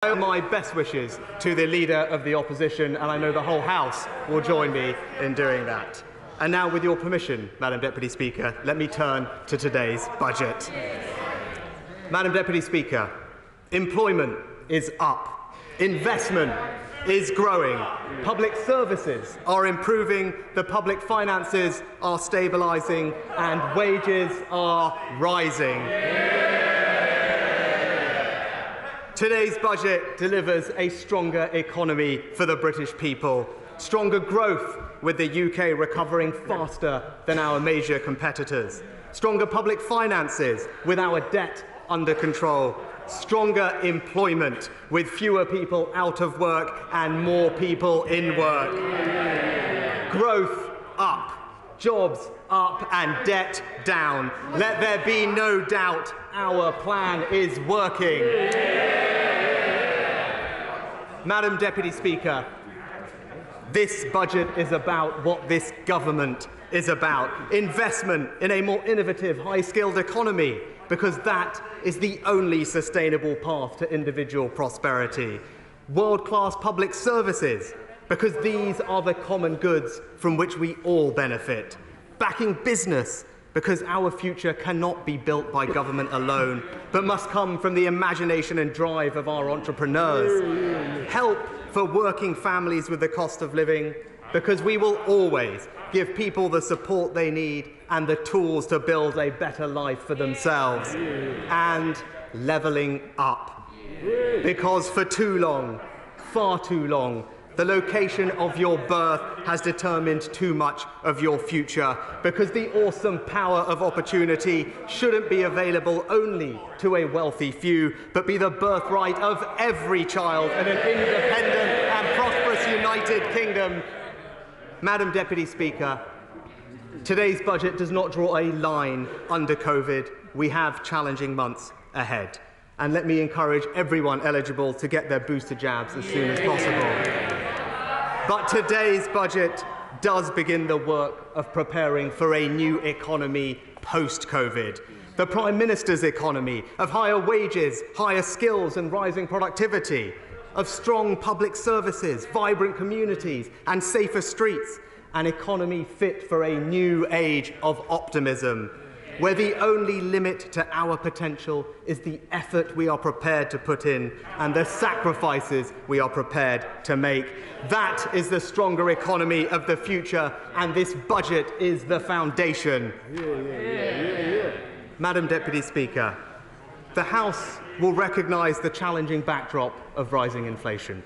My best wishes to the Leader of the Opposition, and I know the whole House will join me in doing that. And now, with your permission, Madam Deputy Speaker, let me turn to today's budget. Madam Deputy Speaker, employment is up, investment is growing, public services are improving, the public finances are stabilising, and wages are rising. Today's budget delivers a stronger economy for the British people, stronger growth with the UK recovering faster than our major competitors, stronger public finances with our debt under control, stronger employment with fewer people out of work and more people in work. Growth up, jobs up and debt down. Let there be no doubt our plan is working. Madam Deputy Speaker, this budget is about what this government is about. Investment in a more innovative, high-skilled economy, because that is the only sustainable path to individual prosperity. World-class public services, because these are the common goods from which we all benefit. Backing business, because our future cannot be built by government alone, but must come from the imagination and drive of our entrepreneurs. Help for working families with the cost of living, because we will always give people the support they need and the tools to build a better life for themselves. And levelling up, because for too long, far too long, the location of your birth has determined too much of your future, because the awesome power of opportunity shouldn't be available only to a wealthy few, but be the birthright of every child in an independent and prosperous United Kingdom. Madam Deputy Speaker, today's budget does not draw a line under COVID. We have challenging months ahead. And let me encourage everyone eligible to get their booster jabs as soon as possible. But today's budget does begin the work of preparing for a new economy post-COVID. The Prime Minister's economy of higher wages, higher skills and rising productivity, of strong public services, vibrant communities and safer streets, an economy fit for a new age of optimism, where the only limit to our potential is the effort we are prepared to put in and the sacrifices we are prepared to make. That is the stronger economy of the future, and this budget is the foundation. Madam Deputy Speaker, the House will recognise the challenging backdrop of rising inflation.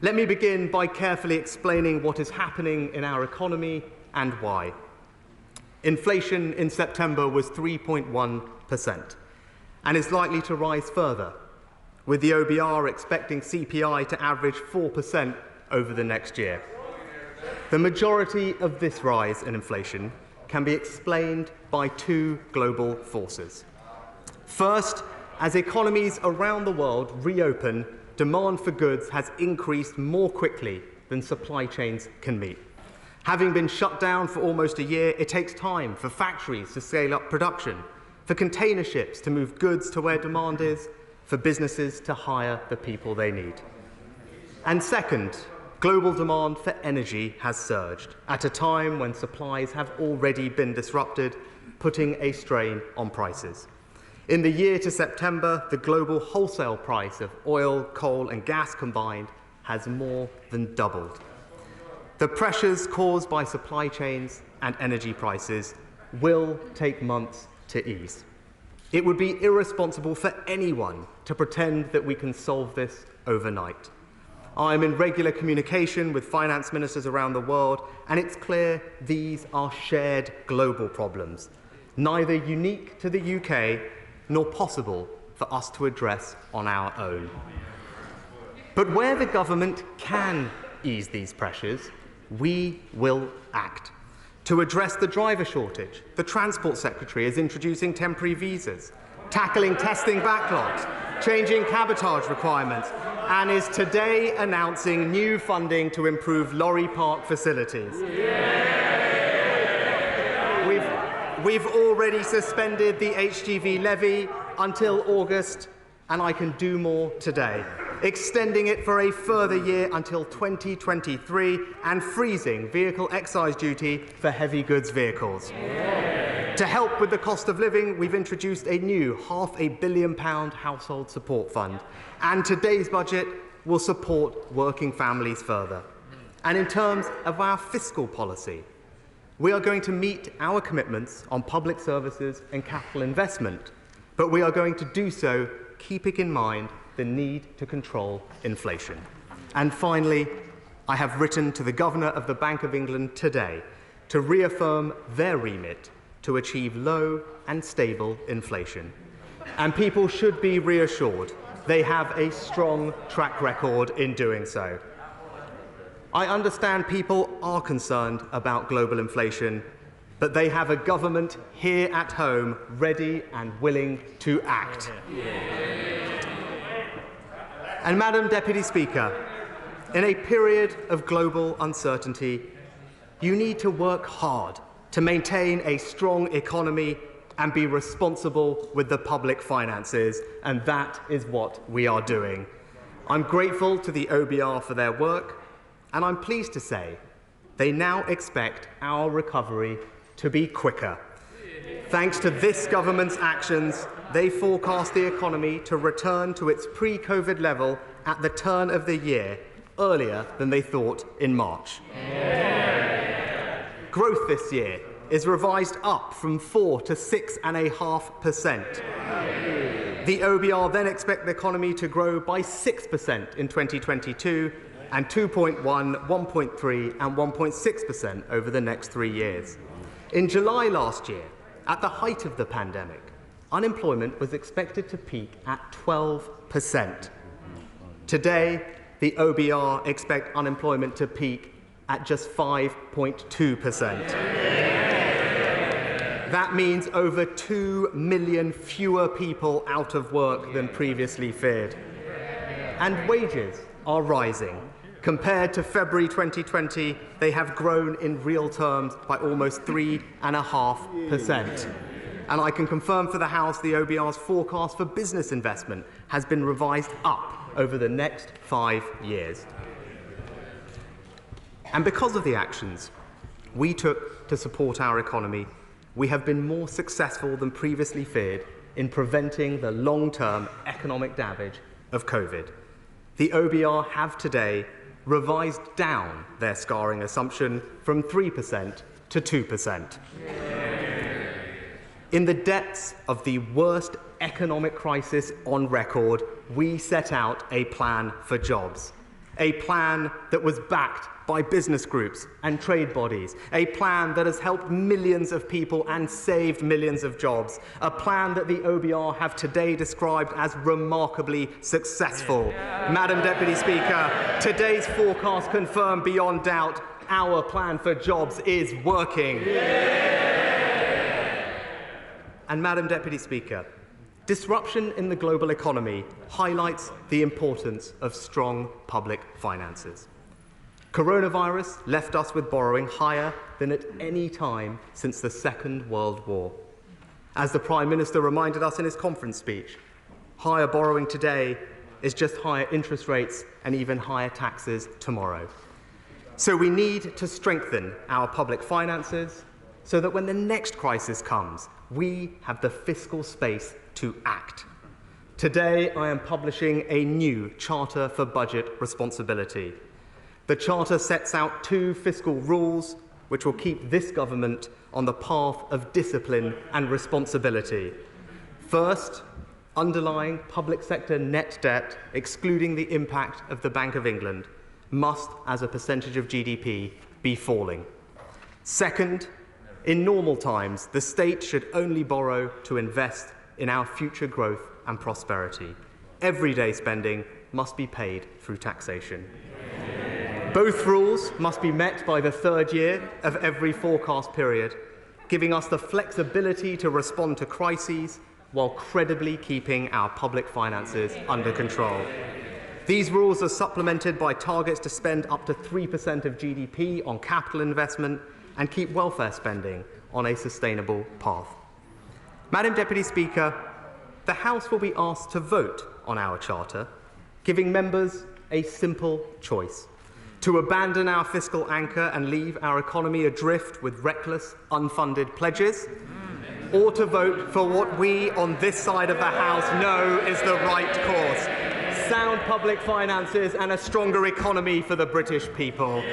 Let me begin by carefully explaining what is happening in our economy and why. Inflation in September was 3.1% and is likely to rise further, with the OBR expecting CPI to average 4% over the next year. The majority of this rise in inflation can be explained by two global forces. First, as economies around the world reopen, demand for goods has increased more quickly than supply chains can meet. Having been shut down for almost a year, it takes time for factories to scale up production, for container ships to move goods to where demand is, for businesses to hire the people they need. And second, global demand for energy has surged at a time when supplies have already been disrupted, putting a strain on prices. In the year to September, the global wholesale price of oil, coal and gas combined has more than doubled. The pressures caused by supply chains and energy prices will take months to ease. It would be irresponsible for anyone to pretend that we can solve this overnight. I am in regular communication with finance ministers around the world, and it's clear these are shared global problems, neither unique to the UK nor possible for us to address on our own. But where the government can ease these pressures, we will act. To address the driver shortage, the Transport Secretary is introducing temporary visas, tackling testing backlogs, changing cabotage requirements, and is today announcing new funding to improve lorry park facilities. We've already suspended the HGV levy until August, and I can do more today. extending it for a further year until 2023 and freezing vehicle excise duty for heavy goods vehicles. To help with the cost of living, we've introduced a new £500 million household support fund, and today's budget will support working families further. And in terms of our fiscal policy, we are going to meet our commitments on public services and capital investment, but we are going to do so keeping in mind the need to control inflation. And finally, I have written to the Governor of the Bank of England today to reaffirm their remit to achieve low and stable inflation. And people should be reassured they have a strong track record in doing so. I understand people are concerned about global inflation, but they have a government here at home ready and willing to act. And Madam Deputy Speaker, in a period of global uncertainty, you need to work hard to maintain a strong economy and be responsible with the public finances, and that is what we are doing. I'm grateful to the OBR for their work, and I'm pleased to say they now expect our recovery to be quicker. Thanks to this government's actions, they forecast the economy to return to its pre-COVID level at the turn of the year, earlier than they thought in March. Growth this year is revised up from 4 to 6.5%. The OBR then expect the economy to grow by 6% in 2022 and 2.1%, 1.3% and 1.6% over the next 3 years. In July last year, at the height of the pandemic, unemployment was expected to peak at 12%. Today, the OBR expect unemployment to peak at just 5.2%. That means over 2 million fewer people out of work than previously feared. And wages are rising. Compared to February 2020, they have grown in real terms by almost 3.5%. And I can confirm for the House the OBR's forecast for business investment has been revised up over the next 5 years. And because of the actions we took to support our economy, we have been more successful than previously feared in preventing the long-term economic damage of COVID. The OBR have today revised down their scarring assumption from 3% to 2%. In the depths of the worst economic crisis on record, we set out a plan for jobs, a plan that was backed by business groups and trade bodies, a plan that has helped millions of people and saved millions of jobs, a plan that the OBR have today described as remarkably successful. Madam Deputy Speaker, today's forecast confirm beyond doubt our plan for jobs is working. And Madam Deputy Speaker, disruption in the global economy highlights the importance of strong public finances. Coronavirus left us with borrowing higher than at any time since the Second World War. As the Prime Minister reminded us in his conference speech, higher borrowing today is just higher interest rates and even higher taxes tomorrow. So we need to strengthen our public finances so that when the next crisis comes, we have the fiscal space to act. Today, I am publishing a new Charter for Budget Responsibility. The Charter sets out 2 fiscal rules which will keep this government on the path of discipline and responsibility. First, underlying public sector net debt, excluding the impact of the Bank of England, must, as a percentage of GDP, be falling. Second, in normal times, the state should only borrow to invest in our future growth and prosperity. Everyday spending must be paid through taxation. Both rules must be met by the 3rd year of every forecast period, giving us the flexibility to respond to crises while credibly keeping our public finances under control. These rules are supplemented by targets to spend up to 3% of GDP on capital investment and keep welfare spending on a sustainable path. Madam Deputy Speaker, the House will be asked to vote on our Charter, giving members a simple choice: to abandon our fiscal anchor and leave our economy adrift with reckless, unfunded pledges, or to vote for what we on this side of the House know is the right course: sound public finances and a stronger economy for the British people.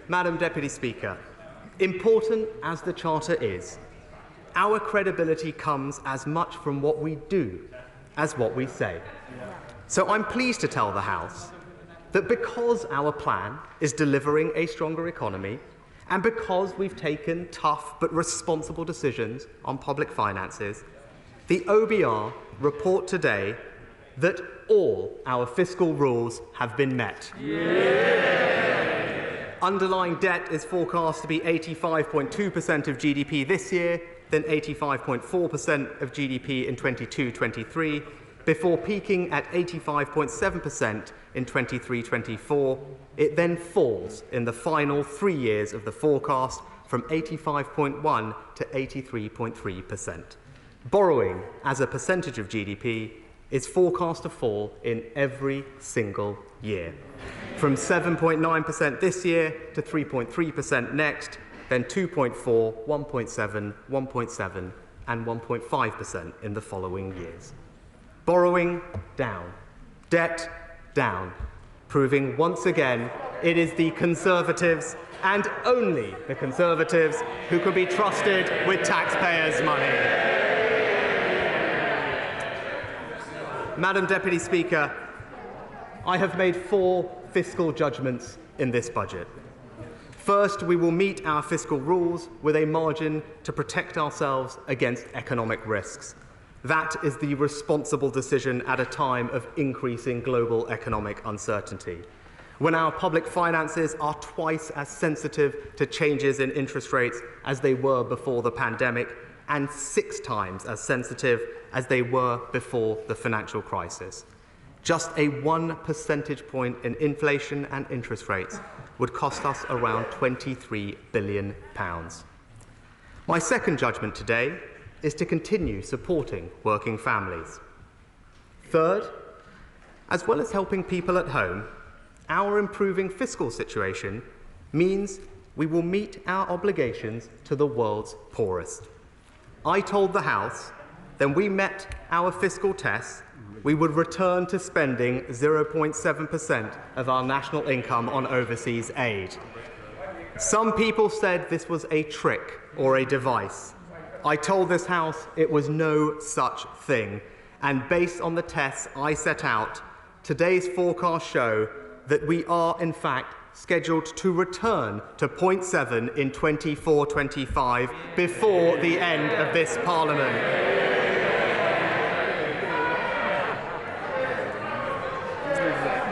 Madam Deputy Speaker, important as the Charter is, our credibility comes as much from what we do as what we say. So I'm pleased to tell the House that because our plan is delivering a stronger economy, and because we've taken tough but responsible decisions on public finances, the OBR report today that all our fiscal rules have been met. Underlying debt is forecast to be 85.2% of GDP this year, then 85.4% of GDP in 22-23, before peaking at 85.7% in 23-24. It then falls in the final 3 years of the forecast from 85.1 to 83.3%. Borrowing as a percentage of GDP is forecast to fall in every single year, from 7.9% this year to 3.3% next, then 2.4, 1.7, 1.7 and 1.5% in the following years. Borrowing down, debt down, proving once again it is the Conservatives and only the Conservatives who can be trusted with taxpayers' money. Madam Deputy Speaker, I have made 4 fiscal judgments in this budget. First, we will meet our fiscal rules with a margin to protect ourselves against economic risks. That is the responsible decision at a time of increasing global economic uncertainty, when our public finances are twice as sensitive to changes in interest rates as they were before the pandemic, and 6 times as sensitive as they were before the financial crisis. Just a 1 percentage point in inflation and interest rates would cost us around £23 billion. My second judgment today is to continue supporting working families. Third, as well as helping people at home, our improving fiscal situation means we will meet our obligations to the world's poorest. I told the House that when we met our fiscal tests, we would return to spending 0.7% of our national income on overseas aid. Some people said this was a trick or a device. I told this House it was no such thing, and based on the tests I set out, today's forecasts show that we are, in fact, scheduled to return to 0.7 in 24-25 before the end of this Parliament.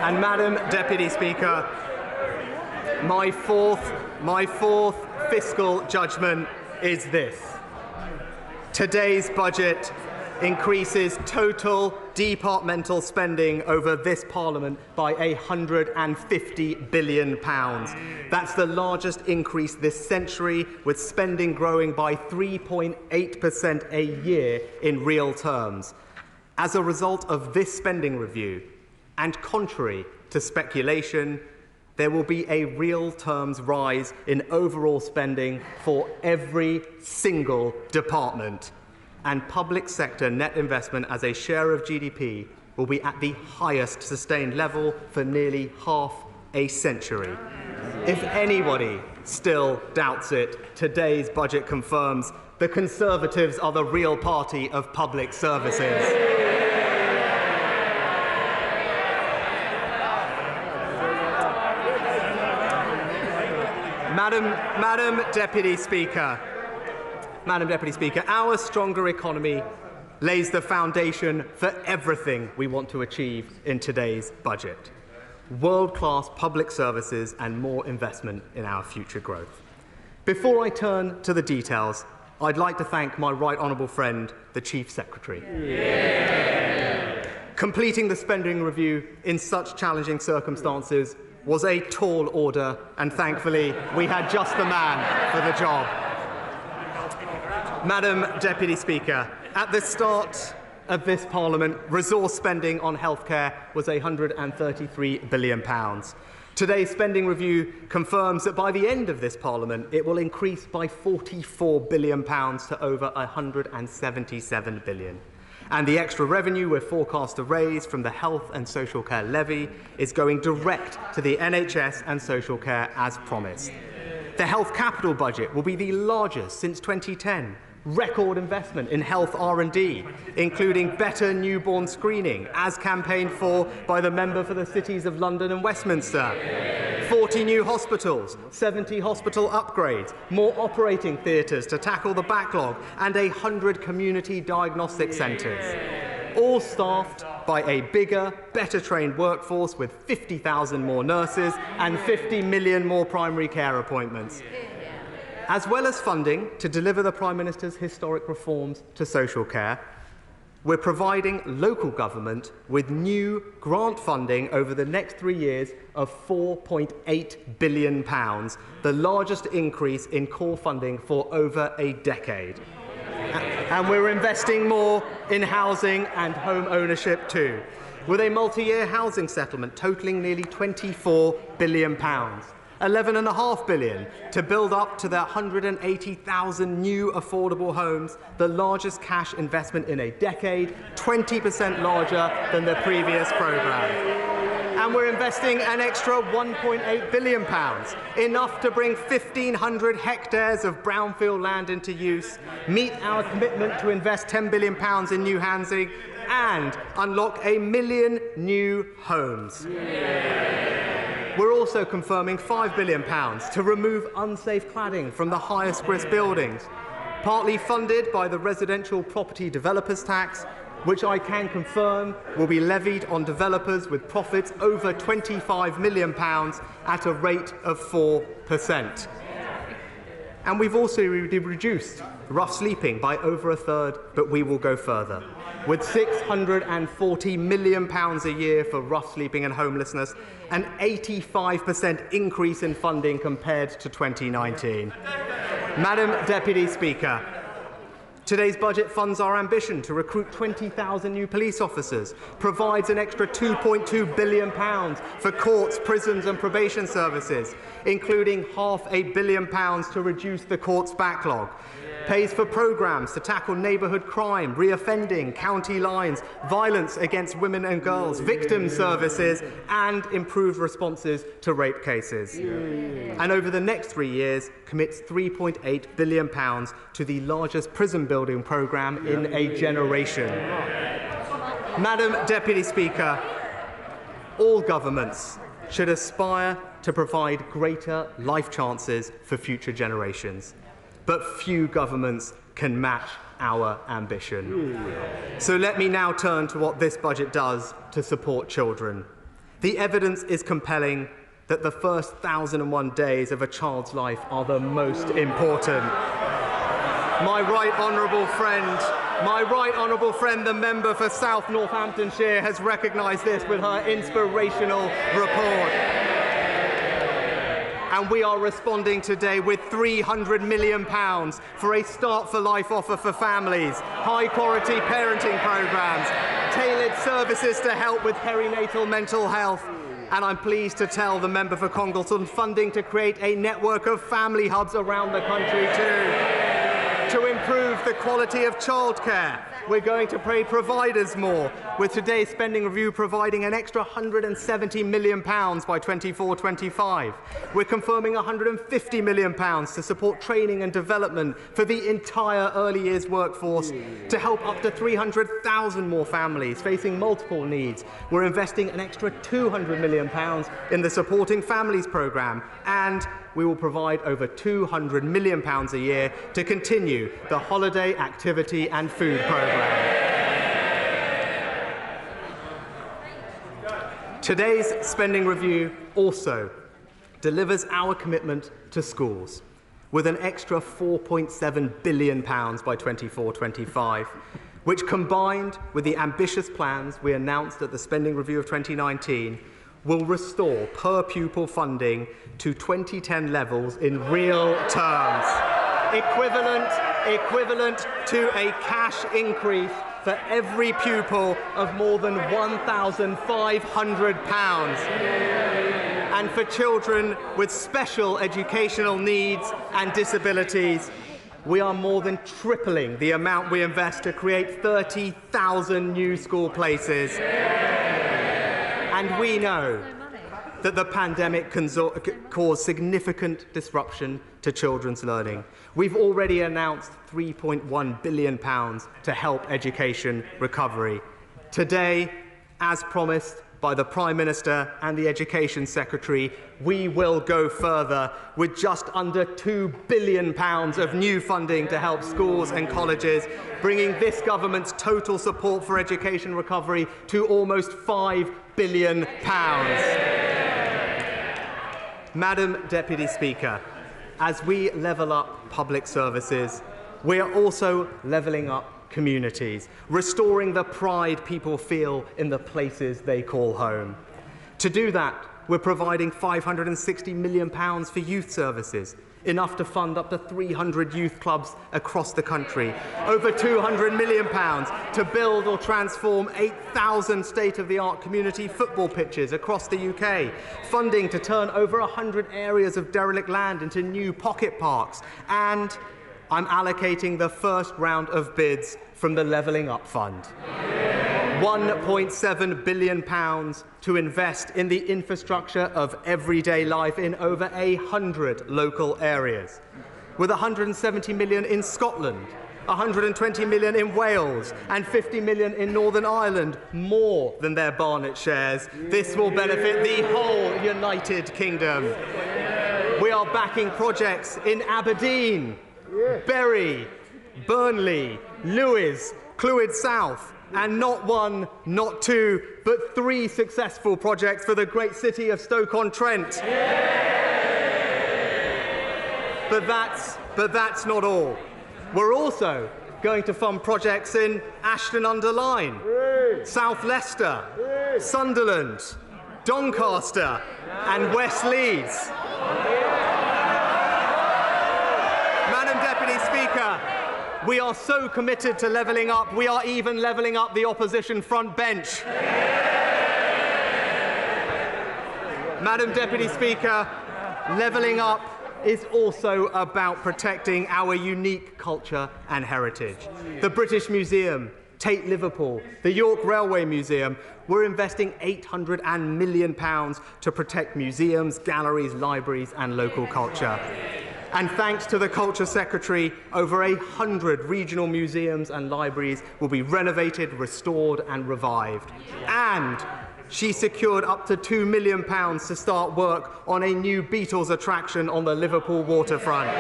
And Madam Deputy Speaker, my fourth fiscal judgment is this. Today's budget increases total departmental spending over this Parliament by £150 billion. That's the largest increase this century, with spending growing by 3.8% a year in real terms. As a result of this spending review, and contrary to speculation, there will be a real terms rise in overall spending for every single department, and public sector net investment as a share of GDP will be at the highest sustained level for nearly half a century. If anybody still doubts it, today's budget confirms the Conservatives are the real party of public services. Madam Deputy Speaker, our stronger economy lays the foundation for everything we want to achieve in today's budget: world-class public services and more investment in our future growth. Before I turn to the details, I'd like to thank my right honourable friend, the Chief Secretary. Yeah. Completing the spending review in such challenging circumstances was a tall order, and thankfully we had just the man for the job. Madam Deputy Speaker, at the start of this Parliament, resource spending on healthcare was £133 billion. Today's spending review confirms that by the end of this Parliament, it will increase by £44 billion to over £177 billion. And the extra revenue we're forecast to raise from the health and social care levy is going direct to the NHS and social care as promised. The health capital budget will be the largest since 2010. Record investment in health R&D, including better newborn screening, as campaigned for by the member for the cities of London and Westminster. 40 new hospitals, 70 hospital upgrades, more operating theatres to tackle the backlog, and 100 community diagnostic centres. All staffed by a bigger, better-trained workforce with 50,000 more nurses and 50 million more primary care appointments. As well as funding to deliver the Prime Minister's historic reforms to social care, we're providing local government with new grant funding over the next 3 years of £4.8 billion, the largest increase in core funding for over a decade. And we're investing more in housing and home ownership too, with a multi-year housing settlement totalling nearly £24 billion. £11.5 billion to build up to the 180,000 new affordable homes, the largest cash investment in a decade, 20% larger than the previous programme. And we're investing an extra £1.8 billion, enough to bring 1,500 hectares of brownfield land into use, meet our commitment to invest £10 billion in new housing, and unlock 1 million new homes. We're also confirming £5 billion to remove unsafe cladding from the highest risk buildings, partly funded by the Residential Property Developers Tax, which I can confirm will be levied on developers with profits over £25 million at a rate of 4%. And we've also reduced rough sleeping by over a third, but we will go further, with £640 million a year for rough sleeping and homelessness, an 85% increase in funding compared to 2019. Madam Deputy Speaker, today's budget funds our ambition to recruit 20,000 new police officers, provides an extra £2.2 billion for courts, prisons and probation services, including £500 million to reduce the courts' backlog, pays for programmes to tackle neighbourhood crime, reoffending, county lines, violence against women and girls, victim services and improved responses to rape cases. And over the next 3 years commits £3.8 billion to the largest prison building programme in a generation. Madam Deputy Speaker, all governments should aspire to provide greater life chances for future generations. But few governments can match our ambition. So let me now turn to what this budget does to support children. The evidence is compelling that the first 1,001 days of a child's life are the most important. My right honourable friend, the member for South Northamptonshire, has recognised this with her inspirational report. And we are responding today with £300 million for a Start for Life offer for families, high-quality parenting programmes, tailored services to help with perinatal mental health. And I'm pleased to tell the member for Congleton funding to create a network of family hubs around the country too, to improve the quality of childcare. We're going to pay providers more, with today's spending review providing an extra £170 million by 24-25. We're confirming £150 million to support training and development for the entire early years workforce, to help up to 300,000 more families facing multiple needs. We're investing an extra £200 million in the Supporting Families programme, and we will provide over £200 million a year to continue the Holiday Activity and Food programme. Today's spending review also delivers our commitment to schools, with an extra £4.7 billion by 24-25, which, combined with the ambitious plans we announced at the spending review of 2019, will restore per-pupil funding to 2010 levels in real terms, equivalent to a cash increase for every pupil of more than £1,500. And for children with special educational needs and disabilities, we are more than tripling the amount we invest to create 30,000 new school places. And we know that the pandemic caused significant disruption to children's learning. We've already announced £3.1 billion to help education recovery. Today, as promised by the Prime Minister and the Education Secretary, we will go further with just under £2 billion of new funding to help schools and colleges, bringing this government's total support for education recovery to almost £5 billion. Madam Deputy Speaker, as we level up public services, we are also levelling up communities, restoring the pride people feel in the places they call home. To do that, we're providing £560 million for youth services, enough to fund up to 300 youth clubs across the country, over £200 million to build or transform 8,000 state-of-the-art community football pitches across the UK, funding to turn over 100 areas of derelict land into new pocket parks, and I'm allocating the first round of bids from the Levelling Up Fund. £1.7 billion to invest in the infrastructure of everyday life in over 100 local areas, with £170 million in Scotland, £120 million in Wales and £50 million in Northern Ireland, more than their Barnet shares. This will benefit the whole United Kingdom. We are backing projects in Aberdeen, Bury, Burnley, Lewes, Clwyd South, and not one, not two, but 3 successful projects for the great city of Stoke-on-Trent. But that's not all. We're also going to fund projects in Ashton-under-Lyne, South Leicester, Sunderland, Doncaster, and West Leeds. Madam Deputy Speaker, we are so committed to levelling up, we are even levelling up the opposition front bench. Madam Deputy Speaker, levelling up is also about protecting our unique culture and heritage. The British Museum, Tate Liverpool, the York Railway Museum, we're investing £800 million to protect museums, galleries, libraries and local culture. And thanks to the Culture Secretary, over 100 regional museums and libraries will be renovated, restored and revived. And she secured up to £2 million to start work on a new Beatles attraction on the Liverpool waterfront.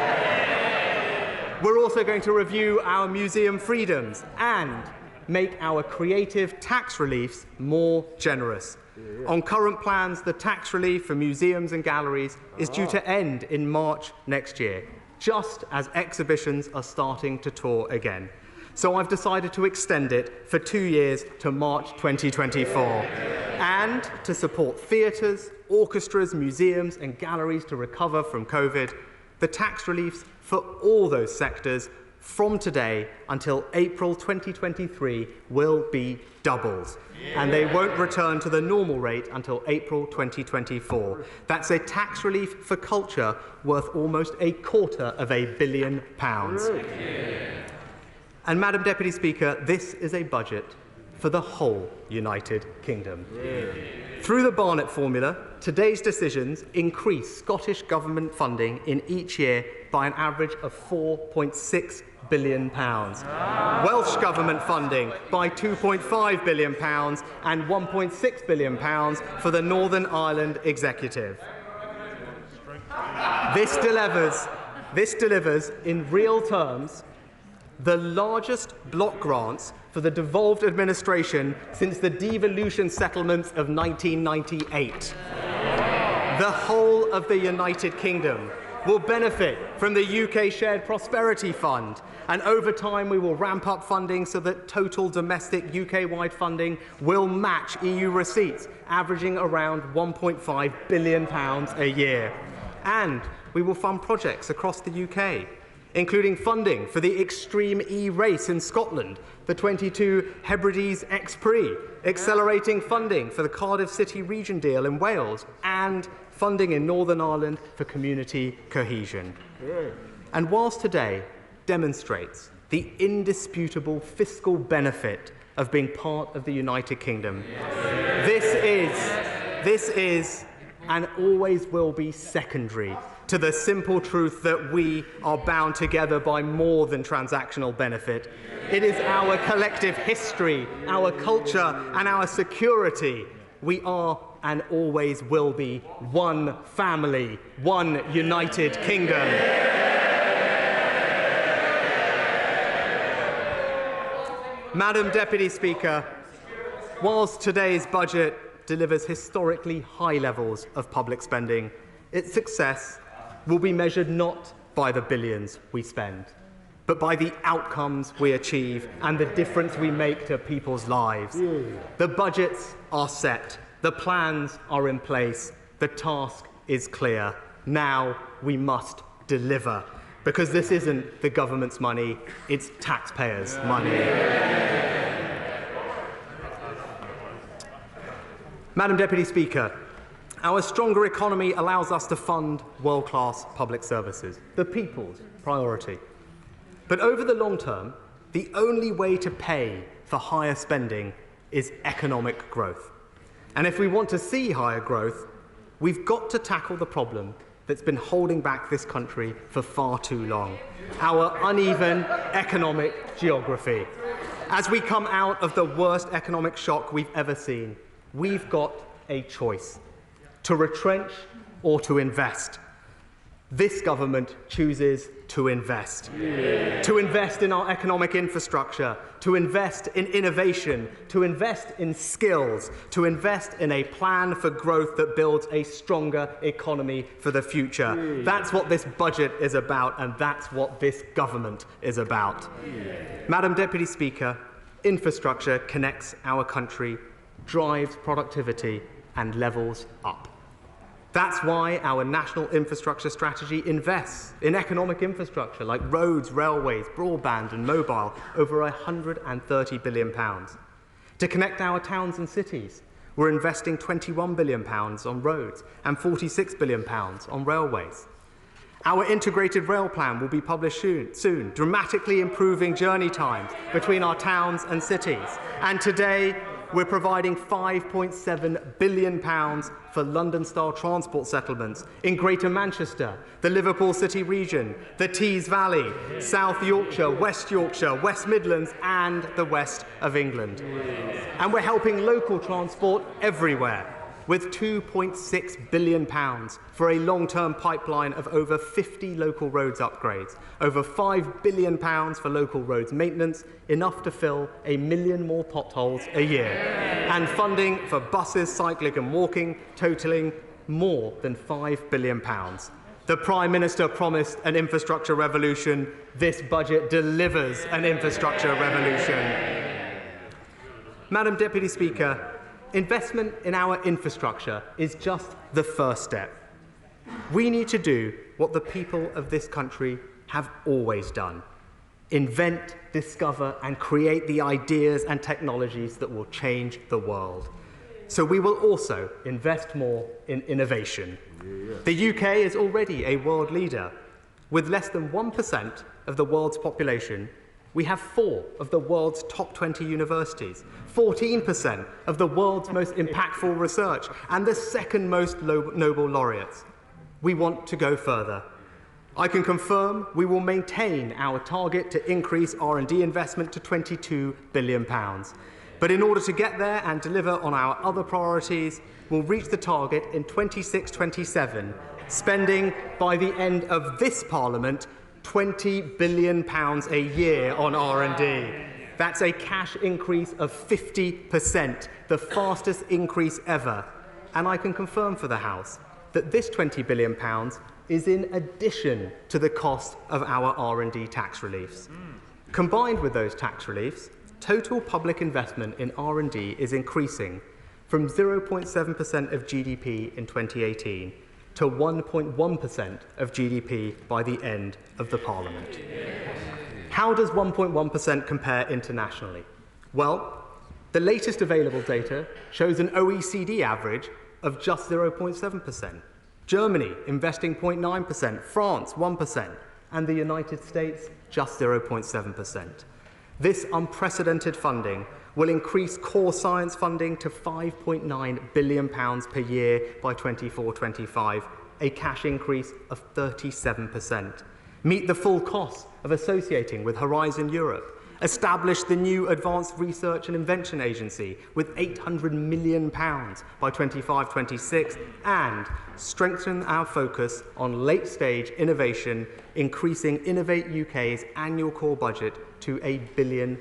We're also going to review our museum freedoms and make our creative tax reliefs more generous. On current plans, the tax relief for museums and galleries is due to end in March next year, just as exhibitions are starting to tour again. So I've decided to extend it for 2 years to March 2024. And to support theatres, orchestras, museums and galleries to recover from COVID, the tax reliefs for all those sectors from today until April 2023 will be doubled. And they won't return to the normal rate until April 2024. That's a tax relief for culture worth almost £250 million. And Madam Deputy Speaker, this is a budget for the whole United Kingdom. Through the Barnet formula, today's decisions increase Scottish Government funding in each year by an average of £4.6 billion. Welsh Government funding by £2.5 billion and £1.6 billion for the Northern Ireland Executive. This delivers in real terms the largest block grants for the devolved administration since the devolution settlements of 1998. The whole of the United Kingdom will benefit from the UK Shared Prosperity Fund, and over time we will ramp up funding so that total domestic UK-wide funding will match EU receipts, averaging around £1.5 billion a year. And we will fund projects across the UK, including funding for the Extreme E race in Scotland, the 22 Hebrides X-Prix, accelerating funding for the Cardiff City Region deal in Wales, and funding in Northern Ireland for community cohesion. And whilst today demonstrates the indisputable fiscal benefit of being part of the United Kingdom, this is and always will be secondary to the simple truth that we are bound together by more than transactional benefit. It is our collective history, our culture, and our security. We are and always will be one family, one United Kingdom. Madam Deputy Speaker, whilst today's budget delivers historically high levels of public spending, its success will be measured not by the billions we spend, but by the outcomes we achieve and the difference we make to people's lives. The budgets are set, the plans are in place, the task is clear. Now we must deliver, because this isn't the government's money, it's taxpayers' money. Madam Deputy Speaker, our stronger economy allows us to fund world-class public services, the people's priority. But over the long term, the only way to pay for higher spending is economic growth. And if we want to see higher growth, we've got to tackle the problem that's been holding back this country for far too long: our uneven economic geography. As we come out of the worst economic shock we've ever seen, we've got a choice: to retrench or to invest. This government chooses to invest. To invest in our economic infrastructure, to invest in innovation, to invest in skills, to invest in a plan for growth that builds a stronger economy for the future. That's what this budget is about, and that's what this government is about. Madam Deputy Speaker, infrastructure connects our country, drives productivity, and levels up. That's why our national infrastructure strategy invests in economic infrastructure like roads, railways, broadband and mobile, over £130 billion. To connect our towns and cities, we're investing £21 billion on roads and £46 billion on railways. Our integrated rail plan will be published soon, dramatically improving journey times between our towns and cities. And today, we're providing £5.7 billion for London-style transport settlements in Greater Manchester, the Liverpool City region, the Tees Valley, South Yorkshire, West Midlands, and the west of England. And we're helping local transport everywhere, with £2.6 billion for a long-term pipeline of over 50 local roads upgrades, over £5 billion for local roads maintenance, enough to fill 1 million more potholes a year, and funding for buses, cycling and walking, totalling more than £5 billion. The Prime Minister promised an infrastructure revolution. This budget delivers an infrastructure revolution. Madam Deputy Speaker, investment in our infrastructure is just the first step. We need to do what the people of this country have always done: invent, discover, and create the ideas and technologies that will change the world. So we will also invest more in innovation. The UK is already a world leader. With less than 1% of the world's population, we have 4 of the world's top 20 universities, 14% of the world's most impactful research, and the second most Nobel laureates. We want to go further. I can confirm we will maintain our target to increase R&D investment to £22 billion. But in order to get there and deliver on our other priorities, we'll reach the target in 26-27, spending by the end of this Parliament £20 billion a year on R&D. That's a cash increase of 50%, the fastest increase ever. And I can confirm for the House that this £20 billion is in addition to the cost of our R&D tax reliefs. Combined with those tax reliefs, total public investment in R&D is increasing from 0.7% of GDP in 2018 to 1.1% of GDP by the end of the Parliament. How does 1.1% compare internationally? Well, the latest available data shows an OECD average of just 0.7%. Germany investing 0.9%, France 1%, and the United States just 0.7%. This unprecedented funding will increase core science funding to £5.9 billion per year by 24-25, a cash increase of 37%. Meet the full costs of associating with Horizon Europe. Establish the new Advanced Research and Invention Agency with £800 million by 25-26, and strengthen our focus on late-stage innovation, increasing Innovate UK's annual core budget to £1 billion,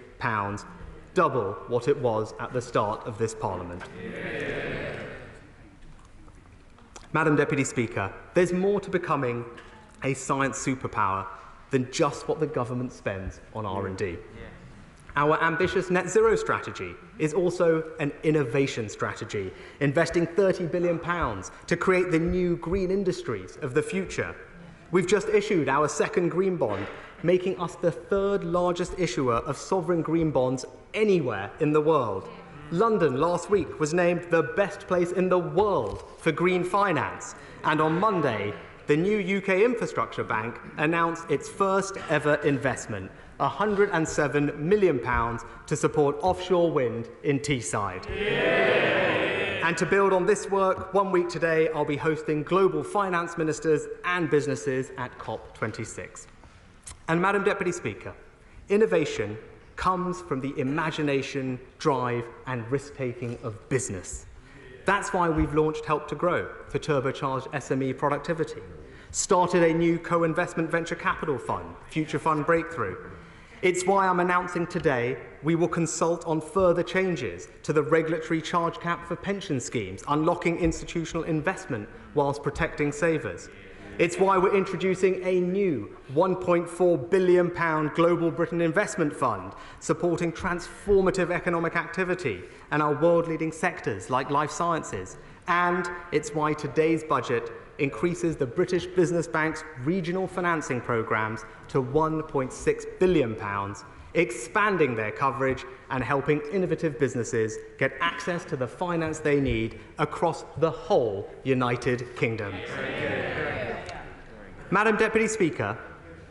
double what it was at the start of this Parliament. Madam Deputy Speaker, there's more to becoming a science superpower than just what the government spends on R&D. Our ambitious net zero strategy is also an innovation strategy, investing £30 billion to create the new green industries of the future. We've just issued our second green bond, making us the third largest issuer of sovereign green bonds anywhere in the world. London last week was named the best place in the world for green finance, and on Monday, the new UK Infrastructure Bank announced its first ever investment, £107 million to support offshore wind in Teesside. And to build on this work, 1 week today, I'll be hosting global finance ministers and businesses at COP26. And Madam Deputy Speaker, innovation comes from the imagination, drive, and risk-taking of business. That's why we've launched Help to Grow for turbocharged SME productivity, started a new co-investment venture capital fund, Future Fund Breakthrough. It's why I'm announcing today we will consult on further changes to the regulatory charge cap for pension schemes, unlocking institutional investment whilst protecting savers. It's why we're introducing a new £1.4 billion Global Britain Investment Fund, supporting transformative economic activity and our world-leading sectors like life sciences. And it's why today's budget increases the British Business Bank's regional financing programmes to £1.6 billion, expanding their coverage and helping innovative businesses get access to the finance they need across the whole United Kingdom. Madam Deputy Speaker,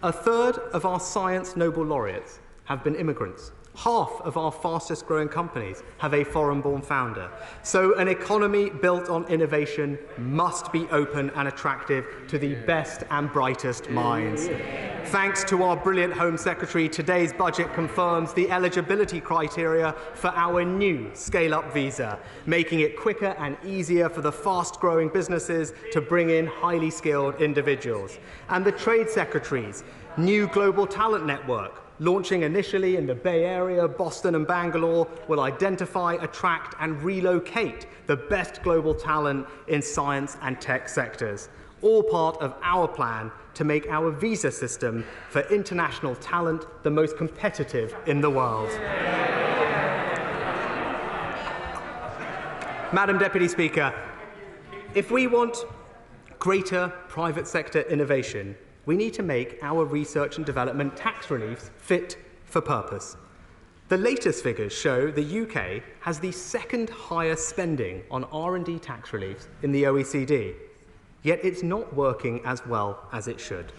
a third of our Science Nobel laureates have been immigrants. Half of our fastest growing companies have a foreign-born founder. So an economy built on innovation must be open and attractive to the best and brightest minds. Thanks to our brilliant Home Secretary, today's budget confirms the eligibility criteria for our new scale-up visa, making it quicker and easier for the fast-growing businesses to bring in highly skilled individuals. And the Trade Secretary's new Global Talent Network, launching initially in the Bay Area, Boston and Bangalore, will identify, attract and relocate the best global talent in science and tech sectors, all part of our plan to make our visa system for international talent the most competitive in the world. Madam Deputy Speaker, if we want greater private sector innovation, we need to make our research and development tax reliefs fit for purpose. The latest figures show the UK has the second highest spending on R&D tax reliefs in the OECD, yet it's not working as well as it should.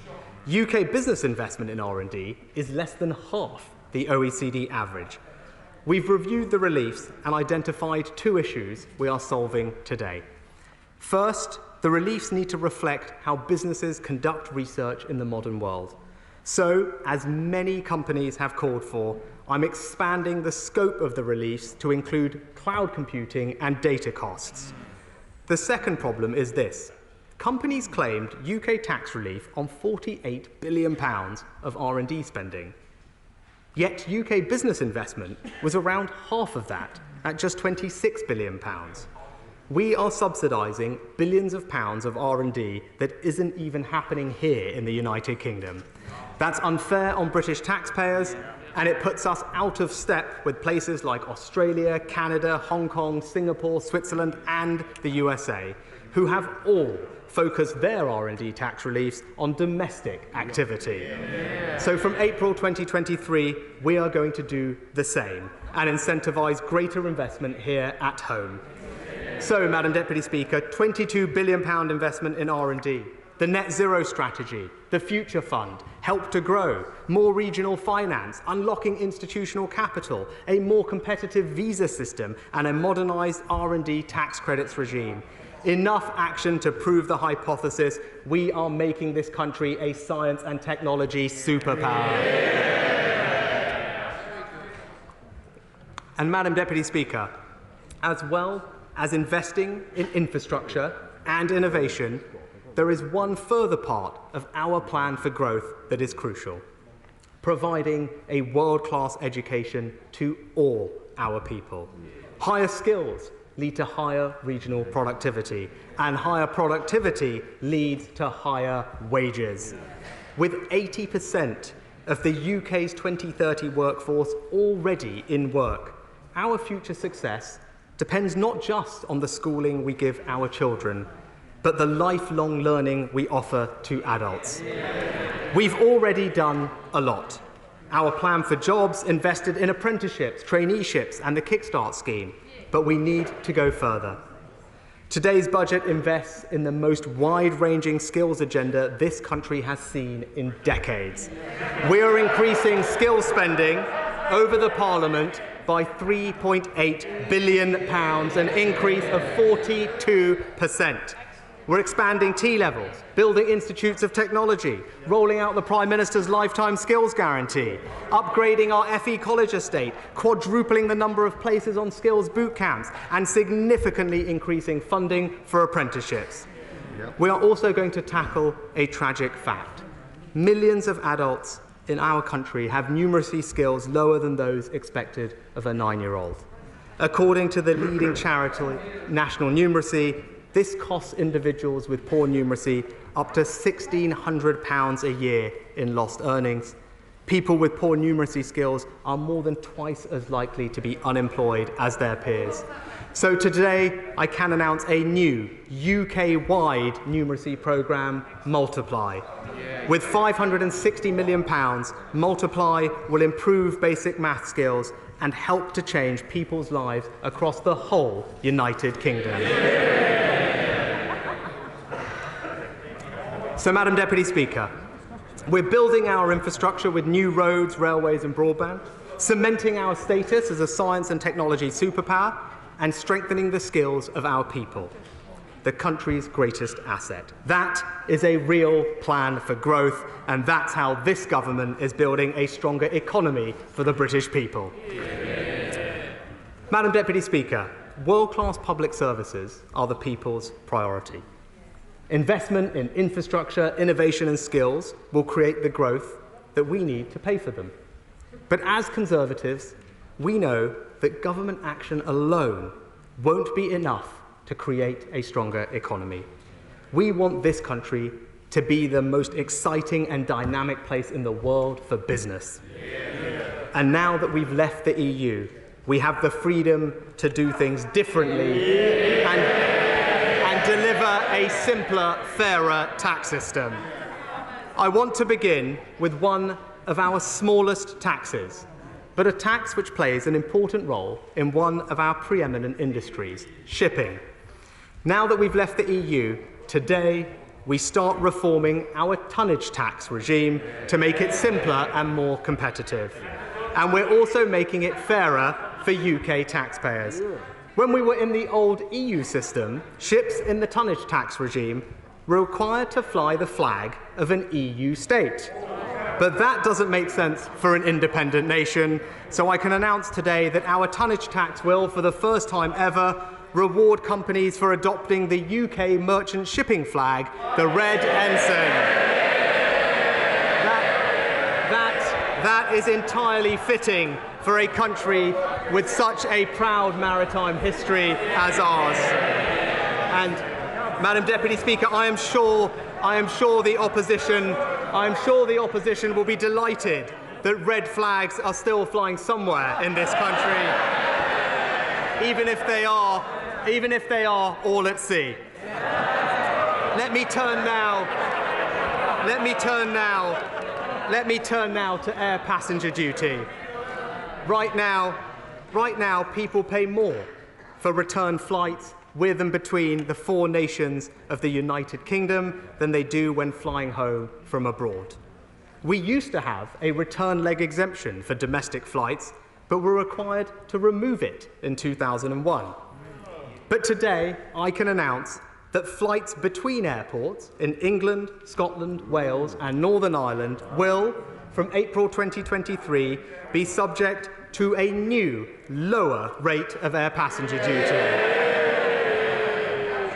UK business investment in R&D is less than half the OECD average. We've reviewed the reliefs and identified two issues we are solving today. First, the reliefs need to reflect how businesses conduct research in the modern world. So, as many companies have called for, I'm expanding the scope of the reliefs to include cloud computing and data costs. The second problem is this. Companies claimed UK tax relief on £48 billion of R&D spending. Yet UK business investment was around half of that, at just £26 billion. We are subsidising billions of pounds of R&D that isn't even happening here in the United Kingdom. That's unfair on British taxpayers, and it puts us out of step with places like Australia, Canada, Hong Kong, Singapore, Switzerland, and the USA. who have all focused their R&D tax reliefs on domestic activity. So from April 2023, we are going to do the same and incentivise greater investment here at home. So, Madam Deputy Speaker, £22 billion investment in R&D, the Net Zero Strategy, the Future Fund, Help to Grow, more regional finance, unlocking institutional capital, a more competitive visa system, and a modernised R&D tax credits regime. Enough action to prove the hypothesis: we are making this country a science and technology superpower. And, Madam Deputy Speaker, as well as investing in infrastructure and innovation, there is one further part of our plan for growth that is crucial: providing a world-class education to all our people. Higher skills lead to higher regional productivity, and higher productivity leads to higher wages. With 80% of the UK's 2030 workforce already in work, our future success depends not just on the schooling we give our children, but the lifelong learning we offer to adults. We've already done a lot. Our plan for jobs invested in apprenticeships, traineeships, and the Kickstart scheme, but we need to go further. Today's budget invests in the most wide-ranging skills agenda this country has seen in decades. We are increasing skills spending over the Parliament by £3.8 billion, an increase of 42%. We're expanding T-levels, building institutes of technology, rolling out the Prime Minister's lifetime skills guarantee, upgrading our FE college estate, quadrupling the number of places on skills boot camps, and significantly increasing funding for apprenticeships. We are also going to tackle a tragic fact. Millions of adults in our country have numeracy skills lower than those expected of a 9-year-old. According to the leading charity, National Numeracy, this costs individuals with poor numeracy up to £1,600 a year in lost earnings. People with poor numeracy skills are more than twice as likely to be unemployed as their peers. So today, I can announce a new UK-wide numeracy programme, Multiply. With £560 million, Multiply will improve basic math skills and help to change people's lives across the whole United Kingdom. So, Madam Deputy Speaker, we're building our infrastructure with new roads, railways and broadband, cementing our status as a science and technology superpower, and strengthening the skills of our people, the country's greatest asset. That is a real plan for growth, and that's how this government is building a stronger economy for the British people. Madam Deputy Speaker, world-class public services are the people's priority. Investment in infrastructure, innovation and skills will create the growth that we need to pay for them. But as Conservatives, we know that government action alone won't be enough to create a stronger economy. We want this country to be the most exciting and dynamic place in the world for business. And now that we've left the EU, we have the freedom to do things differently and deliver a simpler, fairer tax system. I want to begin with one of our smallest taxes, but a tax which plays an important role in one of our preeminent industries, shipping. Now that we've left the EU, today we start reforming our tonnage tax regime to make it simpler and more competitive. And we're also making it fairer for UK taxpayers. When we were in the old EU system, ships in the tonnage tax regime were required to fly the flag of an EU state. But that doesn't make sense for an independent nation, so I can announce today that our tonnage tax will, for the first time ever, reward companies for adopting the UK merchant shipping flag, the red ensign. That is entirely fitting for a country with such a proud maritime history as ours. And, Madam Deputy Speaker, I am sure the opposition will be delighted that red flags are still flying somewhere in this country, even if they are even if they are all at sea. Let me turn now to air passenger duty. Right now, people pay more for return flights with and between the 4 nations of the United Kingdom than they do when flying home from abroad. We used to have a return leg exemption for domestic flights, but were required to remove it in 2001. But today, I can announce that flights between airports in England, Scotland, Wales and Northern Ireland will, from April 2023, be subject to a new, lower rate of air passenger duty.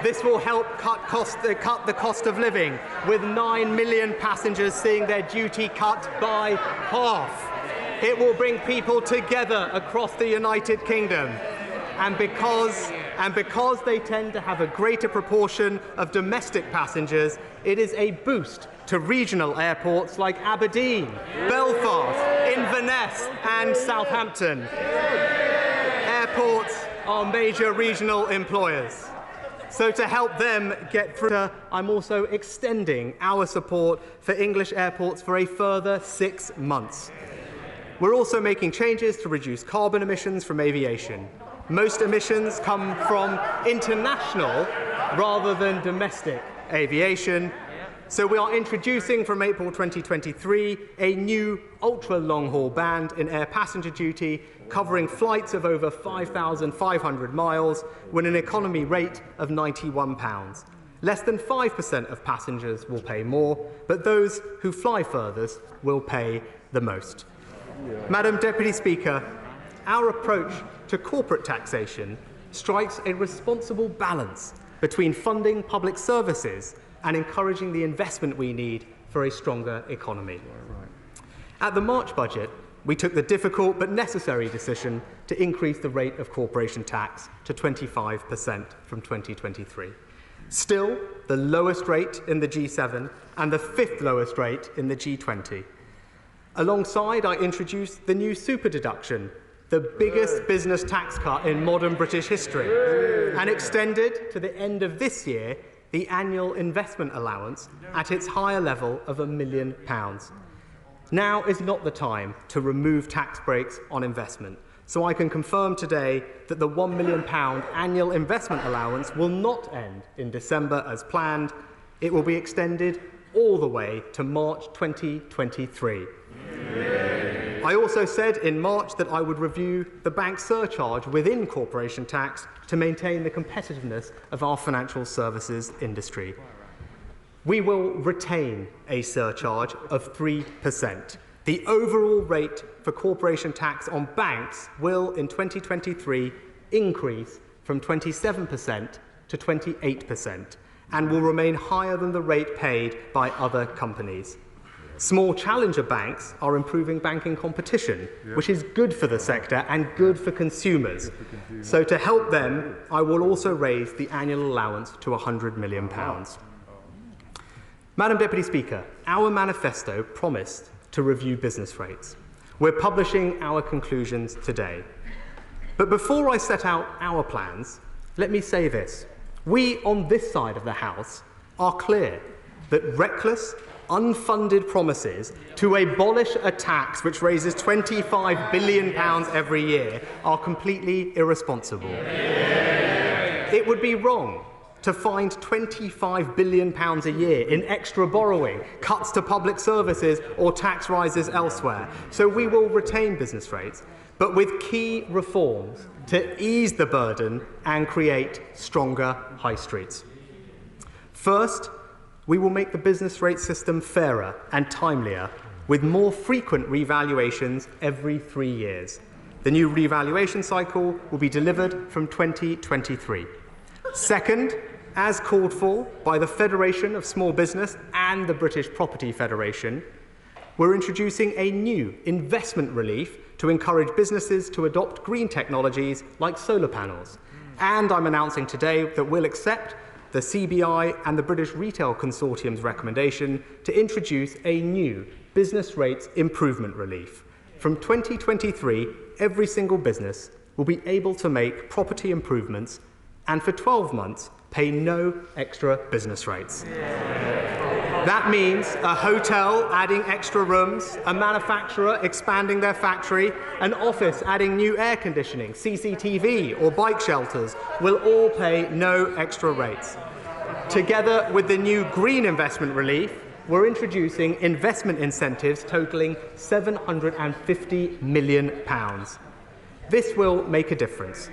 This will help cut the cost of living, with 9 million passengers seeing their duty cut by half. It will bring people together across the United Kingdom. And because they tend to have a greater proportion of domestic passengers, it is a boost to regional airports like Aberdeen, Belfast, Inverness and Southampton. Airports are major regional employers. So to help them get through, I'm also extending our support for English airports for a further 6 months. We're also making changes to reduce carbon emissions from aviation. Most emissions come from international rather than domestic aviation. So we are introducing from April 2023 a new ultra-long-haul band in air passenger duty covering flights of over 5,500 miles with an economy rate of £91. Less than 5% of passengers will pay more, but those who fly furthest will pay the most. Madam Deputy Speaker, our approach to corporate taxation strikes a responsible balance between funding public services and encouraging the investment we need for a stronger economy. At the March budget, we took the difficult but necessary decision to increase the rate of corporation tax to 25% from 2023. Still, the lowest rate in the G7 and the 5th lowest rate in the G20. Alongside, I introduced the new super deduction, the biggest business tax cut in modern British history, and extended to the end of this year the annual investment allowance at its higher level of £1 million. Now is not the time to remove tax breaks on investment, so I can confirm today that the £1 million annual investment allowance will not end in December as planned. It will be extended all the way to March 2023. I also said in March that I would review the bank surcharge within corporation tax to maintain the competitiveness of our financial services industry. We will retain a surcharge of 3%. The overall rate for corporation tax on banks will, in 2023, increase from 27% to 28% and will remain higher than the rate paid by other companies. Small challenger banks are improving banking competition, which is good for the sector and good for consumers. So to help them, I will also raise the annual allowance to £100 million. Madam Deputy Speaker, our manifesto promised to review business rates. We're publishing our conclusions today. But before I set out our plans, let me say this. We on this side of the House are clear that reckless, unfunded promises to abolish a tax which raises £25 billion every year are completely irresponsible. It would be wrong to find £25 billion a year in extra borrowing, cuts to public services or tax rises elsewhere. So we will retain business rates, but with key reforms to ease the burden and create stronger high streets. First, we will make the business rate system fairer and timelier, with more frequent revaluations every 3 years. The new revaluation cycle will be delivered from 2023. Second, as called for by the Federation of Small Business and the British Property Federation, we're introducing a new investment relief to encourage businesses to adopt green technologies like solar panels. And I'm announcing today that we'll accept the CBI and the British Retail Consortium's recommendation to introduce a new business rates improvement relief. From 2023, every single business will be able to make property improvements and for 12 months, pay no extra business rates. That means a hotel adding extra rooms, a manufacturer expanding their factory, an office adding new air conditioning, CCTV or bike shelters will all pay no extra rates. Together with the new green investment relief, we're introducing investment incentives totaling £750 million. This will make a difference,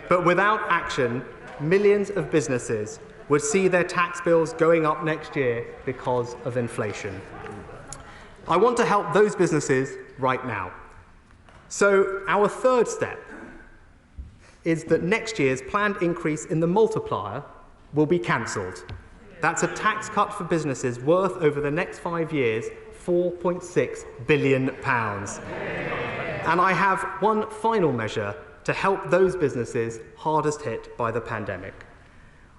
but without action, millions of businesses would see their tax bills going up next year because of inflation. I want to help those businesses right now. So our third step is that next year's planned increase in the multiplier will be cancelled. That's a tax cut for businesses worth over the next 5 years, £4.6 billion. And I have one final measure to help those businesses hardest hit by the pandemic.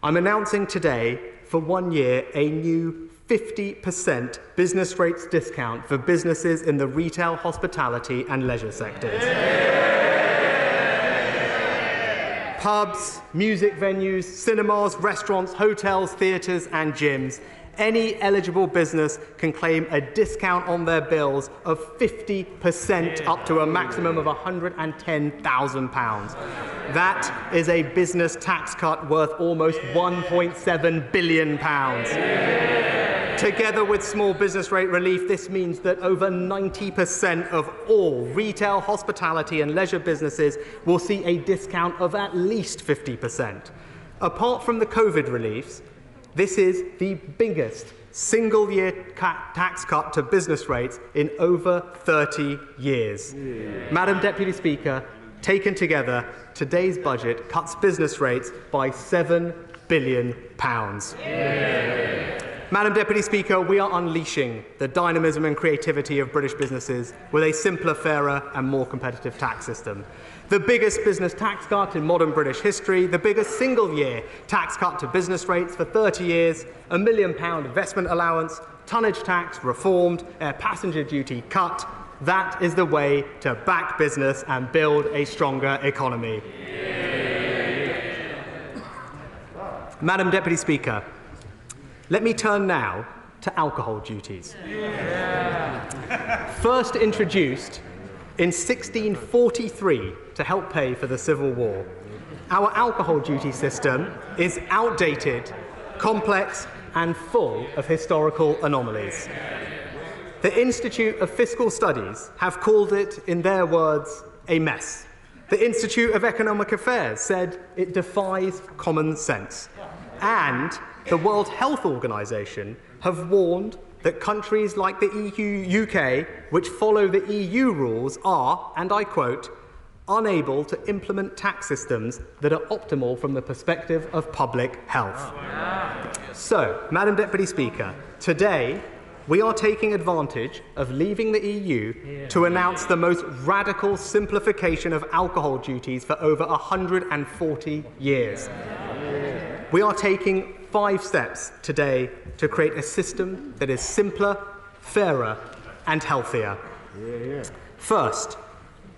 I'm announcing today, for 1 year, a new 50% business rates discount for businesses in the retail, hospitality and leisure sectors. Pubs, music venues, cinemas, restaurants, hotels, theatres and gyms. Any eligible business can claim a discount on their bills of 50% up to a maximum of £110,000. That is a business tax cut worth almost £1.7 billion. Together with small business rate relief, this means that over 90% of all retail, hospitality and leisure businesses will see a discount of at least 50%. Apart from the COVID reliefs, this is the biggest single-year tax cut to business rates in over 30 years. Madam Deputy Speaker, taken together, today's budget cuts business rates by £7 billion. Madam Deputy Speaker, we are unleashing the dynamism and creativity of British businesses with a simpler, fairer and more competitive tax system. The biggest business tax cut in modern British history, the biggest single-year tax cut to business rates for 30 years, £1 million investment allowance, tonnage tax reformed, air passenger duty cut. That is the way to back business and build a stronger economy. Madam Deputy Speaker, let me turn now to alcohol duties. First introduced in 1643 to help pay for the Civil War, our alcohol duty system is outdated, complex and full of historical anomalies. The Institute of Fiscal Studies have called it, in their words, a mess. The Institute of Economic Affairs said it defies common sense. And the World Health Organization have warned that countries like the UK, which follow the EU rules, are, and I quote, unable to implement tax systems that are optimal from the perspective of public health. So, Madam Deputy Speaker, today we are taking advantage of leaving the EU to announce the most radical simplification of alcohol duties for over 140 years. We are taking 5 steps today to create a system that is simpler, fairer and healthier. First,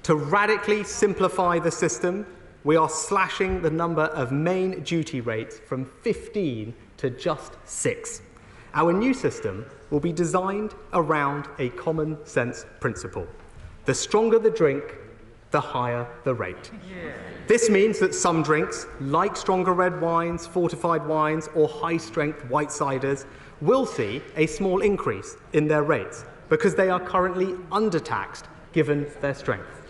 to radically simplify the system, we are slashing the number of main duty rates from 15 to just 6. Our new system will be designed around a common sense principle. The stronger the drink, the higher the rate. This means that some drinks, like stronger red wines, fortified wines, or high-strength white ciders, will see a small increase in their rates because they are currently undertaxed given their strength.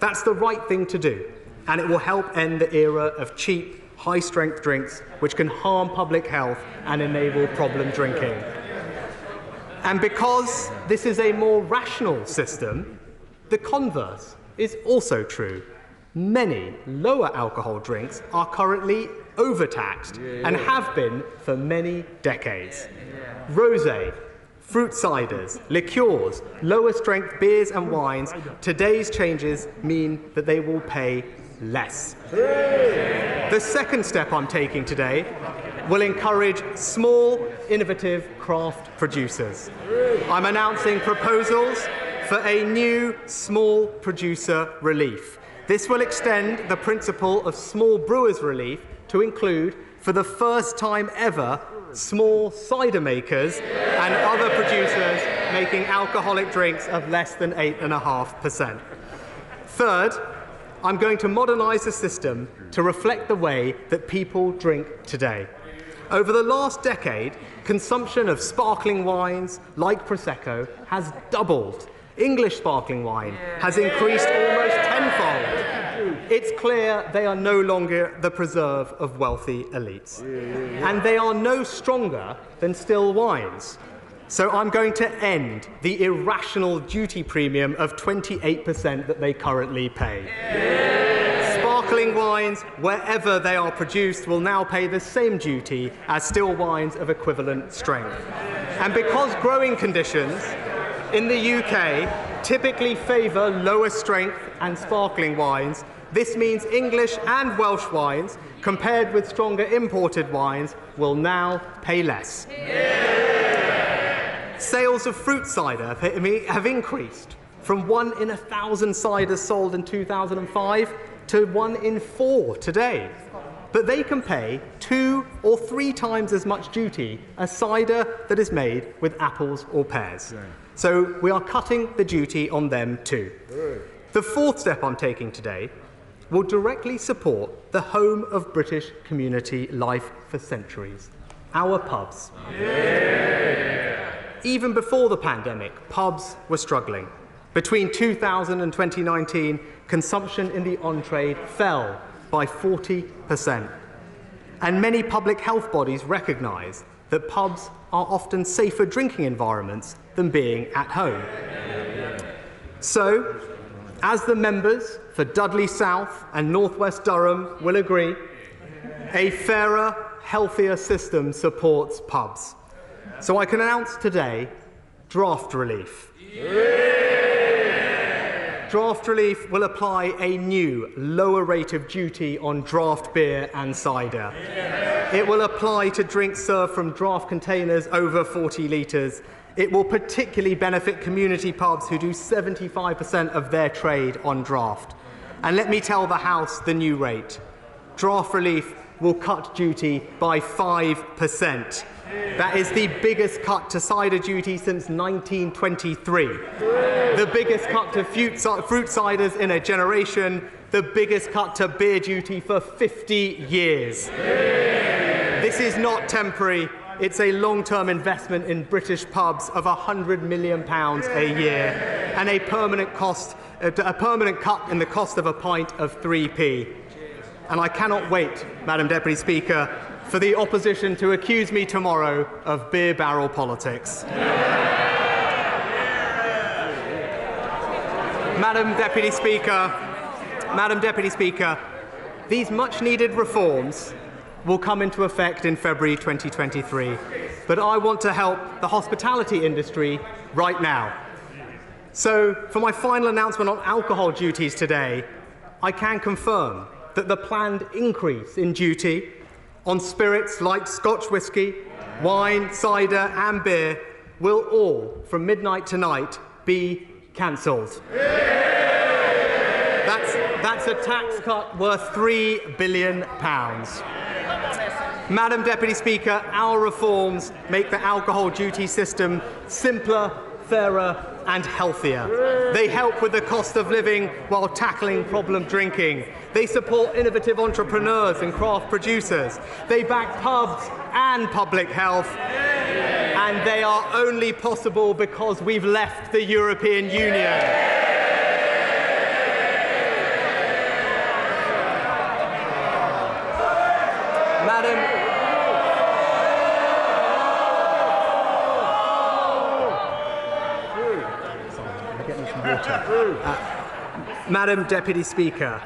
That's the right thing to do, and it will help end the era of cheap, high-strength drinks which can harm public health and enable problem drinking. And because this is a more rational system, the converse is also true. Many lower alcohol drinks are currently overtaxed and have been for many decades. Rosé, fruit ciders, liqueurs, lower strength beers and wines, today's changes mean that they will pay less. The second step I'm taking today will encourage small, innovative craft producers. I'm announcing proposals for a new small producer relief. This will extend the principle of small brewers relief to include, for the first time ever, small cider makers and other producers making alcoholic drinks of less than 8.5%. Third, I'm going to modernise the system to reflect the way that people drink today. Over the last decade, consumption of sparkling wines like Prosecco has doubled. English sparkling wine has increased almost tenfold. It's clear they are no longer the preserve of wealthy elites. And they are no stronger than still wines. So I'm going to end the irrational duty premium of 28% that they currently pay. Sparkling wines, wherever they are produced, will now pay the same duty as still wines of equivalent strength. And because growing conditions in the UK typically favour lower strength and sparkling wines, this means English and Welsh wines, compared with stronger imported wines, will now pay less. Sales of fruit cider have increased from 1 in 1,000 ciders sold in 2005 to 1 in 4 today. But they can pay 2 or 3 times as much duty as cider that is made with apples or pears. So we are cutting the duty on them too. The fourth step I'm taking today will directly support the home of British community life for centuries, our pubs. Even before the pandemic, pubs were struggling. Between 2000 and 2019, consumption in the on-trade fell by 40%. And many public health bodies recognise that pubs are often safer drinking environments than being at home. So, as the members for Dudley South and North West Durham will agree, a fairer, healthier system supports pubs. So I can announce today draft relief. Draft relief will apply a new, lower rate of duty on draft beer and cider. It will apply to drinks served from draft containers over 40 litres. It will particularly benefit community pubs who do 75% of their trade on draft. And let me tell the House the new rate. Draft relief will cut duty by 5%. That is the biggest cut to cider duty since 1923. The biggest cut to fruit ciders in a generation. The biggest cut to beer duty for 50 years. This is not temporary. It's a long-term investment in British pubs of £100 million a year and a permanent cut in the cost of a pint of 3p. And I cannot wait, Madam Deputy Speaker, for the opposition to accuse me tomorrow of beer barrel politics. Madam Deputy Speaker, these much-needed reforms will come into effect in February 2023, but I want to help the hospitality industry right now. So, for my final announcement on alcohol duties today, I can confirm that the planned increase in duty on spirits like Scotch whisky, wine, cider and beer will all, from midnight tonight, be cancelled. That's a tax cut worth £3 billion. Madam Deputy Speaker, our reforms make the alcohol duty system simpler, fairer and healthier. They help with the cost of living while tackling problem drinking. They support innovative entrepreneurs and craft producers. They back pubs and public health. And they are only possible because we've left the European Union. Madam Deputy Speaker,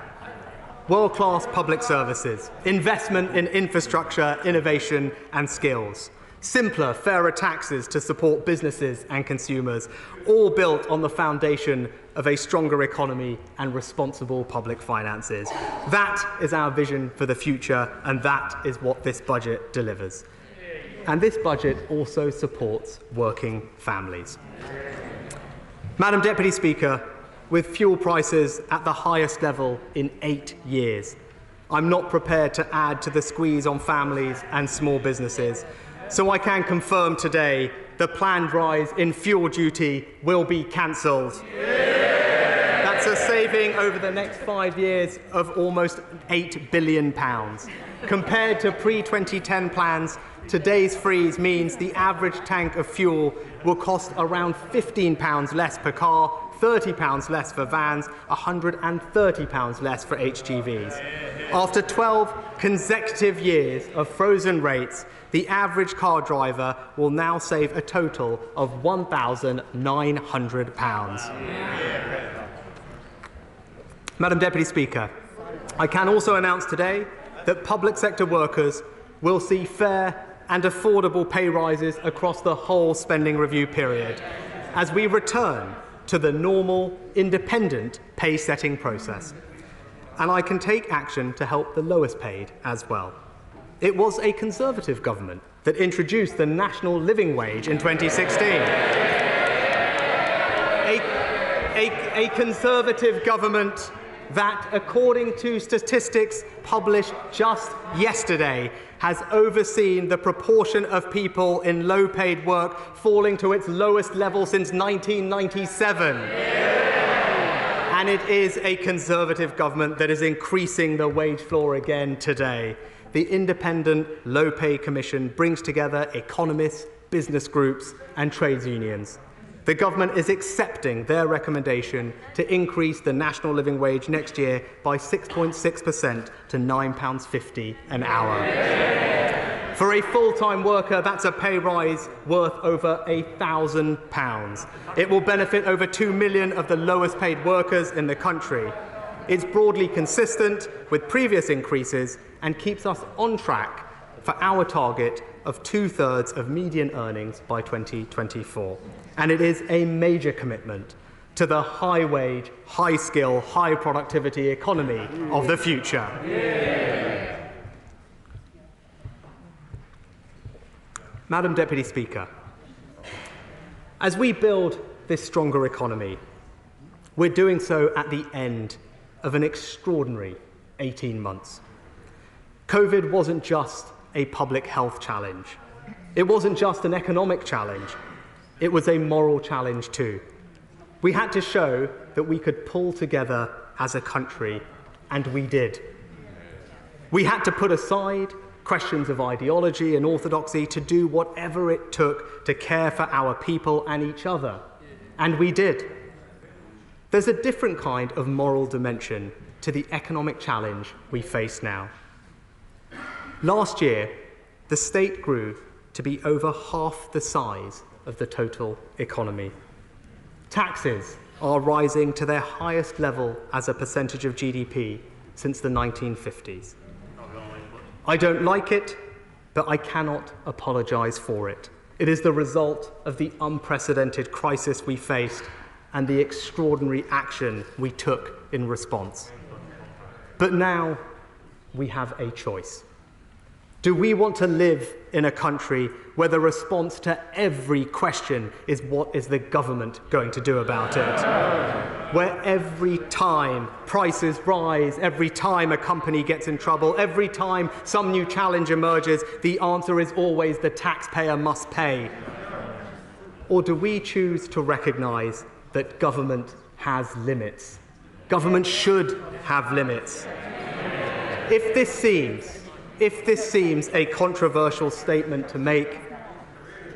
world-class public services, investment in infrastructure, innovation and skills, simpler, fairer taxes to support businesses and consumers, all built on the foundation of a stronger economy and responsible public finances. That is our vision for the future, and that is what this budget delivers. And this budget also supports working families. Madam Deputy Speaker, with fuel prices at the highest level in 8 years, I'm not prepared to add to the squeeze on families and small businesses. So I can confirm today the planned rise in fuel duty will be cancelled. That's a saving over the next 5 years of almost £8 billion. Compared to pre-2010 plans, today's freeze means the average tank of fuel will cost around £15 less per car, £30 less for vans, £130 less for HGVs. After 12 consecutive years of frozen rates, the average car driver will now save a total of £1,900. Madam Deputy Speaker, I can also announce today that public sector workers will see fair and affordable pay rises across the whole spending review period as we return to the normal, independent pay-setting process. And I can take action to help the lowest paid as well. It was a Conservative government that introduced the national living wage in 2016. A Conservative government that, according to statistics published just yesterday, has overseen the proportion of people in low-paid work falling to its lowest level since 1997. And it is a Conservative government that is increasing the wage floor again today. The Independent Low Pay Commission brings together economists, business groups and trades unions. The government is accepting their recommendation to increase the national living wage next year by 6.6% to £9.50 an hour. For a full-time worker, that's a pay rise worth over £1,000. It will benefit over 2 million of the lowest paid workers in the country. It's broadly consistent with previous increases and keeps us on track for our target of 2/3 of median earnings by 2024. And it is a major commitment to the high-wage, high-skill, high-productivity economy of the future. Madam Deputy Speaker, as we build this stronger economy, we're doing so at the end of an extraordinary 18 months. COVID wasn't just a public health challenge. It wasn't just an economic challenge. It was a moral challenge too. We had to show that we could pull together as a country, and we did. We had to put aside questions of ideology and orthodoxy to do whatever it took to care for our people and each other, and we did. There's a different kind of moral dimension to the economic challenge we face now. Last year, the state grew to be over half the size of the total economy. Taxes are rising to their highest level as a percentage of GDP since the 1950s. I don't like it, but I cannot apologise for it. It is the result of the unprecedented crisis we faced and the extraordinary action we took in response. But now we have a choice. Do we want to live in a country where the response to every question is what is the government going to do about it? Where every time prices rise, every time a company gets in trouble, every time some new challenge emerges, the answer is always the taxpayer must pay? Or do we choose to recognise that government has limits? Government should have limits. If this seems a controversial statement to make,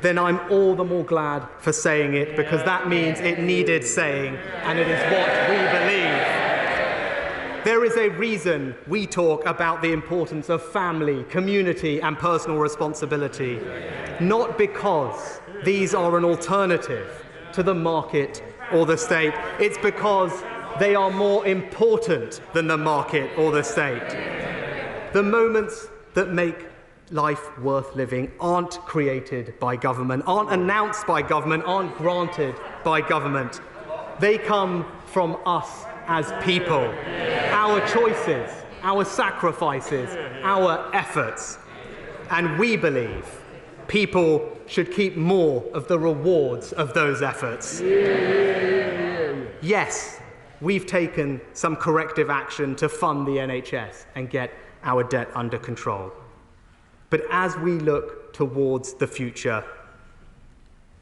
then I'm all the more glad for saying it, because that means it needed saying, and it is what we believe. There is a reason we talk about the importance of family, community, and personal responsibility, not because these are an alternative to the market or the state. It's because they are more important than the market or the state. The moments that make life worth living aren't created by government, aren't announced by government, aren't granted by government. They come from us as people, our choices, our sacrifices, our efforts. And we believe people should keep more of the rewards of those efforts. Yes, we've taken some corrective action to fund the NHS and get our debt under control. But as we look towards the future,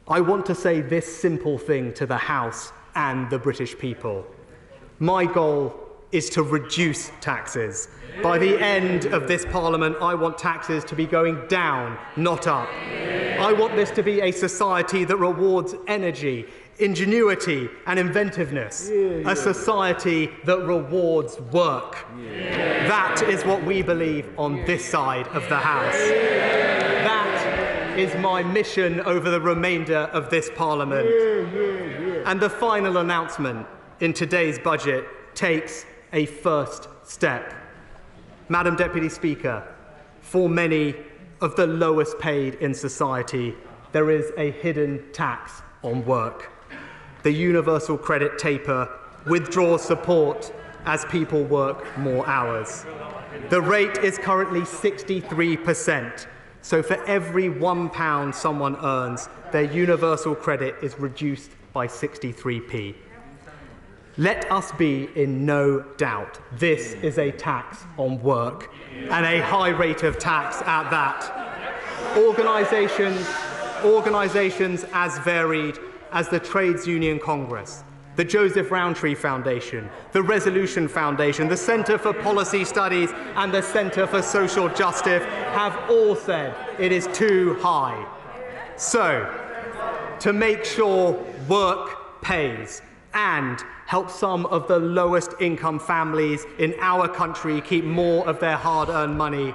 I want to say this simple thing to the House and the British people. My goal is to reduce taxes. By the end of this Parliament, I want taxes to be going down, not up. I want this to be a society that rewards energy, ingenuity and inventiveness. A society that rewards work. That is what we believe on this side of the House. That is my mission over the remainder of this Parliament. And the final announcement in today's budget takes a first step. Madam Deputy Speaker, for many of the lowest paid in society, there is a hidden tax on work. The universal credit taper withdraws support as people work more hours. The rate is currently 63%, so for every £1 someone earns, their universal credit is reduced by 63p. Let us be in no doubt, this is a tax on work, and a high rate of tax at that. Organisations as varied as the Trades Union Congress, the Joseph Rowntree Foundation, the Resolution Foundation, the Centre for Policy Studies and the Centre for Social Justice have all said it is too high. So, to make sure work pays and help some of the lowest income families in our country keep more of their hard-earned money,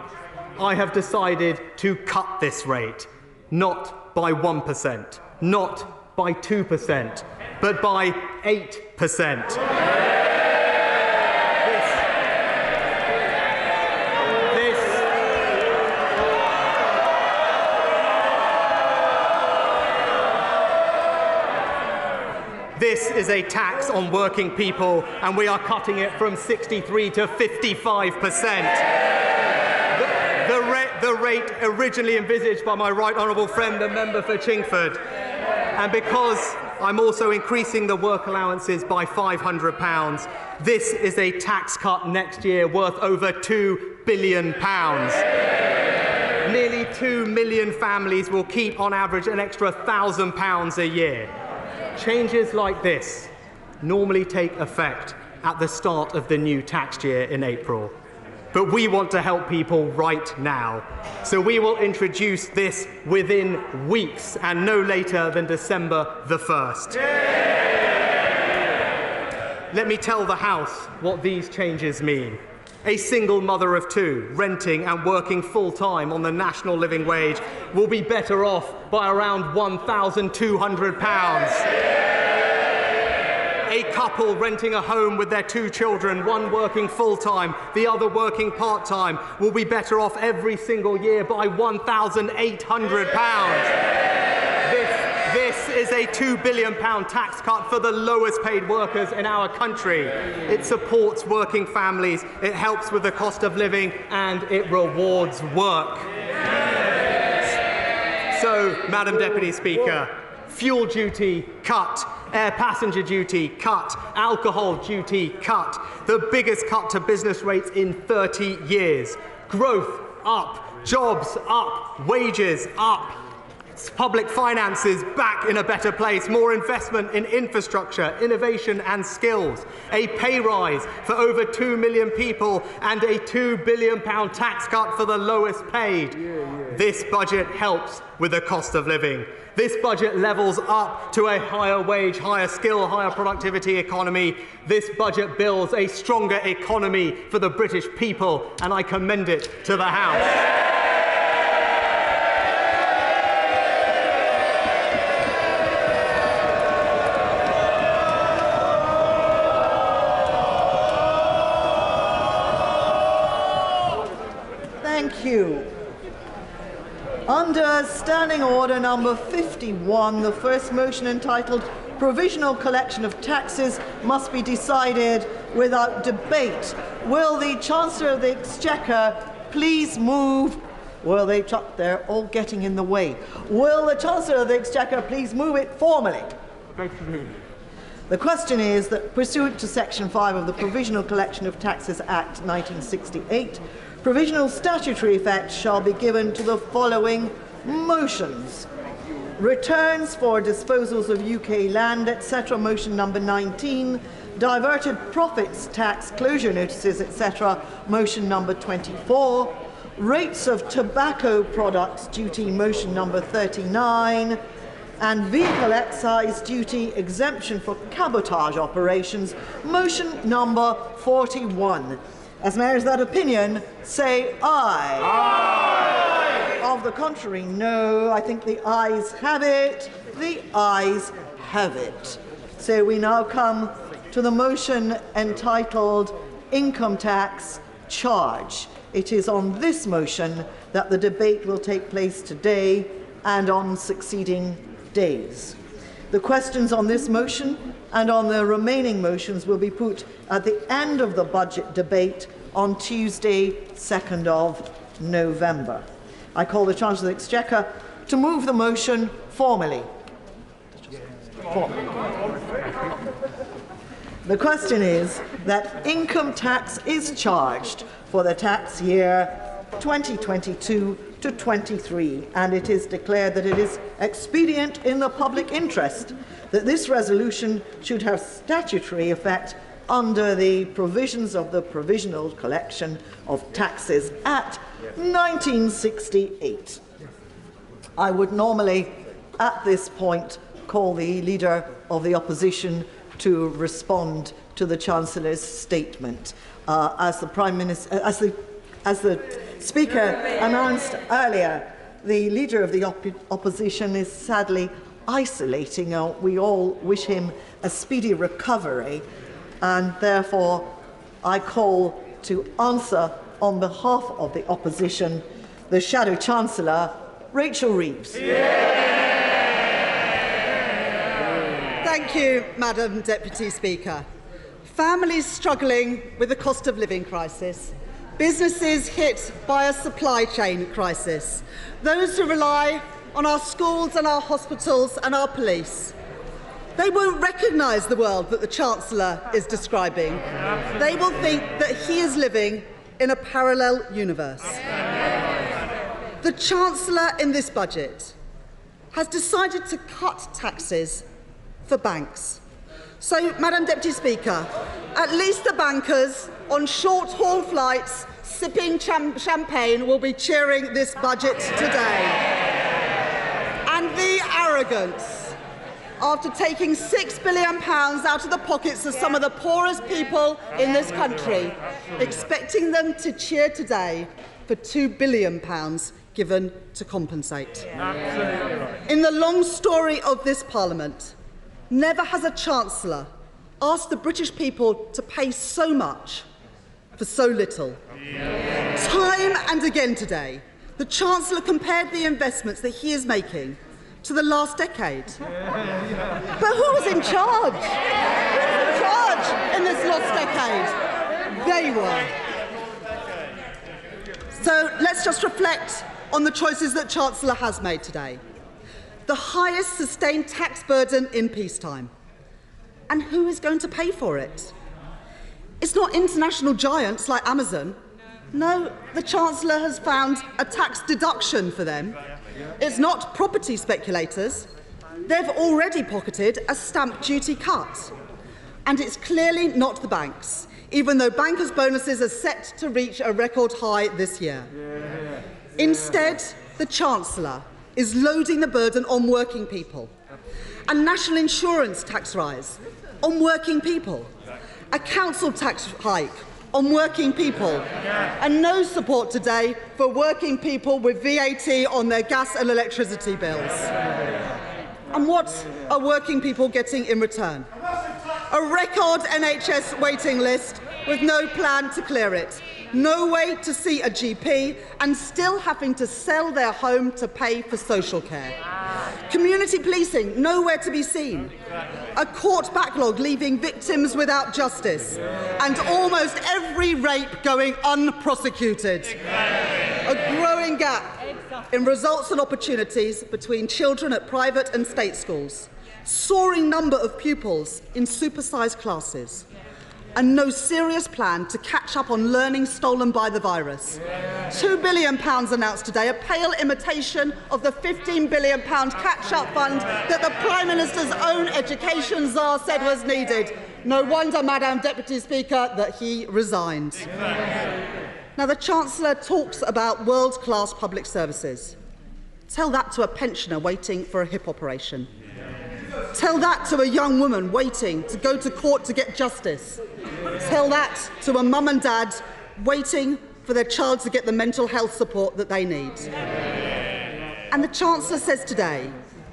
I have decided to cut this rate, not by 1%, not by 2%, but by 8%. This is a tax on working people, and we are cutting it from 63 to 55%. The rate originally envisaged by my right honourable friend, the member for Chingford. And because I'm also increasing the work allowances by £500, this is a tax cut next year worth over £2 billion. Nearly 2 million families will keep, on average, an extra £1,000 a year. Changes like this normally take effect at the start of the new tax year in April. But we want to help people right now. So we will introduce this within weeks and no later than December the 1st. Let me tell the House what these changes mean. A single mother of two, renting and working full-time on the national living wage, will be better off by around £1,200. A couple renting a home with their 2 children, one working full-time, the other working part-time, will be better off every single year by £1,800. This is a £2 billion tax cut for the lowest paid workers in our country. It supports working families, it helps with the cost of living, and it rewards work. So, Madam Deputy Speaker, fuel duty cut, air passenger duty cut, alcohol duty cut, the biggest cut to business rates in 30 years. Growth up, jobs up, wages up, public finances back in a better place, more investment in infrastructure, innovation and skills, a pay rise for over 2 million people and a £2 billion tax cut for the lowest paid. This budget helps with the cost of living. This budget levels up to a higher wage, higher skill, higher productivity economy. This budget builds a stronger economy for the British people, and I commend it to the House. Thank you. Under Standing Order number 51, the first motion entitled Provisional Collection of Taxes must be decided without debate. Will the Chancellor of the Exchequer please move? They're all getting in the way. Will the Chancellor of the Exchequer please move it formally? The question is that, pursuant to Section 5 of the Provisional Collection of Taxes Act 1968, provisional statutory effect shall be given to the following motions. Returns for disposals of UK land, etc., motion number 19. Diverted profits tax closure notices, etc., motion number 24. Rates of tobacco products duty, motion number 39. And vehicle excise duty exemption for cabotage operations, motion number 41. As mayors of that opinion, say aye. Aye. Of the contrary, no. I think the ayes have it. The ayes have it. So we now come to the motion entitled Income Tax Charge. It is on this motion that the debate will take place today and on succeeding days. The questions on this motion and on the remaining motions will be put at the end of the budget debate on Tuesday, 2nd of November. I call the Chancellor of the Exchequer to move the motion formally. The question is that income tax is charged for the tax year 2022 to 23, and it is declared that it is expedient in the public interest that this resolution should have statutory effect under the provisions of the Provisional Collection of Taxes Act 1968. I would normally, at this point, call the Leader of the Opposition to respond to the Chancellor's statement. As the Prime Minister, as the Speaker announced earlier, the Leader of the Opposition is sadly isolating. We all wish him a speedy recovery, and therefore I call to answer on behalf of the Opposition the Shadow Chancellor, Rachel Reeves. Thank you, Madam Deputy Speaker. Families struggling with the cost of living crisis, businesses hit by a supply chain crisis, those who rely on our schools and our hospitals and our police. They won't recognise the world that the Chancellor is describing. They will think that he is living in a parallel universe. The Chancellor in this budget has decided to cut taxes for banks. So, Madam Deputy Speaker, at least the bankers on short-haul flights sipping champagne will be cheering this budget today. And the arrogance, after taking £6 billion out of the pockets of some of the poorest people in this country, expecting them to cheer today for £2 billion given to compensate. In the long story of this Parliament, never has a Chancellor asked the British people to pay so much for so little. Time and again today, the Chancellor compared the investments that he is making to the last decade. But who was in charge? Who was in charge in this last decade? They were. So let's just reflect on the choices that Chancellor has made today. The highest sustained tax burden in peacetime. And who is going to pay for it? It's not international giants like Amazon. No, the Chancellor has found a tax deduction for them. It's not property speculators. They've already pocketed a stamp duty cut. And it's clearly not the banks, even though bankers' bonuses are set to reach a record high this year. Instead, the Chancellor is loading the burden on working people. A national insurance tax rise on working people. A council tax hike on working people. And no support today for working people with VAT on their gas and electricity bills. And what are working people getting in return? A record NHS waiting list with no plan to clear it. No way to see a GP, and still having to sell their home to pay for social care. Community policing, nowhere to be seen. A court backlog leaving victims without justice. And almost every rape going unprosecuted. A growing gap in results and opportunities between children at private and state schools. soaring number of pupils in supersized classes, and no serious plan to catch up on learning stolen by the virus. £2 billion announced today, a pale imitation of the £15 billion catch-up fund that the Prime Minister's own education czar said was needed. No wonder, Madam Deputy Speaker, that he resigned. Now, the Chancellor talks about world-class public services. Tell that to a pensioner waiting for a hip operation. Tell that to a young woman waiting to go to court to get justice. Tell that to a mum and dad waiting for their child to get the mental health support that they need. And the Chancellor says today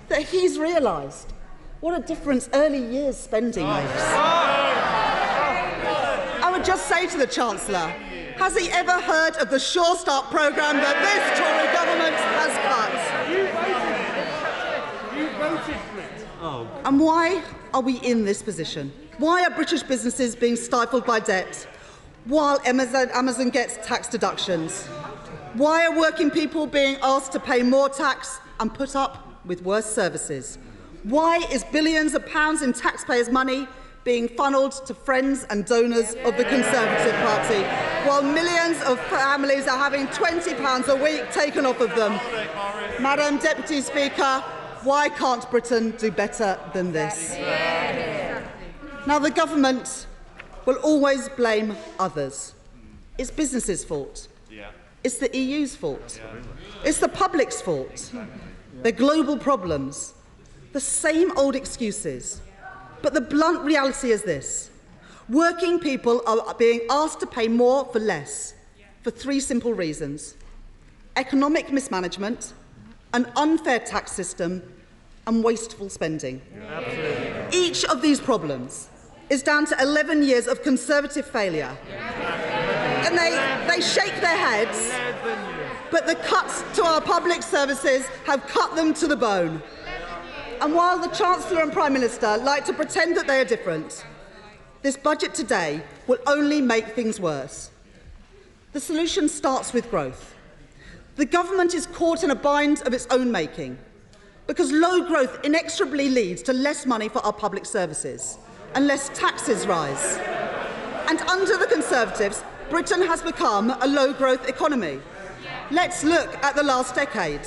that he's realised what a difference early years spending makes. I would just say to the Chancellor, has he ever heard of the Sure Start programme that this Tory government has cut? You voted for it. And why are we in this position? Why are British businesses being stifled by debt while Amazon gets tax deductions? Why are working people being asked to pay more tax and put up with worse services? Why is billions of pounds in taxpayers' money being funnelled to friends and donors of the Conservative Party, while millions of families are having £20 a week taken off of them? Madam Deputy Speaker, why can't Britain do better than this? Now, the government will always blame others. It's businesses' fault. It's the EU's fault. It's the public's fault. They're global problems. The same old excuses. But the blunt reality is this. Working people are being asked to pay more for less for three simple reasons: economic mismanagement, an unfair tax system, and wasteful spending. Each of these problems is down to 11 years of Conservative failure. And they shake their heads, but the cuts to our public services have cut them to the bone. And while the Chancellor and Prime Minister like to pretend that they are different, this budget today will only make things worse. The solution starts with growth. The government is caught in a bind of its own making, because low growth inexorably leads to less money for our public services, unless taxes rise. And under the Conservatives, Britain has become a low-growth economy. Let's look at the last decade.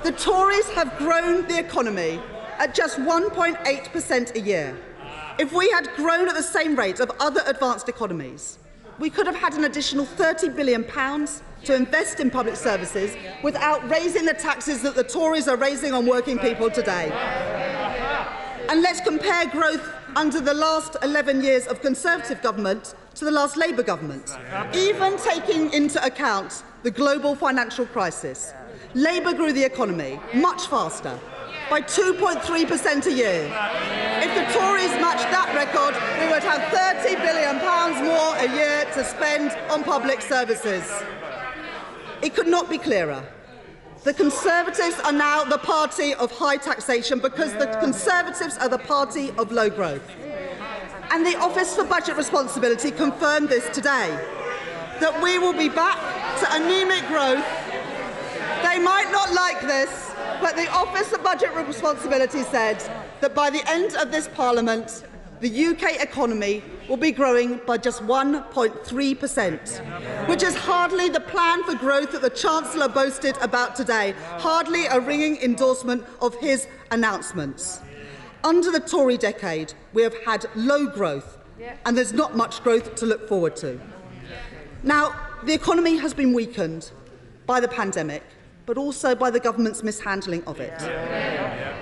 The Tories have grown the economy at just 1.8% a year. If we had grown at the same rate of other advanced economies, we could have had an additional £30 billion to invest in public services without raising the taxes that the Tories are raising on working people today. And let's compare growth under the last 11 years of Conservative government to the last Labour government. Even taking into account the global financial crisis, Labour grew the economy much faster, by 2.3% a year. If the Tories matched that record, we would have £30 billion more a year to spend on public services. It could not be clearer. The Conservatives are now the party of high taxation because the Conservatives are the party of low growth. And the Office for Budget Responsibility confirmed this today, that we will be back to anemic growth. They might not like this, but the Office of Budget Responsibility said that by the end of this Parliament, the UK economy will be growing by just 1.3%, which is hardly the plan for growth that the Chancellor boasted about today, hardly a ringing endorsement of his announcements. Under the Tory decade, we have had low growth, and there's not much growth to look forward to. Now, the economy has been weakened by the pandemic, but also by the government's mishandling of it.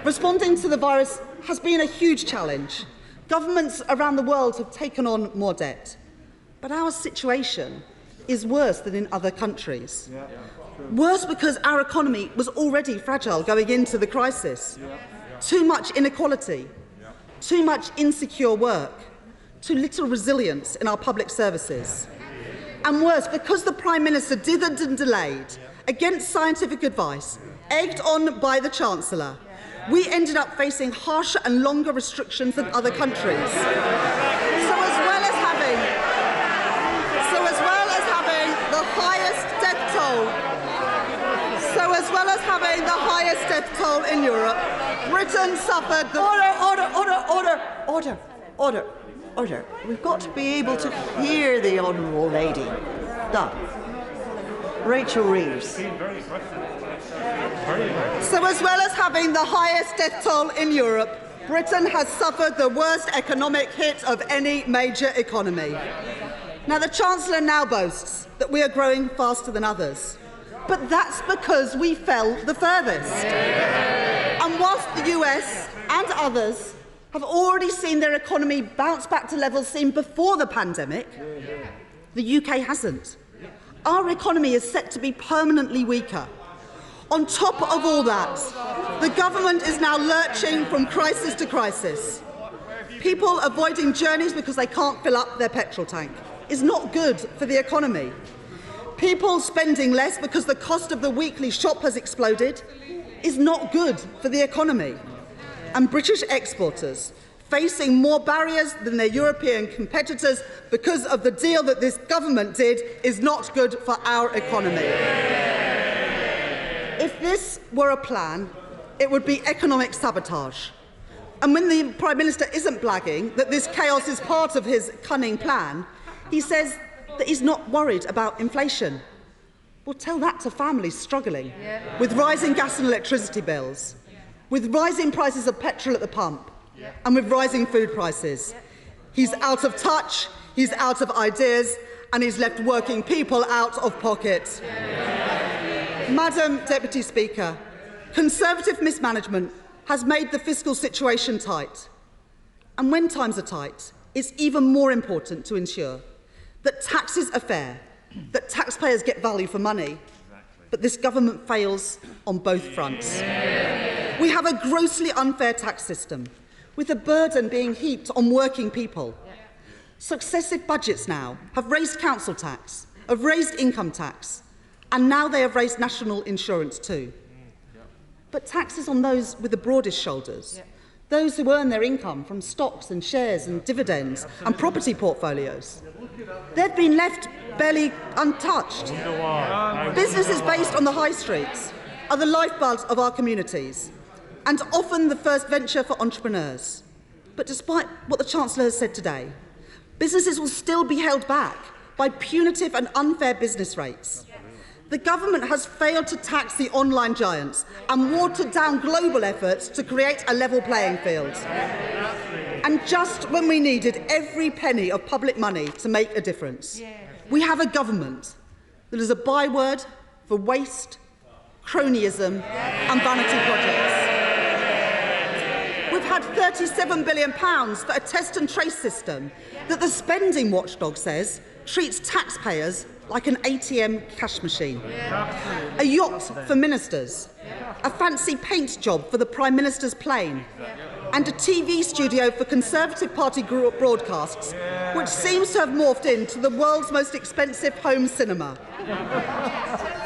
Responding to the virus has been a huge challenge. Governments around the world have taken on more debt. But our situation is worse than in other countries. Worse because our economy was already fragile going into the crisis. Too much inequality, too much insecure work, too little resilience in our public services. And worse, because the Prime Minister dithered and delayed, against scientific advice, egged on by the Chancellor, we ended up facing harsher and longer restrictions than other countries. So as well as having the highest death toll, so as well as having the highest death toll in Europe, Britain suffered the... Order. We've got to be able to hear the Honourable Lady. Done. Rachel Reeves. So as well as having the highest death toll in Europe, Britain has suffered the worst economic hit of any major economy. Now, the Chancellor now boasts that we are growing faster than others. But that's because we fell the furthest. And whilst the US and others have already seen their economy bounce back to levels seen before the pandemic, the UK hasn't. Our economy is set to be permanently weaker. On top of all that, the government is now lurching from crisis to crisis. People avoiding journeys because they can't fill up their petrol tank is not good for the economy. People spending less because the cost of the weekly shop has exploded is not good for the economy. And British exporters facing more barriers than their European competitors because of the deal that this government did is not good for our economy. If this were a plan, it would be economic sabotage. And when the Prime Minister isn't blagging that this chaos is part of his cunning plan, he says that he's not worried about inflation. Well, tell that to families struggling with rising gas and electricity bills, with rising prices of petrol at the pump, and with rising food prices. He's out of touch, he's out of ideas, and he's left working people out of pocket. Madam Deputy Speaker, Conservative mismanagement has made the fiscal situation tight. And when times are tight, it's even more important to ensure that taxes are fair, that taxpayers get value for money, but this government fails on both fronts. We have a grossly unfair tax system, with a burden being heaped on working people. Successive budgets now have raised council tax, have raised income tax, and now they have raised national insurance too. But taxes on those with the broadest shoulders, those who earn their income from stocks and shares and dividends and property portfolios, they've been left barely untouched. Businesses based on the high streets are the lifeblood of our communities and often the first venture for entrepreneurs. But despite what the Chancellor has said today, businesses will still be held back by punitive and unfair business rates. The government has failed to tax the online giants and watered down global efforts to create a level playing field. And just when we needed every penny of public money to make a difference, we have a government that is a byword for waste, cronyism and vanity projects. We've had £37 billion for a test and trace system that the spending watchdog says treats taxpayers like an ATM cash machine. A yacht for ministers, a fancy paint job for the Prime Minister's plane, and a TV studio for Conservative Party broadcasts, which seems to have morphed into the world's most expensive home cinema.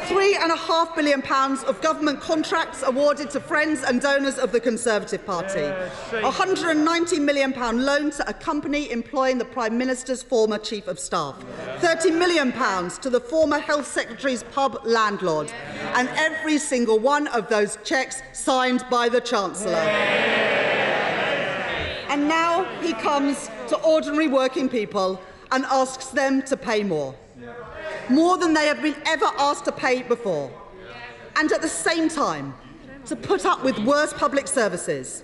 £3.5 billion of government contracts awarded to friends and donors of the Conservative Party. A £190 million loan to a company employing the Prime Minister's former Chief of Staff. £30 million to the former Health Secretary's pub landlord. And every single one of those cheques signed by the Chancellor. And now he comes to ordinary working people and asks them to pay more. More than they have been ever asked to pay before. And at the same time, to put up with worse public services,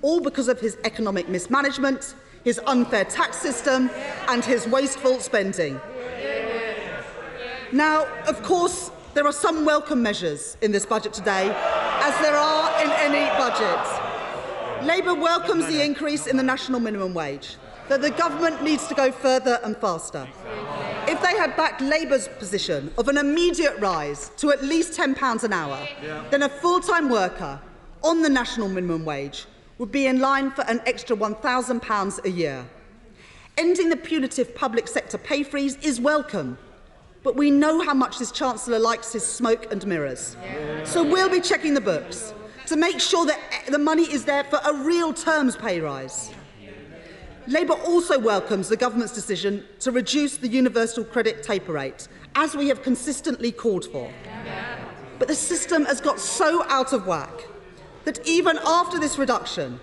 all because of his economic mismanagement, his unfair tax system, and his wasteful spending. Now, of course, there are some welcome measures in this budget today, as there are in any budget. Labour welcomes the increase in the national minimum wage, though the government needs to go further and faster. If they had backed Labour's position of an immediate rise to at least £10 an hour, then a full-time worker on the national minimum wage would be in line for an extra £1,000 a year. Ending the punitive public sector pay freeze is welcome, but we know how much this Chancellor likes his smoke and mirrors. So we'll be checking the books to make sure that the money is there for a real terms pay rise. Labour also welcomes the government's decision to reduce the universal credit taper rate, as we have consistently called for. But the system has got so out of whack that even after this reduction,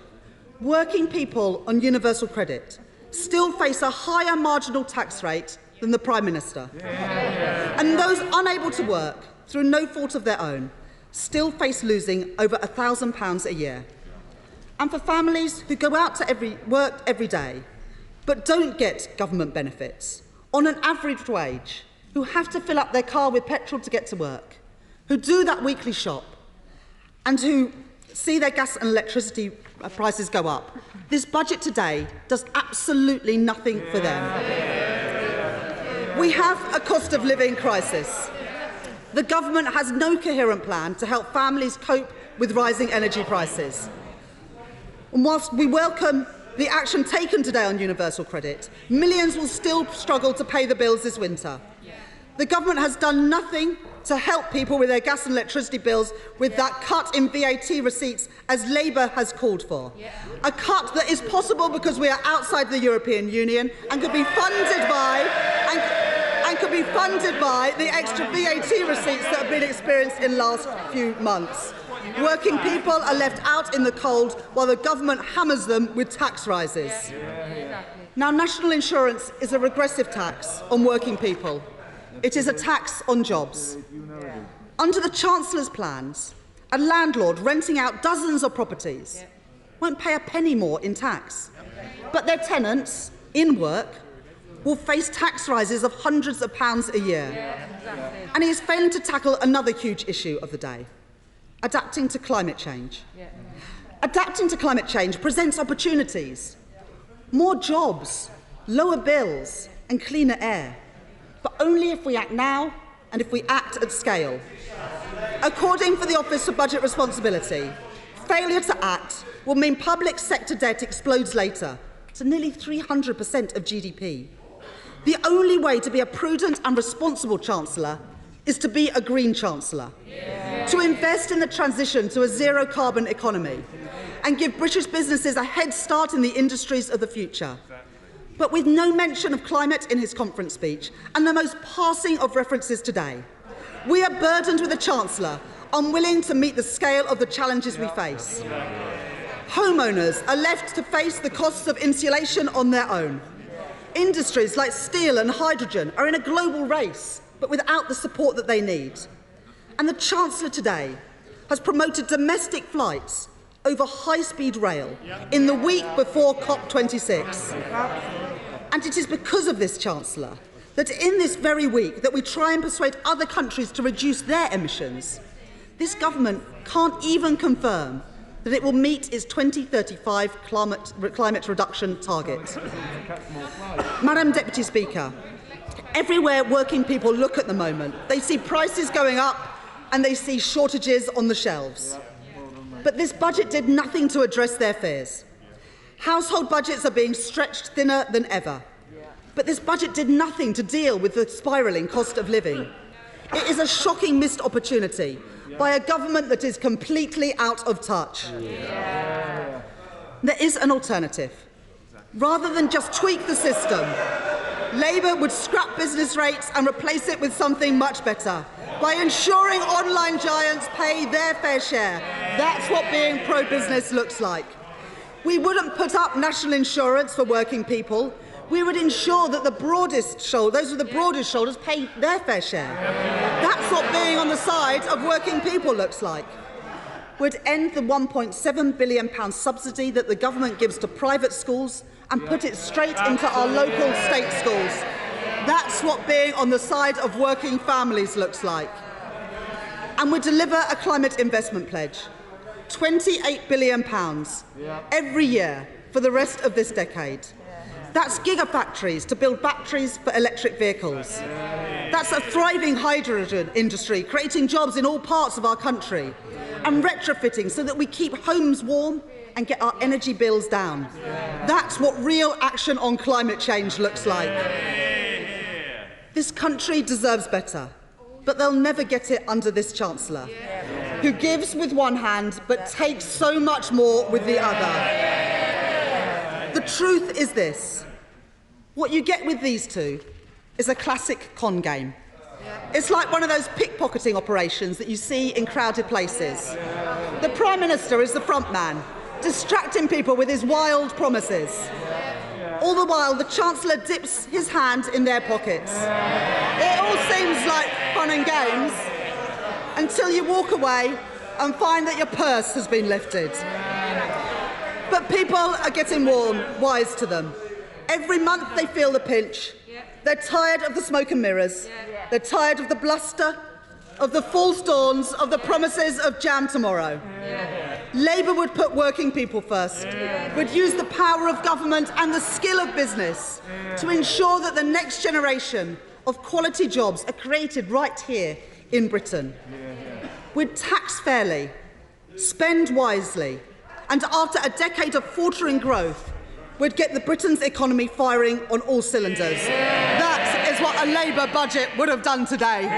working people on universal credit still face a higher marginal tax rate than the Prime Minister. And those unable to work through no fault of their own still face losing over £1,000 a year. And for families who go out to work every day but don't get government benefits, on an average wage, who have to fill up their car with petrol to get to work, who do that weekly shop, and who see their gas and electricity prices go up, this budget today does absolutely nothing for them. We have a cost of living crisis. The government has no coherent plan to help families cope with rising energy prices. And whilst we welcome the action taken today on universal credit, millions will still struggle to pay the bills this winter. The government has done nothing to help people with their gas and electricity bills with that cut in VAT receipts as Labour has called for. A cut that is possible because we are outside the European Union and could be funded by the extra VAT receipts that have been experienced in the last few months. Working people are left out in the cold while the government hammers them with tax rises. Now, national insurance is a regressive tax on working people. It is a tax on jobs. Under the Chancellor's plans, a landlord renting out dozens of properties won't pay a penny more in tax. But their tenants, in work, will face tax rises of hundreds of pounds a year. And he is failing to tackle another huge issue of the day: adapting to climate change. Adapting to climate change presents opportunities: more jobs, lower bills and cleaner air. But only if we act now and if we act at scale. According to the Office for Budget Responsibility, failure to act will mean public sector debt explodes later to nearly 300% of GDP. The only way to be a prudent and responsible Chancellor is to be a green Chancellor, to invest in the transition to a zero-carbon economy and give British businesses a head start in the industries of the future. But with no mention of climate in his conference speech and the most passing of references today, we are burdened with a Chancellor unwilling to meet the scale of the challenges we face. Homeowners are left to face the costs of insulation on their own. Industries like steel and hydrogen are in a global race, but without the support that they need. And the Chancellor today has promoted domestic flights over high-speed rail in the week before COP26. And it is because of this, Chancellor, that in this very week that we try and persuade other countries to reduce their emissions. This government can't even confirm that it will meet its 2035 climate reduction target. Madam Deputy Speaker, everywhere working people look at the moment, they see prices going up and they see shortages on the shelves. But this budget did nothing to address their fears. Household budgets are being stretched thinner than ever. But this budget did nothing to deal with the spiralling cost of living. It is a shocking missed opportunity by a government that is completely out of touch. There is an alternative. Rather than just tweak the system, Labour would scrap business rates and replace it with something much better, by ensuring online giants pay their fair share. That's what being pro-business looks like. We wouldn't put up national insurance for working people. We would ensure that those with the broadest shoulders pay their fair share. That's what being on the side of working people looks like. We'd end the £1.7 billion subsidy that the government gives to private schools and put it straight into our local state schools. That's what being on the side of working families looks like. And we deliver a climate investment pledge, £28 billion every year for the rest of this decade. That's gigafactories to build batteries for electric vehicles. That's a thriving hydrogen industry, creating jobs in all parts of our country, and retrofitting so that we keep homes warm and get our energy bills down. That's what real action on climate change looks like. This country deserves better, but they'll never get it under this Chancellor, who gives with one hand but takes so much more with the other. The truth is this: what you get with these two is a classic con game. It's like one of those pickpocketing operations that you see in crowded places. The Prime Minister is the front man, distracting people with his wild promises. All the while, the Chancellor dips his hand in their pockets. It all seems like fun and games until you walk away and find that your purse has been lifted. But people are getting wise to them. Every month they feel the pinch. They're tired of the smoke and mirrors. They're tired of the bluster, of the false dawns, of the promises of jam tomorrow. Labour would put working people first, would use the power of government and the skill of business to ensure that the next generation of quality jobs are created right here in Britain. We'd tax fairly, spend wisely, and after a decade of faltering growth, we'd get the Britain's economy firing on all cylinders. That is what a Labour budget would have done today.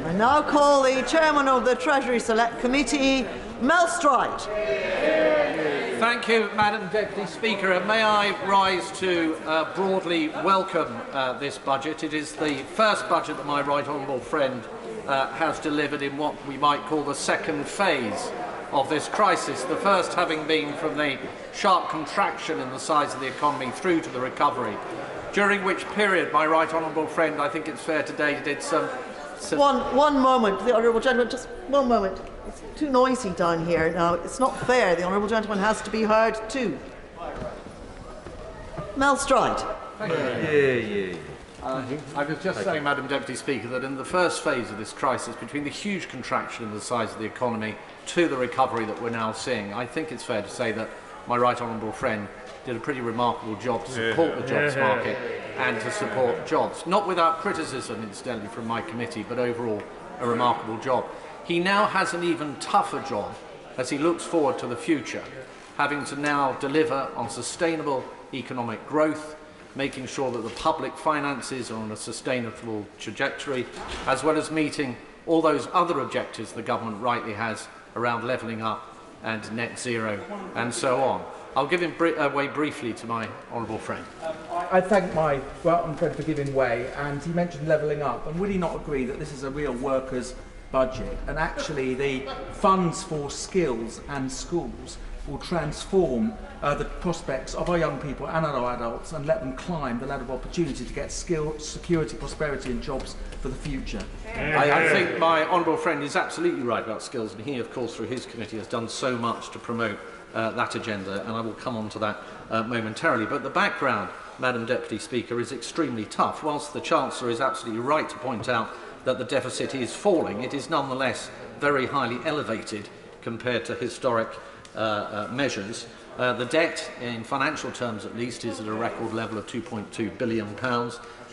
I now call the Chairman of the Treasury Select Committee, Mel Stride. Thank you, Madam Deputy Speaker. And may I rise to broadly welcome this budget. It is the first budget that my right honourable friend has delivered in what we might call the second phase of this crisis, the first having been from the sharp contraction in the size of the economy through to the recovery, during which period my right honourable friend, I think it's fair today, did some... One moment, the honourable gentleman, just one moment. It's too noisy down here now. It's not fair. The honourable gentleman has to be heard too. Mel Stride. Thank you. I was just saying, Madam Deputy Speaker, that in the first phase of this crisis, between the huge contraction in the size of the economy to the recovery that we're now seeing, I think it's fair to say that my right honourable friend did a pretty remarkable job to support the jobs market and to support jobs. Not without criticism, incidentally, from my committee, but overall a remarkable job. He now has an even tougher job as he looks forward to the future, having to now deliver on sustainable economic growth, making sure that the public finances are on a sustainable trajectory, as well as meeting all those other objectives the government rightly has around levelling up and net zero and so on. I'll give him way briefly to my honourable friend. I thank my honourable friend for giving way, and he mentioned levelling up. And would he not agree that this is a real workers' budget, and actually the funds for skills and schools will transform the prospects of our young people and our adults and let them climb the ladder of opportunity to get skill, security, prosperity and jobs for the future? I think my honourable friend is absolutely right about skills, and he, of course, through his committee has done so much to promote that agenda, and I will come on to that momentarily. But the background, Madam Deputy Speaker, is extremely tough. Whilst the Chancellor is absolutely right to point out that the deficit is falling, it is nonetheless very highly elevated compared to historic measures. The debt, in financial terms at least, is at a record level of £2.2 billion,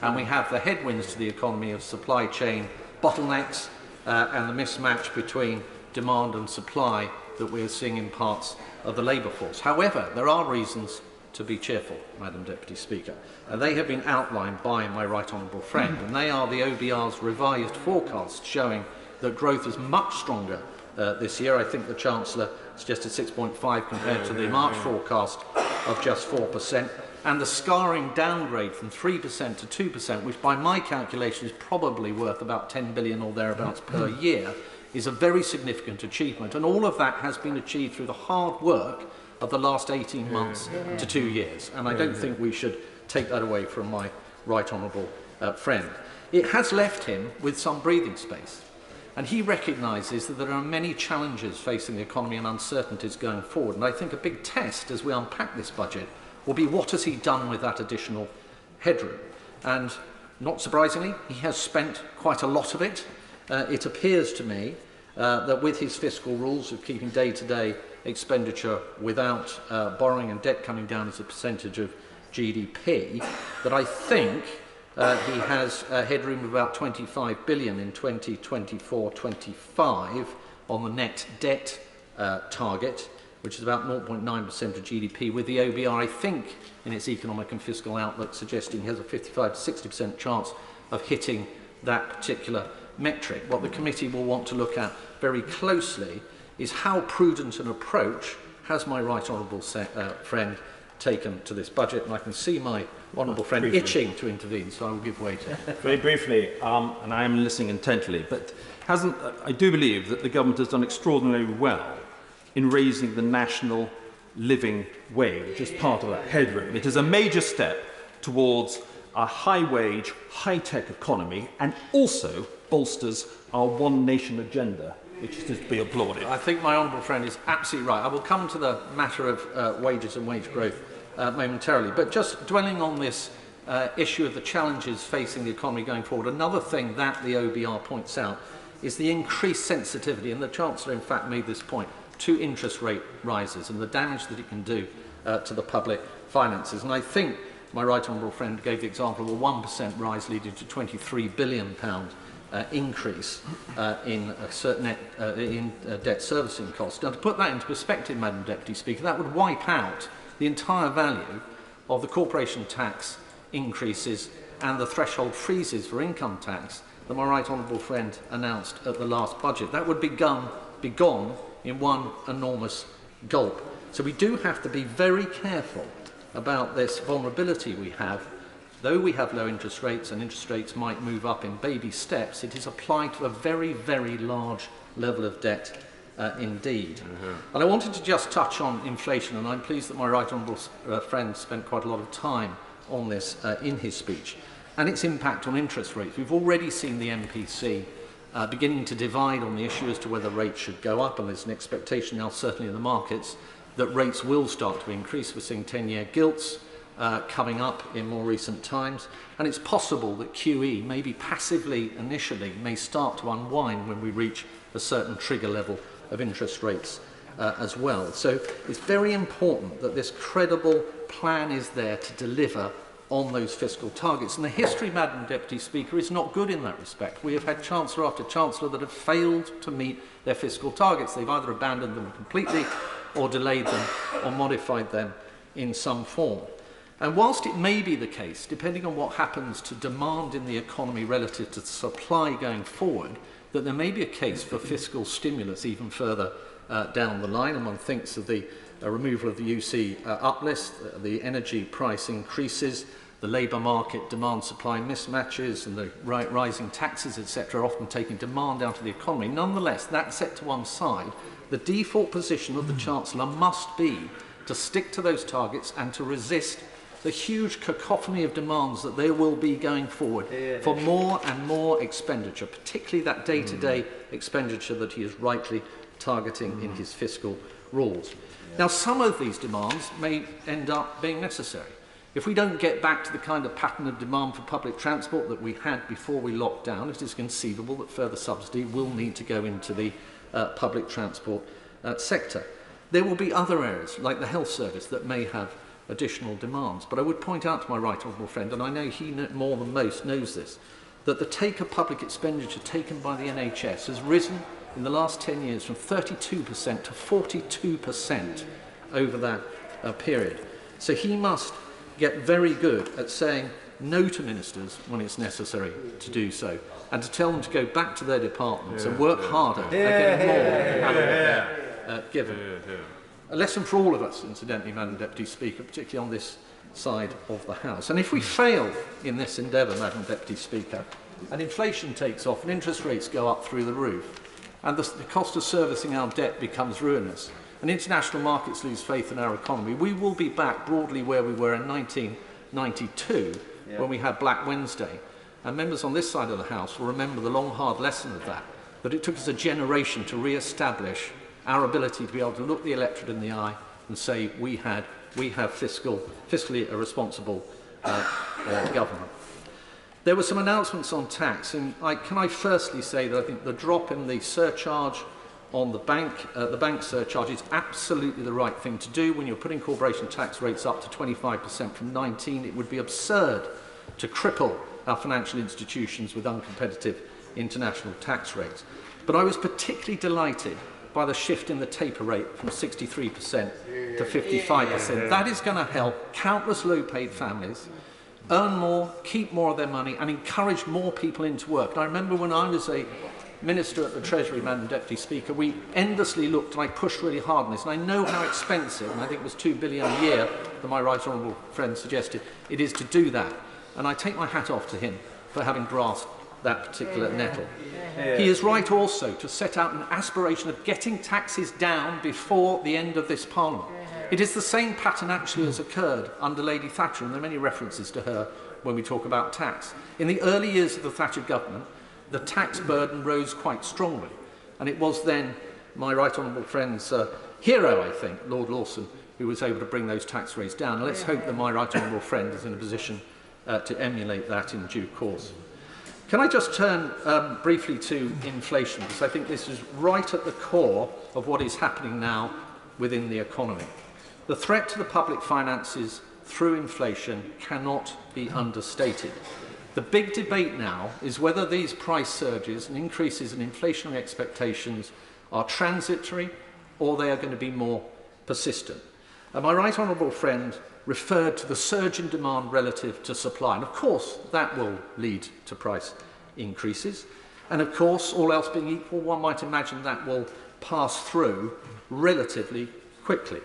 and we have the headwinds to the economy of supply chain bottlenecks and the mismatch between demand and supply that we are seeing in parts of the labour force. However, there are reasons to be cheerful, Madam Deputy Speaker. They have been outlined by my right honourable friend, and they are the OBR's revised forecast showing that growth is much stronger this year. I think the Chancellor suggested 6.5 compared to the March forecast of just 4%, and the scarring downgrade from 3% to 2%, which by my calculation is probably worth about 10 billion or thereabouts per year, is a very significant achievement, and all of that has been achieved through the hard work of the last 18 months to 2 years, and I don't think we should take that away from my right honourable friend. It has left him with some breathing space, and he recognises that there are many challenges facing the economy and uncertainties going forward, and I think a big test as we unpack this budget will be what has he done with that additional headroom. And not surprisingly, he has spent quite a lot of it. It appears to me that with his fiscal rules of keeping day-to-day expenditure without borrowing and debt coming down as a percentage of GDP, that I think he has a headroom of about 25 billion in 2024-25 on the net debt target, which is about 0.9% of GDP, with the OBR, I think, in its economic and fiscal outlook, suggesting he has a 55 to 60% chance of hitting that particular metric. What the committee will want to look at very closely is how prudent an approach has my right honourable friend taken to this budget, and I can see my honourable friend itching to intervene, so I will give way to him. Very briefly, and I am listening intently, but I do believe that the government has done extraordinarily well in raising the national living wage as part of that headroom. It is a major step towards a high-wage, high-tech economy, and also bolsters our one nation agenda, which is to be applauded. I think my honourable friend is absolutely right. I will come to the matter of wages and wage growth momentarily, but just dwelling on this issue of the challenges facing the economy going forward, another thing that the OBR points out is the increased sensitivity, and the Chancellor in fact made this point, to interest rate rises and the damage that it can do to the public finances. And I think my right honourable friend gave the example of a 1% rise leading to £23 billion increase in certain debt servicing costs. Now, to put that into perspective, Madam Deputy Speaker, that would wipe out the entire value of the corporation tax increases and the threshold freezes for income tax that my right honourable friend announced at the last budget. That would be gone in one enormous gulp. So we do have to be very careful about this vulnerability we have. Though we have low interest rates and interest rates might move up in baby steps, it is applied to a very, very large level of debt indeed. And I wanted to just touch on inflation, and I'm pleased that my right honourable friend spent quite a lot of time on this in his speech, and its impact on interest rates. We've already seen the MPC beginning to divide on the issue as to whether rates should go up, and there's an expectation now, certainly in the markets, that rates will start to increase. We're seeing 10-year gilts coming up in more recent times, and it's possible that QE, maybe passively initially, may start to unwind when we reach a certain trigger level of interest rates as well. So it's very important that this credible plan is there to deliver on those fiscal targets. And the history, Madam Deputy Speaker, is not good in that respect. We have had Chancellor after Chancellor that have failed to meet their fiscal targets. They've either abandoned them completely or delayed them or modified them in some form. And whilst it may be the case, depending on what happens to demand in the economy relative to supply going forward, that there may be a case for fiscal stimulus even further down the line, and one thinks of the removal of the UC uplist, the energy price increases, the labour market demand-supply mismatches, and the rising taxes, etc., often taking demand out of the economy. Nonetheless, that set to one side, the default position of the Chancellor must be to stick to those targets and to resist the huge cacophony of demands that there will be going forward for more and more expenditure, particularly that day-to-day expenditure that he is rightly targeting in his fiscal rules. Now, some of these demands may end up being necessary. If we don't get back to the kind of pattern of demand for public transport that we had before we locked down, it is conceivable that further subsidy will need to go into the public transport sector. There will be other areas, like the health service, that may have additional demands. But I would point out to my right honourable friend, and I know he more than most knows this, that the take of public expenditure taken by the NHS has risen in the last 10 years from 32% to 42% over that period. So he must get very good at saying no to ministers when it's necessary to do so, and to tell them to go back to their departments and work harder at getting more out of given. A lesson for all of us, incidentally, Madam Deputy Speaker, particularly on this side of the House. And if we fail in this endeavour, Madam Deputy Speaker, and inflation takes off and interest rates go up through the roof, and the cost of servicing our debt becomes ruinous, and international markets lose faith in our economy, we will be back broadly where we were in 1992 when we had Black Wednesday. And members on this side of the House will remember the long, hard lesson of that it took us a generation to re-establish our ability to be able to look the electorate in the eye and say we have fiscally responsible government. There were some announcements on tax, and can I firstly say that I think the drop in the surcharge on the bank surcharge is absolutely the right thing to do. When you're putting corporation tax rates up to 25% from 19%, it would be absurd to cripple our financial institutions with uncompetitive international tax rates. But I was particularly delighted by the shift in the taper rate from 63% to 55%. That is going to help countless low-paid families earn more, keep more of their money, and encourage more people into work. And I remember when I was a Minister at the Treasury, Madam Deputy Speaker, we endlessly looked, and I pushed really hard on this, and I know how expensive, and I think it was £2 billion a year that my right honourable friend suggested, it is to do that. And I take my hat off to him for having grasped that particular nettle. He is right also to set out an aspiration of getting taxes down before the end of this Parliament. It is the same pattern actually as occurred under Lady Thatcher, and there are many references to her when we talk about tax. In the early years of the Thatcher government, the tax burden rose quite strongly, and it was then my right honourable friend's hero, I think, Lord Lawson, who was able to bring those tax rates down. And let's hope that my right honourable friend is in a position to emulate that in due course. Can I just turn briefly to inflation, because I think this is right at the core of what is happening now within the economy. The threat to the public finances through inflation cannot be understated. The big debate now is whether these price surges and increases in inflationary expectations are transitory or they are going to be more persistent. And my right honourable friend referred to the surge in demand relative to supply. And of course, that will lead to price increases. And of course, all else being equal, one might imagine that will pass through relatively quickly.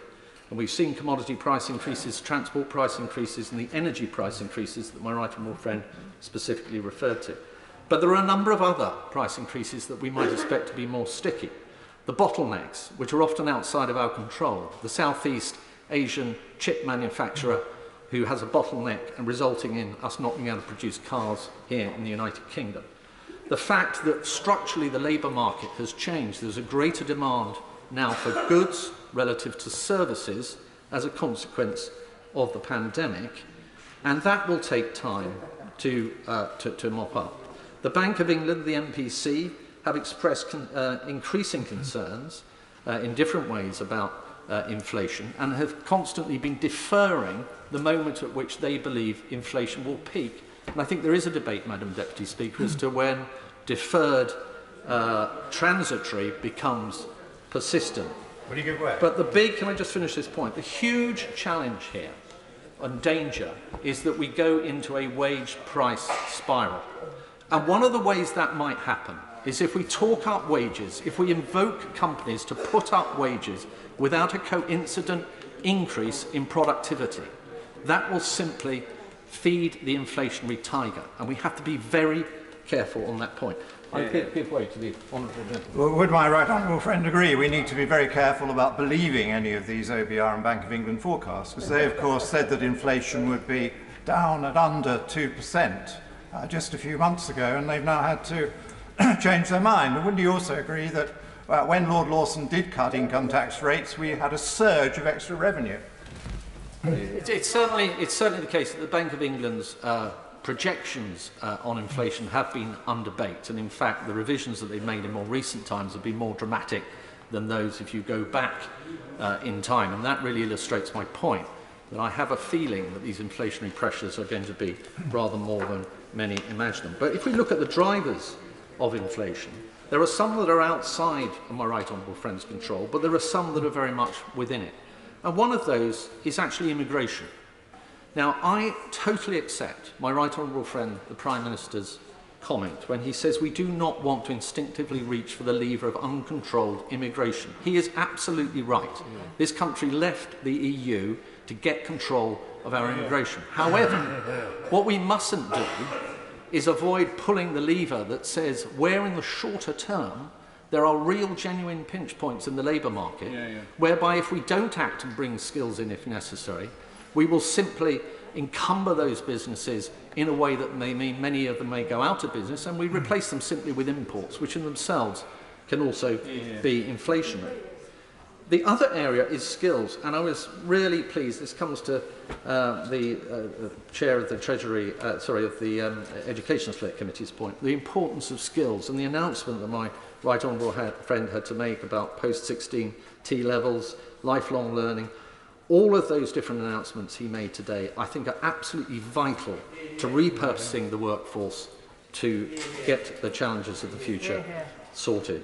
And we've seen commodity price increases, transport price increases, and the energy price increases that my right honourable friend specifically referred to. But there are a number of other price increases that we might expect to be more sticky. The bottlenecks, which are often outside of our control. The Southeast Asian chip manufacturer who has a bottleneck and resulting in us not being able to produce cars here in the United Kingdom. The fact that structurally the labour market has changed. There's a greater demand now for goods relative to services as a consequence of the pandemic, and that will take time to mop up. The Bank of England, the MPC, have expressed increasing concerns in different ways about inflation and have constantly been deferring the moment at which they believe inflation will peak. And I think there is a debate, Madam Deputy Speaker, as to when deferred transitory becomes persistent. What do you give away? But the big, can I just finish this point? The huge challenge here and danger is that we go into a wage price spiral. And one of the ways that might happen is if we talk up wages, if we invoke companies to put up wages without a coincident increase in productivity, that will simply feed the inflationary tiger. And we have to be very careful on that point. I give way to the honourable gentleman. Well, would my right honourable friend agree we need to be very careful about believing any of these OBR and Bank of England forecasts, because they of course said that inflation would be down at under 2% just a few months ago, and they've now had to change their mind. And wouldn't you also agree that when Lord Lawson did cut income tax rates, we had a surge of extra revenue? It's certainly the case that the Bank of England's projections on inflation have been under debate, and in fact the revisions that they've made in more recent times have been more dramatic than those if you go back in time, and that really illustrates my point that I have a feeling that these inflationary pressures are going to be rather more than many imagine them. But if we look at the drivers of inflation, there are some that are outside of my right honourable friend's control, but there are some that are very much within it. And one of those is actually immigration. Now, I totally accept my right honourable friend, the Prime Minister's comment when he says we do not want to instinctively reach for the lever of uncontrolled immigration. He is absolutely right. This country left the EU to get control of our immigration. However, what we mustn't do is avoid pulling the lever that says where in the shorter term there are real genuine pinch points in the labour market, whereby if we don't act and bring skills in if necessary, we will simply encumber those businesses in a way that may mean many of them may go out of business, and we replace them simply with imports, which in themselves can also be inflationary. The other area is skills, and I was really pleased, this comes to the chair of the Treasury, of the Education Select Committee's point, the importance of skills and the announcement that my right honourable friend had to make about post-16 T-levels, lifelong learning. All of those different announcements he made today, I think, are absolutely vital to repurposing the workforce to get the challenges of the future sorted.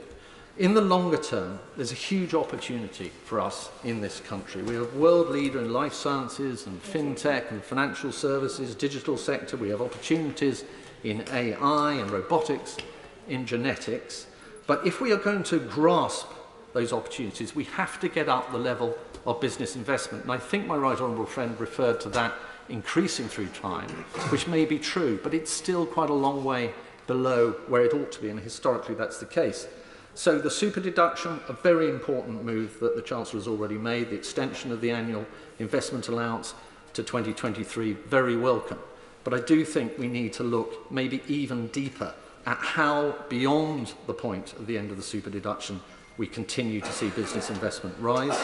In the longer term, there's a huge opportunity for us in this country. We are a world leader in life sciences and fintech and financial services, digital sector. We have opportunities in AI and robotics, in genetics. But if we are going to grasp those opportunities, we have to get up the level of business investment. And I think my right honourable friend referred to that increasing through time, which may be true, but it's still quite a long way below where it ought to be, and historically that's the case. So the super deduction, a very important move that the Chancellor has already made, the extension of the annual investment allowance to 2023, very welcome. But I do think we need to look maybe even deeper at how, beyond the point of the end of the super deduction, we continue to see business investment rise.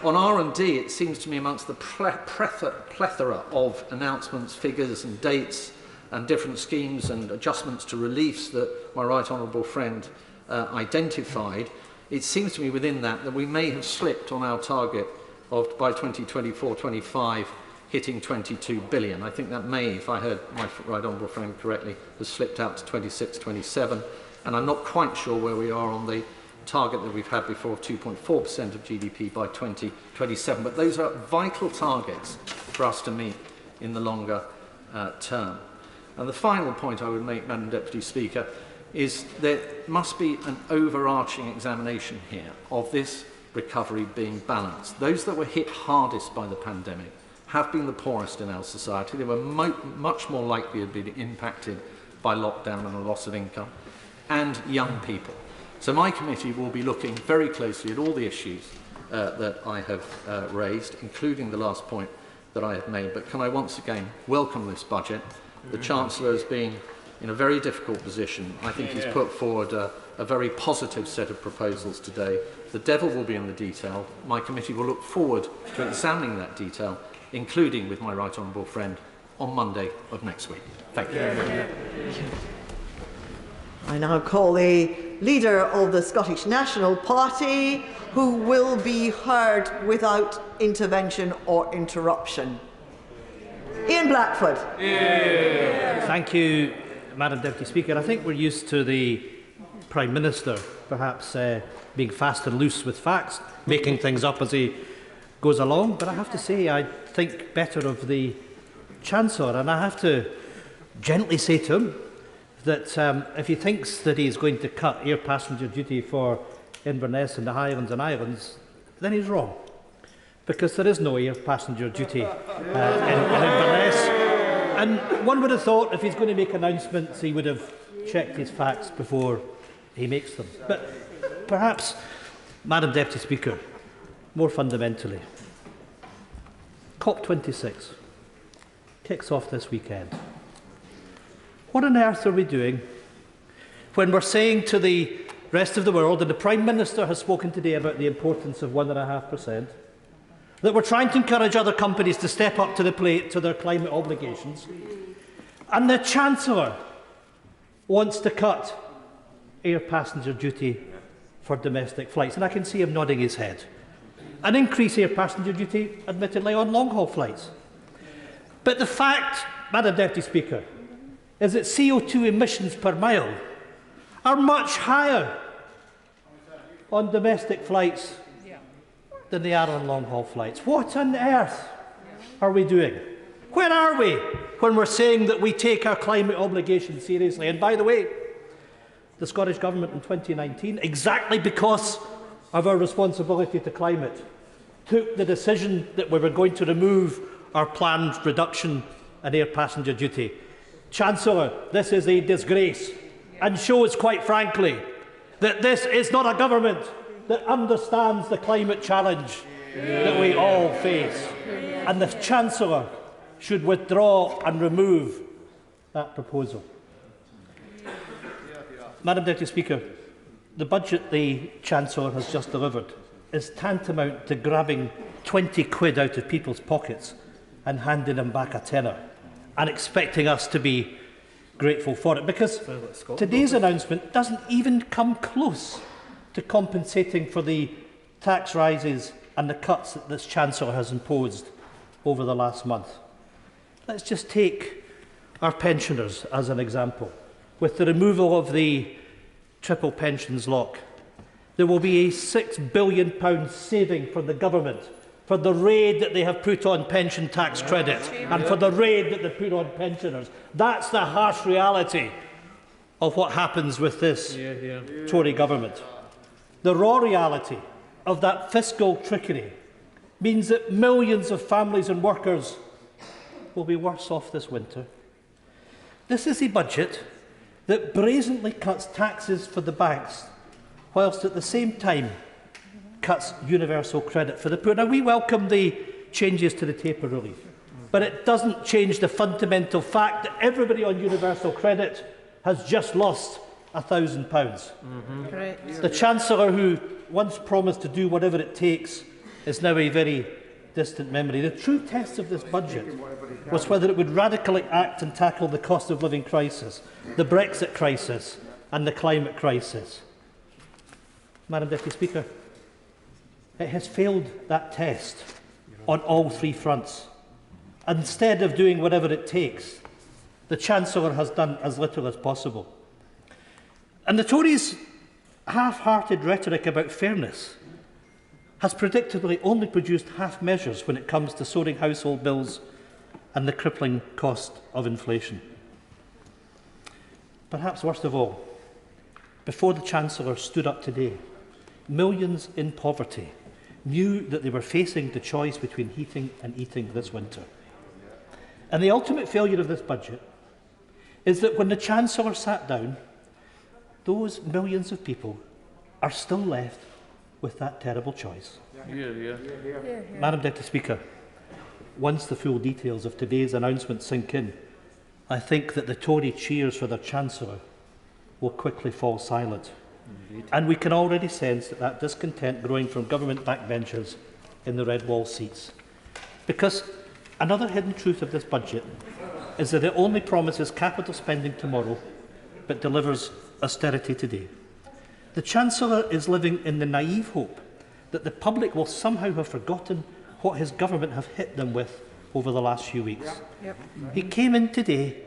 On R&D, it seems to me amongst the plethora of announcements, figures and dates and different schemes and adjustments to reliefs that my right honourable friend identified, it seems to me within that we may have slipped on our target of, by 2024-25, hitting 22 billion. I think that may, if I heard my right honourable friend correctly, has slipped out to 26, 27, and I'm not quite sure where we are on the target that we've had before of 2.4% of GDP by 2027. But those are vital targets for us to meet in the longer term. And the final point I would make, Madam Deputy Speaker, is there must be an overarching examination here of this recovery being balanced. Those that were hit hardest by the pandemic have been the poorest in our society. They were much more likely to be impacted by lockdown and a loss of income, and young people. So my committee will be looking very closely at all the issues that I have raised, including the last point that I have made. But can I once again welcome this budget? The Chancellor has been in a very difficult position. I think he's put forward a very positive set of proposals today. The devil will be in the detail. My committee will look forward to examining that detail, including with my right honourable friend, on Monday of next week. Thank you. I now call the leader of the Scottish National Party, who will be heard without intervention or interruption. Ian Blackford. Thank you, Madam Deputy Speaker. I think we're used to the Prime Minister perhaps being fast and loose with facts, making things up as he goes along. But I have to say, I think better of the Chancellor, and I have to gently say to him that if he thinks that he's going to cut air passenger duty for Inverness and the Highlands and Islands, then he's wrong. Because there is no air passenger duty in Inverness. And one would have thought if he's going to make announcements, he would have checked his facts before he makes them. But perhaps, Madam Deputy Speaker, more fundamentally, COP26 kicks off this weekend. What on earth are we doing when we're saying to the rest of the world, and the Prime Minister has spoken today about the importance of 1.5%, that we're trying to encourage other companies to step up to the plate to their climate obligations, and the Chancellor wants to cut air passenger duty for domestic flights, and I can see him nodding his head, and increase air passenger duty, admittedly, on long-haul flights. But the fact, Madam Deputy Speaker, is that CO2 emissions per mile are much higher on domestic flights than they are on long-haul flights. What on earth are we doing? Where are we when we're saying that we take our climate obligations seriously? And by the way, the Scottish Government in 2019, exactly because of our responsibility to climate, took the decision that we were going to remove our planned reduction in air passenger duty. Chancellor, this is a disgrace and shows, quite frankly, that this is not a government that understands the climate challenge that we all face. And the Chancellor should withdraw and remove that proposal. Madam Deputy Speaker, the budget the Chancellor has just delivered is tantamount to grabbing 20 quid out of people's pockets and handing them back a tenner and expecting us to be grateful for it, because today's announcement doesn't even come close to compensating for the tax rises and the cuts that this Chancellor has imposed over the last month. Let's just take our pensioners as an example. With the removal of the triple pensions lock, there will be a £6 billion saving from the government for the raid that they have put on pension tax credit and for the raid that they put on pensioners. That's the harsh reality of what happens with this Tory government. The raw reality of that fiscal trickery means that millions of families and workers will be worse off this winter. This is a budget that brazenly cuts taxes for the banks, whilst at the same time cuts universal credit for the poor. Now, we welcome the changes to the taper relief, but it doesn't change the fundamental fact that everybody on universal credit has just lost £1,000. The Chancellor, who once promised to do whatever it takes, is now a very distant memory. The true test of this budget was whether it would radically act and tackle the cost of living crisis, the Brexit crisis and the climate crisis. Madam Deputy Speaker, it has failed that test on all three fronts. Instead of doing whatever it takes, the Chancellor has done as little as possible. And the Tories' half-hearted rhetoric about fairness has predictably only produced half measures when it comes to soaring household bills and the crippling cost of inflation. Perhaps worst of all, before the Chancellor stood up today, millions in poverty knew that they were facing the choice between heating and eating this winter. And the ultimate failure of this budget is that when the Chancellor sat down, those millions of people are still left with that terrible choice. Madam Deputy Speaker, once the full details of today's announcement sink in, I think that the Tory cheers for their Chancellor will quickly fall silent. And we can already sense that discontent growing from government backbenchers in the red wall seats. Because another hidden truth of this budget is that it only promises capital spending tomorrow, but delivers austerity today. The Chancellor is living in the naive hope that the public will somehow have forgotten what his government have hit them with over the last few weeks. He came in today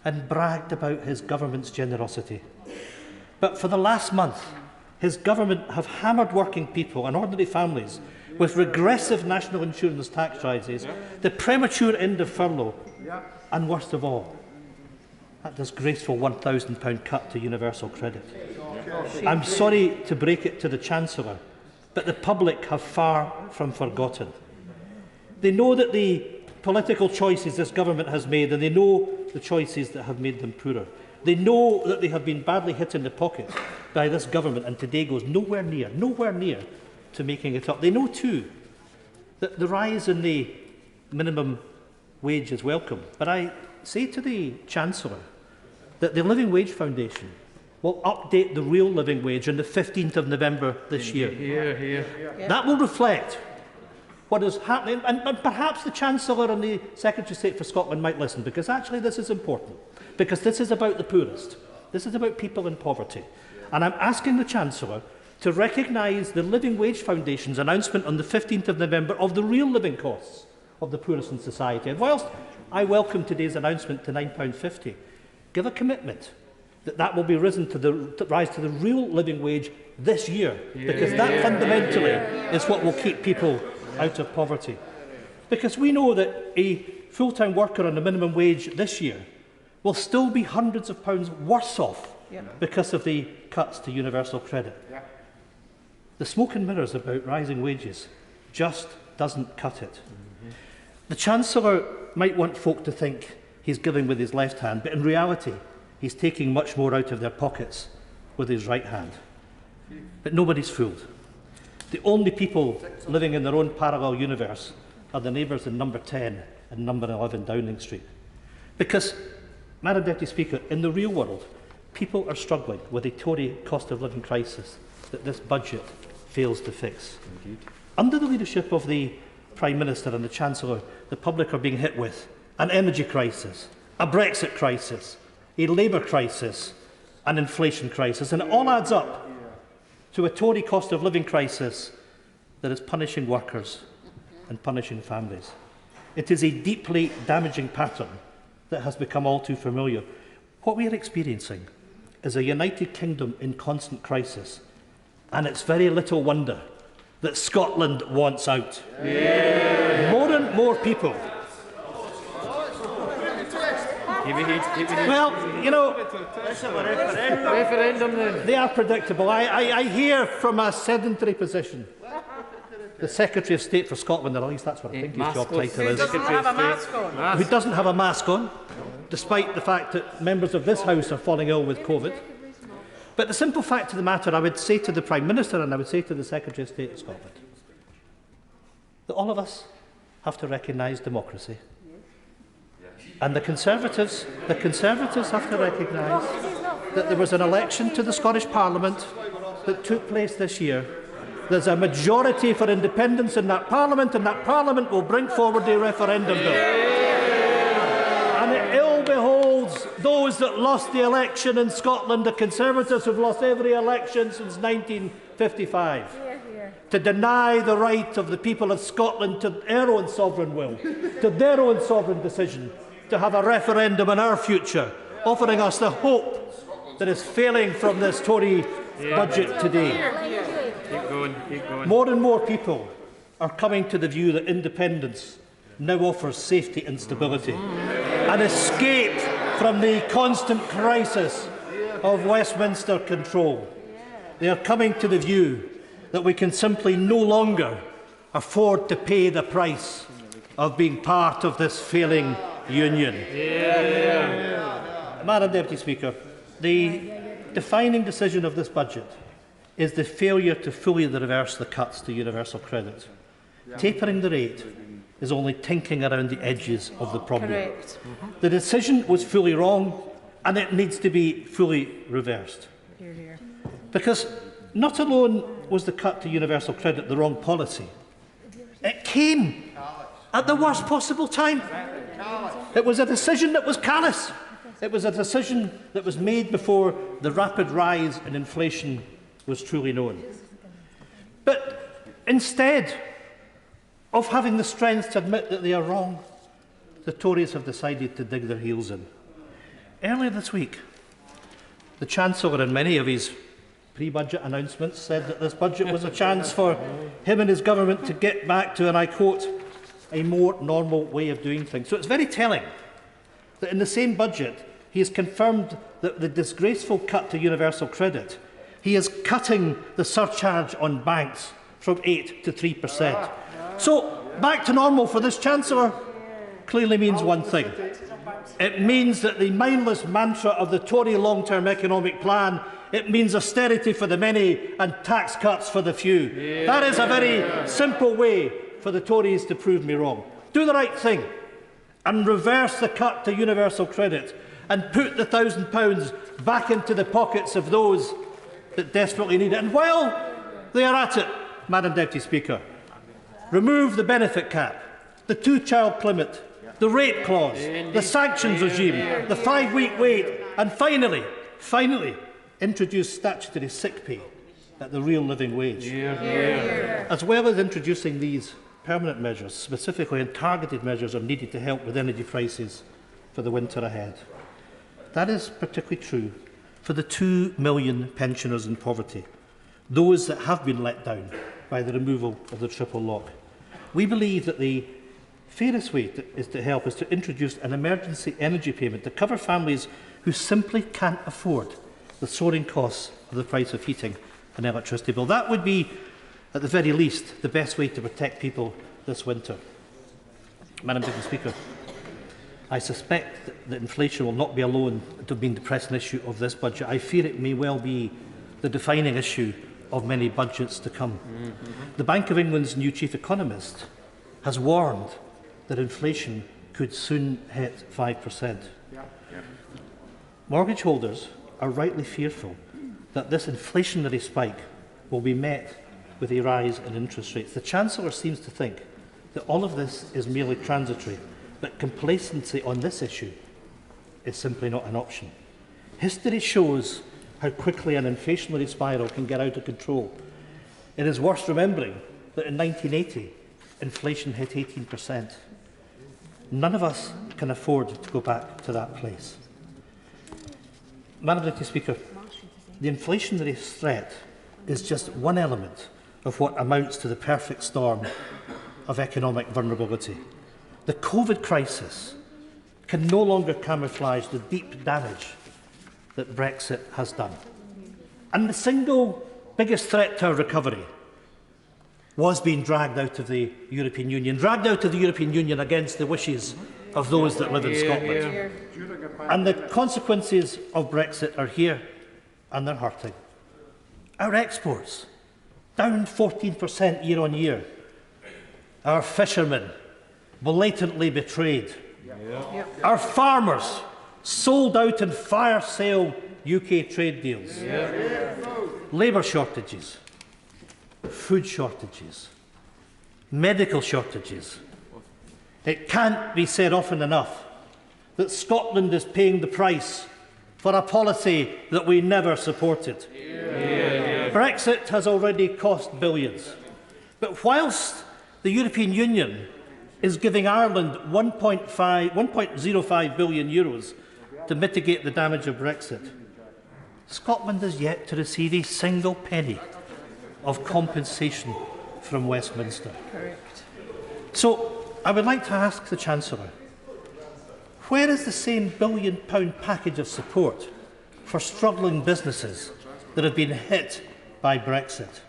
and bragged about his government's generosity. But for the last month, his government have hammered working people and ordinary families with regressive national insurance tax rises, the premature end of furlough, and worst of all, that disgraceful £1,000 cut to universal credit. I'm sorry to break it to the Chancellor, but the public have far from forgotten. They know that the political choices this government has made, and they know the choices that have made them poorer. They know that they have been badly hit in the pocket by this government, and today goes nowhere near to making it up. They know too that the rise in the minimum wage is welcome. But I say to the Chancellor that the Living Wage Foundation will update the real living wage on the 15th of November this year. That will reflect what is happening, and perhaps the Chancellor and the Secretary of State for Scotland might listen, because actually this is important, because this is about the poorest. This is about people in poverty. And I'm asking the Chancellor to recognise the Living Wage Foundation's announcement on the 15th of November of the real living costs of the poorest in society. And whilst I welcome today's announcement to £9.50, give a commitment that that will be risen to rise to the real living wage this year, because that fundamentally is what will keep people out of poverty. Because we know that a full-time worker on the minimum wage this year will still be hundreds of pounds worse off because of the cuts to universal credit. The smoke and mirrors about rising wages just doesn't cut it. The Chancellor might want folk to think he's giving with his left hand, but in reality, he's taking much more out of their pockets with his right hand. But nobody's fooled. The only people living in their own parallel universe are the neighbours in number 10 and number 11 Downing Street. Because, Madam Deputy Speaker, in the real world, people are struggling with a Tory cost of living crisis that this budget fails to fix. Under the leadership of the Prime Minister and the Chancellor, the public are being hit with an energy crisis, a Brexit crisis, a labour crisis, an inflation crisis, and it all adds up to a Tory cost of living crisis that is punishing workers and punishing families. It is a deeply damaging pattern that has become all too familiar. What we are experiencing is a United Kingdom in constant crisis, And it's very little wonder that Scotland wants out. Yeah. More and more people. Well, you know, they are predictable. I hear from a sedentary position, the Secretary of State for Scotland, or at least that's what I think his job title is. Who doesn't have a mask on, despite the fact that members of this House are falling ill with COVID. But the simple fact of the matter, I would say to the Prime Minister and I would say to the Secretary of State of Scotland, that all of us have to recognise democracy. And the Conservatives have to recognise that there was an election to the Scottish Parliament that took place this year. There's a majority for independence in that Parliament, and that Parliament will bring forward a referendum bill. And it ill beholds those that lost the election in Scotland, the Conservatives have lost every election since 1955, to deny the right of the people of Scotland to their own sovereign will, to their own sovereign decision, to have a referendum on our future, offering us the hope that is failing from this Tory budget today. Keep going. More and more people are coming to the view that independence now offers safety and stability, an escape from the constant crisis of Westminster control. They are coming to the view that we can simply no longer afford to pay the price of being part of this failing union. Madam Deputy Speaker, the defining decision of this budget is the failure to fully reverse the cuts to universal credit. Tapering the rate is only tinkering around the edges of the problem. Correct. The decision was fully wrong and it needs to be fully reversed. Hear, hear. Because not alone was the cut to universal credit the wrong policy, it came at the worst possible time. It was a decision that was callous. It was a decision that was made before the rapid rise in inflation was truly known. But instead of having the strength to admit that they are wrong, the Tories have decided to dig their heels in. Earlier this week, the Chancellor, in many of his pre-budget announcements, said that this budget was a chance for him and his government to get back to, and I quote, a more normal way of doing things. So it's very telling that in the same budget he has confirmed that the disgraceful cut to universal credit, he is cutting the surcharge on banks from 8 to 3%. So back to normal for this Chancellor clearly means one thing. It means that the mindless mantra of the Tory long-term economic plan, it means austerity for the many and tax cuts for the few. That is a very simple way for the Tories to prove me wrong. Do the right thing and reverse the cut to universal credit and put the £1,000 back into the pockets of those that desperately need it. And while they are at it, Madam Deputy Speaker, remove the benefit cap, the two-child limit, the rate clause, the sanctions regime, the 5-week wait, and finally, introduce statutory sick pay at the real living wage. As well as introducing these permanent measures, specifically and targeted measures are needed to help with energy prices for the winter ahead. That is particularly true for the 2 million pensioners in poverty, those that have been let down by the removal of the triple lock. We believe that the fairest way to help is to introduce an emergency energy payment to cover families who simply can't afford the soaring costs of the price of heating and electricity bill. That would be, at the very least, the best way to protect people this winter. Madam Deputy Speaker, I suspect that inflation will not be alone to be the pressing issue of this budget. I fear it may well be the defining issue of many budgets to come. The Bank of England's new chief economist has warned that inflation could soon hit 5%. Mortgage holders are rightly fearful that this inflationary spike will be met with a rise in interest rates. The Chancellor seems to think that all of this is merely transitory, but complacency on this issue is simply not an option. History shows how quickly an inflationary spiral can get out of control. It is worth remembering that in 1980, inflation hit 18%. None of us can afford to go back to that place. Madam Deputy Speaker, the inflationary threat is just one element of what amounts to the perfect storm of economic vulnerability. The COVID crisis can no longer camouflage the deep damage that Brexit has done. And the single biggest threat to our recovery was being dragged out of the European Union, against the wishes of those that live in Scotland. And the consequences of Brexit are here, and they're hurting. Our exports, down 14% year on year. Our fishermen, blatantly betrayed. Our farmers, sold out in fire sale UK trade deals. Labour shortages, food shortages, medical shortages. It can't be said often enough that Scotland is paying the price for a policy that we never supported. Brexit has already cost billions. But whilst the European Union is giving Ireland €1.05 billion to mitigate the damage of Brexit, Scotland is yet to receive a single penny of compensation from Westminster. Correct. So I would like to ask the Chancellor, where is the same £1 billion package of support for struggling businesses that have been hit by Brexit?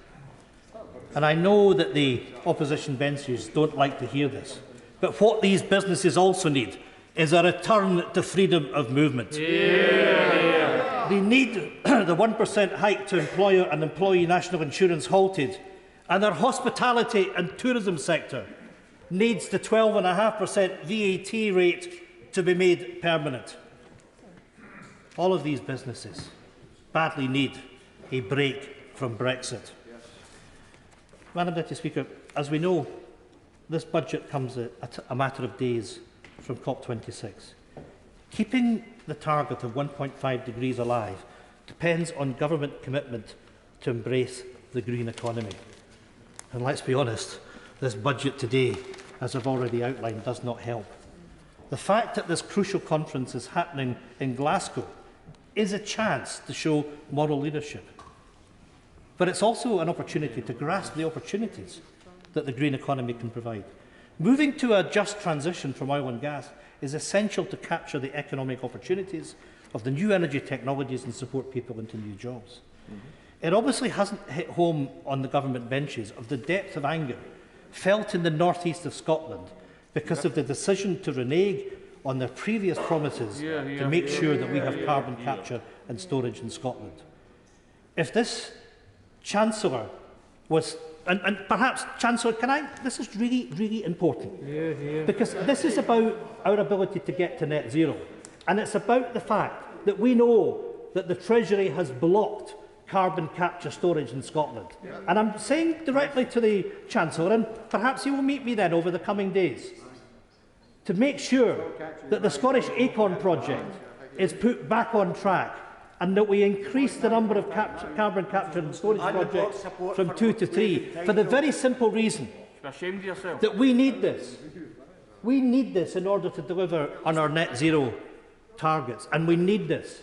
And I know that the opposition benches don't like to hear this, but what these businesses also need is a return to freedom of movement. They need the 1% hike to employer and employee national insurance halted, and their hospitality and tourism sector needs the 12.5% VAT rate to be made permanent. All of these businesses badly need a break from Brexit. Madam Deputy Speaker, as we know, this budget comes at a matter of days from COP26. Keeping the target of 1.5 degrees alive depends on government commitment to embrace the green economy. And let's be honest, this budget today, as I've already outlined, does not help. The fact that this crucial conference is happening in Glasgow is a chance to show moral leadership. But it's also an opportunity to grasp the opportunities that the green economy can provide. Moving to a just transition from oil and gas is essential to capture the economic opportunities of the new energy technologies and support people into new jobs. It obviously hasn't hit home on the government benches of the depth of anger felt in the northeast of Scotland because of the decision to renege on their previous promises to make sure that we have carbon capture and storage in Scotland. If this Chancellor was, and perhaps, Chancellor, this is really, really important, because this is about our ability to get to net zero, and it's about the fact that we know that the Treasury has blocked carbon capture storage in Scotland. And I'm saying directly to the Chancellor, and perhaps he will meet me then over the coming days, to make sure that the Scottish Acorn project is put back on track and that we increase the number of carbon capture and storage projects from 2 to 3 for the very simple reason that we need this. We need this in order to deliver on our net zero targets, and we need this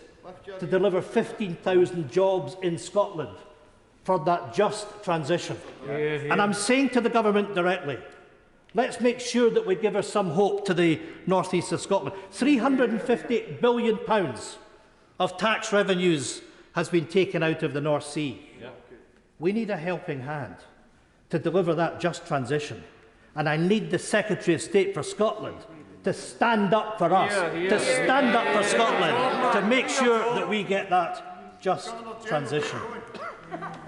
to deliver 15,000 jobs in Scotland for that just transition. And I'm saying to the government directly, let's make sure that we give her some hope to the north east of Scotland. £350 billion of tax revenues has been taken out of the North Sea. We need a helping hand to deliver that just transition. And I need the Secretary of State for Scotland to stand up for us, to stand up for Scotland, to make sure that we get that just transition.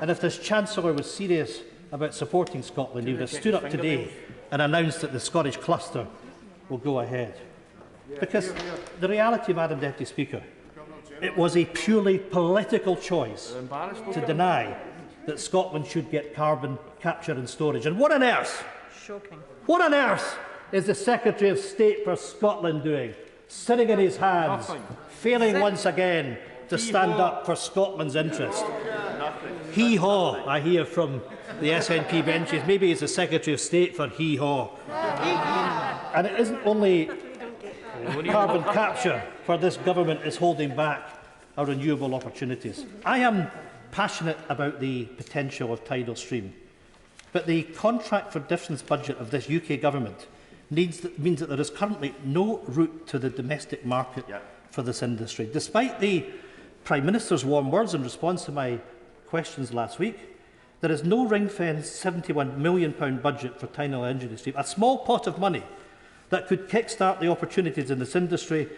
And if this Chancellor was serious about supporting Scotland, he would have stood up today and announced that the Scottish cluster will go ahead. Because the reality, Madam Deputy Speaker, it was a purely political choice to deny that Scotland should get carbon capture and storage. And what on earth? Shocking. What on earth is the Secretary of State for Scotland doing? Sitting in his hands, failing once again to stand up for Scotland's interest. Hee-haw, I hear from the SNP benches. Maybe he's the Secretary of State for hee-haw. And it isn't only carbon capture for this government is holding back our renewable opportunities. I am passionate about the potential of tidal stream. But the contract for difference budget of this UK government means that there is currently no route to the domestic market for this industry. Despite the Prime Minister's warm words in response to my questions last week, there is no ring-fenced £71 million budget for tidal energy stream, a small pot of money that could kick-start the opportunities in this industry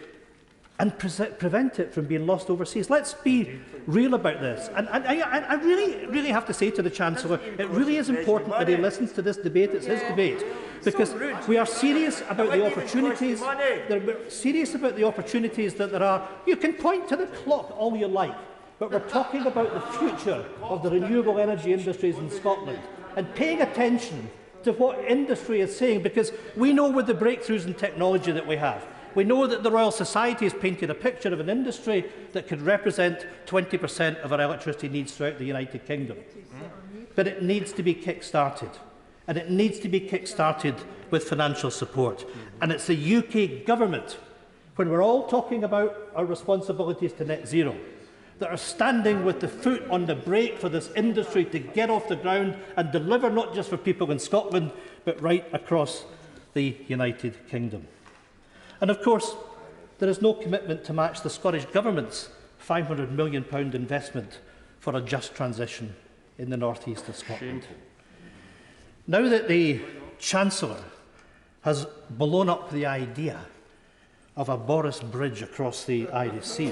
and prevent it from being lost overseas. Let's be real about this. And I really have to say to the Chancellor, it really is important that he listens to this debate. It's his debate. Because we are serious about the opportunities. We're serious about the opportunities that there are. You can point to the clock all you like, but we're talking about the future of the renewable energy industries in Scotland and paying attention to what industry is saying, because we know with the breakthroughs in technology that we have, we know that the Royal Society has painted a picture of an industry that could represent 20% of our electricity needs throughout the United Kingdom. But it needs to be kick-started, and it needs to be kick-started with financial support. And it's the UK government, when we're all talking about our responsibilities to net zero, that are standing with the foot on the brake for this industry to get off the ground and deliver not just for people in Scotland, but right across the United Kingdom. And of course, there is no commitment to match the Scottish Government's £500 million investment for a just transition in the north east of Scotland. Now that the Chancellor has blown up the idea of a Boris Bridge across the Irish Sea,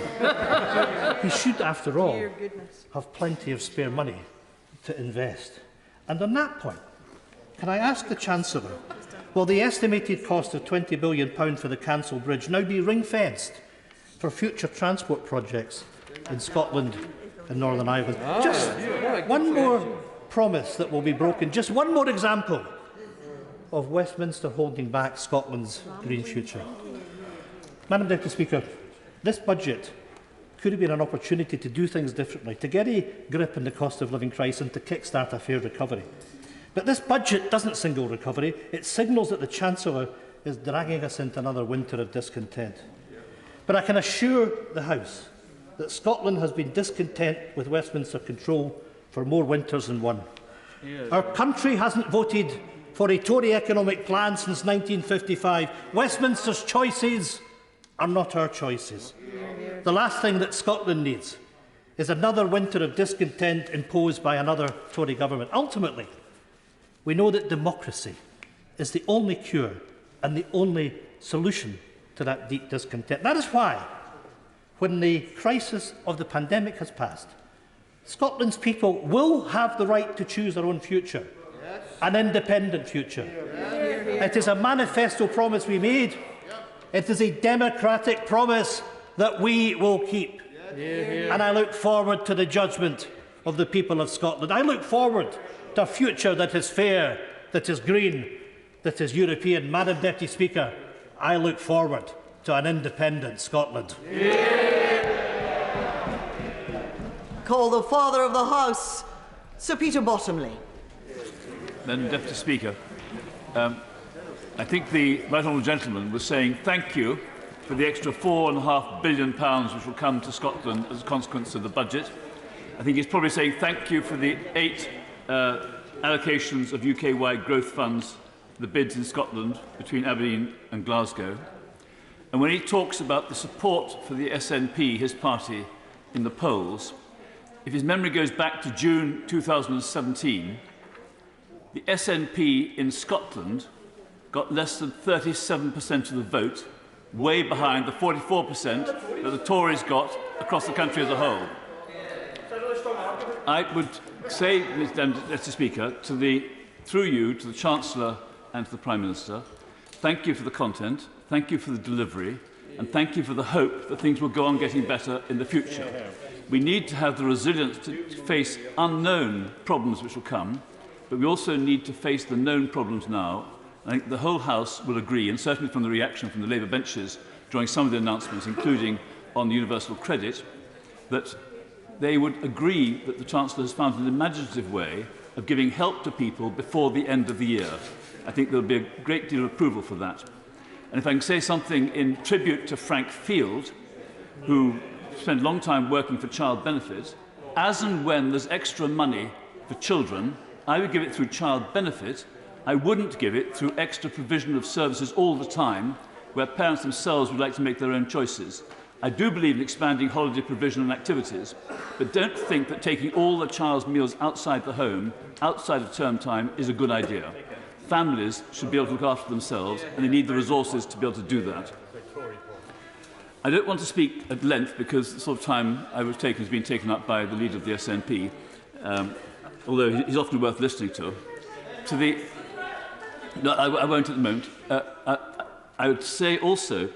he should, after all, have plenty of spare money to invest. And on that point, can I ask the Chancellor, will the estimated cost of £20 billion for the Cancel Bridge now be ring-fenced for future transport projects in Scotland and Northern Ireland? Just one more promise that will be broken, just one more example of Westminster holding back Scotland's green future. Madam Deputy Speaker, this budget could have been an opportunity to do things differently, to get a grip on the cost of living crisis and to kick-start a fair recovery. But this budget doesn't signal recovery. It signals that the Chancellor is dragging us into another winter of discontent. But I can assure the House that Scotland has been discontent with Westminster control for more winters than one. Our country hasn't voted for a Tory economic plan since 1955. Westminster's choices are not our choices. The last thing that Scotland needs is another winter of discontent imposed by another Tory government. Ultimately, we know that democracy is the only cure and the only solution to that deep discontent. That is why, when the crisis of the pandemic has passed, Scotland's people will have the right to choose their own future, an independent future. It is a manifesto promise we made. It is a democratic promise that we will keep. And I look forward to the judgment of the people of Scotland. I look forward to a future that is fair, that is green, that is European. Madam Deputy Speaker, I look forward to an independent Scotland. Call the Father of the House, Sir Peter Bottomley. Madam Deputy Speaker, I think the right honourable gentleman was saying thank you for the extra £4.5 billion which will come to Scotland as a consequence of the budget. I think he's probably saying thank you for the 8 allocations of UK-wide growth funds, the bids in Scotland between Aberdeen and Glasgow. And when he talks about the support for the SNP, his party, in the polls, if his memory goes back to June 2017, the SNP in Scotland got less than 37% of the vote, way behind the 44% that the Tories got across the country as a whole. I would say, Mr. Speaker, through you to the Chancellor and to the Prime Minister, thank you for the content, thank you for the delivery, and thank you for the hope that things will go on getting better in the future. We need to have the resilience to face unknown problems which will come, but we also need to face the known problems now. I think the whole House will agree, and certainly from the reaction from the Labour benches during some of the announcements, including on the universal credit, that they would agree that the Chancellor has found an imaginative way of giving help to people before the end of the year. I think there will be a great deal of approval for that. And if I can say something in tribute to Frank Field, who spent a long time working for Child Benefit, as and when there's extra money for children, I would give it through child benefit. I wouldn't give it through extra provision of services all the time, where parents themselves would like to make their own choices. I do believe in expanding holiday provision and activities, but don't think that taking all the child's meals outside the home, outside of term time, is a good idea. Families should be able to look after themselves, and they need the resources to be able to do that. I don't want to speak at length because the sort of time I was taken has been taken up by the leader of the SNP, although he's often worth listening to. No, I won't at the moment. I would say also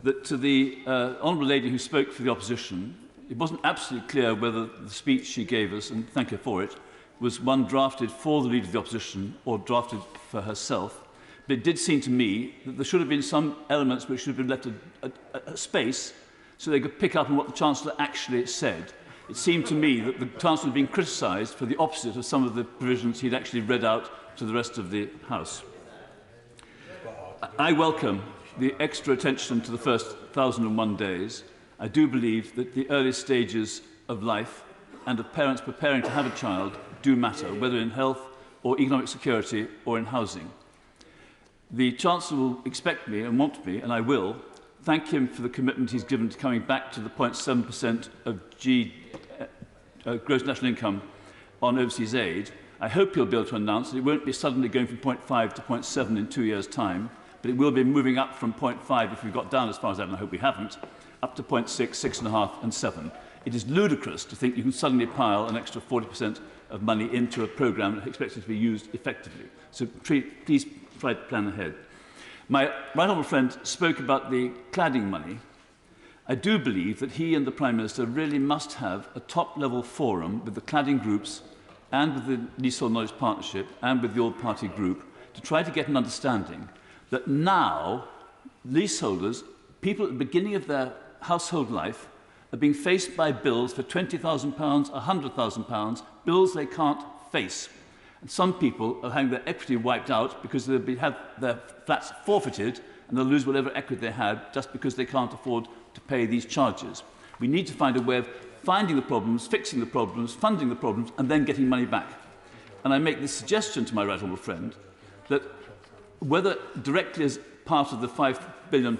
that to the honourable lady who spoke for the opposition, it wasn't absolutely clear whether the speech she gave us, and thank her for it, was one drafted for the leader of the opposition or drafted for herself. But it did seem to me that there should have been some elements which should have been left a space so they could pick up on what the Chancellor actually said. It seemed to me that the Chancellor had been criticised for the opposite of some of the provisions he'd actually read out to the rest of the House. I welcome the extra attention to the first 1,001 days. I do believe that the early stages of life and of parents preparing to have a child do matter, whether in health or economic security or in housing. The Chancellor will expect me and want me, and I will, thank him for the commitment he's given to coming back to the 0.7% of gross national income on overseas aid. I hope he'll be able to announce that it won't be suddenly going from 0.5 to 0.7 in 2 years' time, but it will be moving up from 0.5, if we've got down as far as that, and I hope we haven't, up to 0.6, 6.5 and 7. It is ludicrous to think you can suddenly pile an extra 40% of money into a programme that is expected to be used effectively. So please try to plan ahead. My right honourable friend spoke about the cladding money. I do believe that he and the Prime Minister really must have a top-level forum with the cladding groups and with the Leasehold Knowledge Partnership and with the All-Party Group to try to get an understanding that now leaseholders, people at the beginning of their household life, are being faced by bills for £20,000, £100,000, bills they can't face. And some people are having their equity wiped out because they'll have their flats forfeited and they'll lose whatever equity they had just because they can't afford to pay these charges. We need to find a way of finding the problems, fixing the problems, funding the problems, and then getting money back. And I make this suggestion to my right honourable friend that whether directly as part of the £5 billion,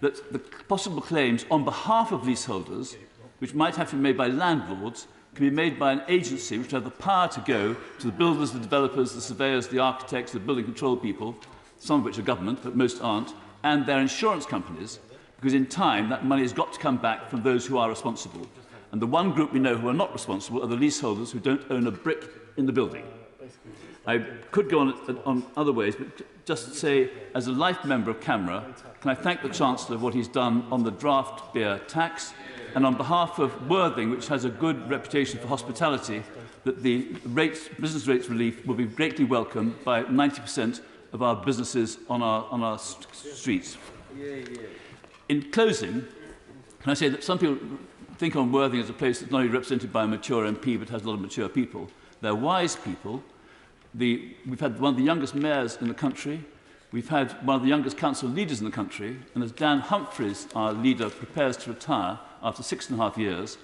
that the possible claims on behalf of leaseholders, which might have to be made by landlords, can be made by an agency which have the power to go to the builders, the developers, the surveyors, the architects, the building control people, some of which are government, but most aren't, and their insurance companies, because in time that money has got to come back from those who are responsible. And the one group we know who are not responsible are the leaseholders who don't own a brick in the building. I could go on other ways, but just say, as a life member of CAMRA, can I thank the Chancellor for what he's done on the draft beer tax, and on behalf of Worthing, which has a good reputation for hospitality, that the business rates relief will be greatly welcomed by 90% of our businesses on our streets. In closing, can I say that some people think on Worthing as a place that's not only represented by a mature MP, but has a lot of mature people. They're wise people. We've had one of the youngest mayors in the country. We've had one of the youngest council leaders in the country. And as Dan Humphreys, our leader, prepares to retire after 6.5 years,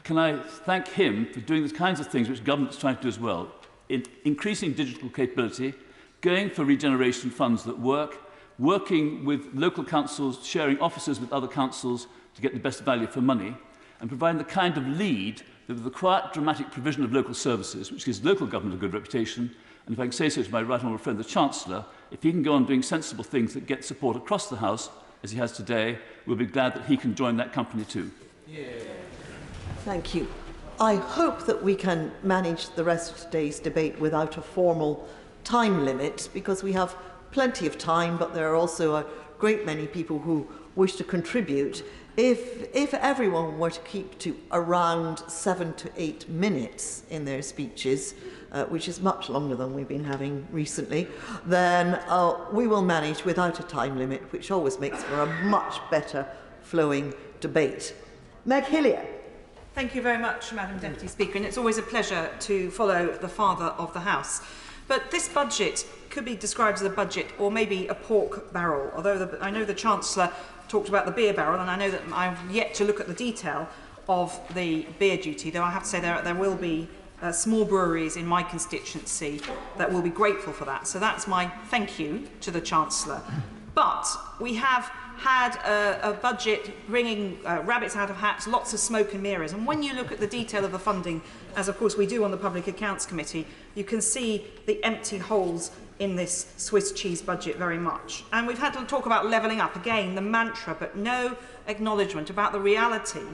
can I thank him for doing the kinds of things which government's trying to do as well, in increasing digital capability, going for regeneration funds that work, working with local councils, sharing offices with other councils to get the best value for money, and providing the kind of lead that with the quiet, dramatic provision of local services, which gives local government a good reputation. And if I can say so to my right honourable friend, the Chancellor, if he can go on doing sensible things that get support across the House, as he has today, we'll be glad that he can join that company too. Yeah. Thank you. I hope that we can manage the rest of today's debate without a formal time limit, because we have plenty of time, but there are also a great many people who wish to contribute. If everyone were to keep to around 7 to 8 minutes in their speeches, which is much longer than we've been having recently, then we will manage without a time limit, which always makes for a much better flowing debate. Meg Hillier. Thank you very much, Madam Deputy Speaker, and it's always a pleasure to follow the father of the House. But this budget could be described as a budget or maybe a pork barrel, although I know the Chancellor talked about the beer barrel, and I know that I've yet to look at the detail of the beer duty, though I have to say there will be small breweries in my constituency that will be grateful for that. So that's my thank you to the Chancellor. But we have had a budget bringing rabbits out of hats, lots of smoke and mirrors. And when you look at the detail of the funding, as of course we do on the Public Accounts Committee, you can see the empty holes in this Swiss cheese budget very much. And we've had to talk about levelling up, again, the mantra, but no acknowledgement about the reality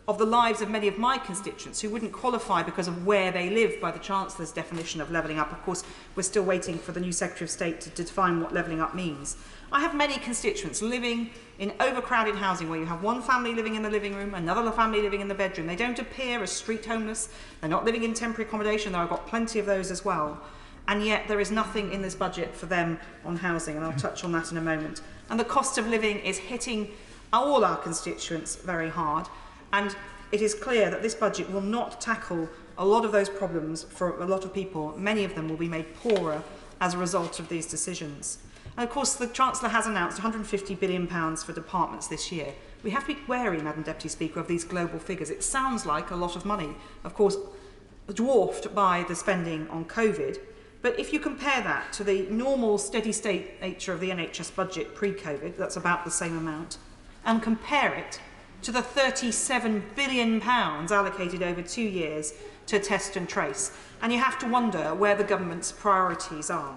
of the lives of many of my constituents who wouldn't qualify because of where they live by the Chancellor's definition of levelling up. Of course, we're still waiting for the new Secretary of State to define what levelling up means. I have many constituents living in overcrowded housing where you have one family living in the living room, another family living in the bedroom. They don't appear as street homeless. They're not living in temporary accommodation, though I've got plenty of those as well. And yet there is nothing in this budget for them on housing, and I'll touch on that in a moment. And the cost of living is hitting all our constituents very hard. And it is clear that this budget will not tackle a lot of those problems for a lot of people. Many of them will be made poorer as a result of these decisions. And of course, the Chancellor has announced £150 billion for departments this year. We have to be wary, Madam Deputy Speaker, of these global figures. It sounds like a lot of money, of course, dwarfed by the spending on COVID. But if you compare that to the normal steady-state nature of the NHS budget pre-COVID, that's about the same amount, and compare it to the £37 billion allocated over 2 years to test and trace. And you have to wonder where the government's priorities are.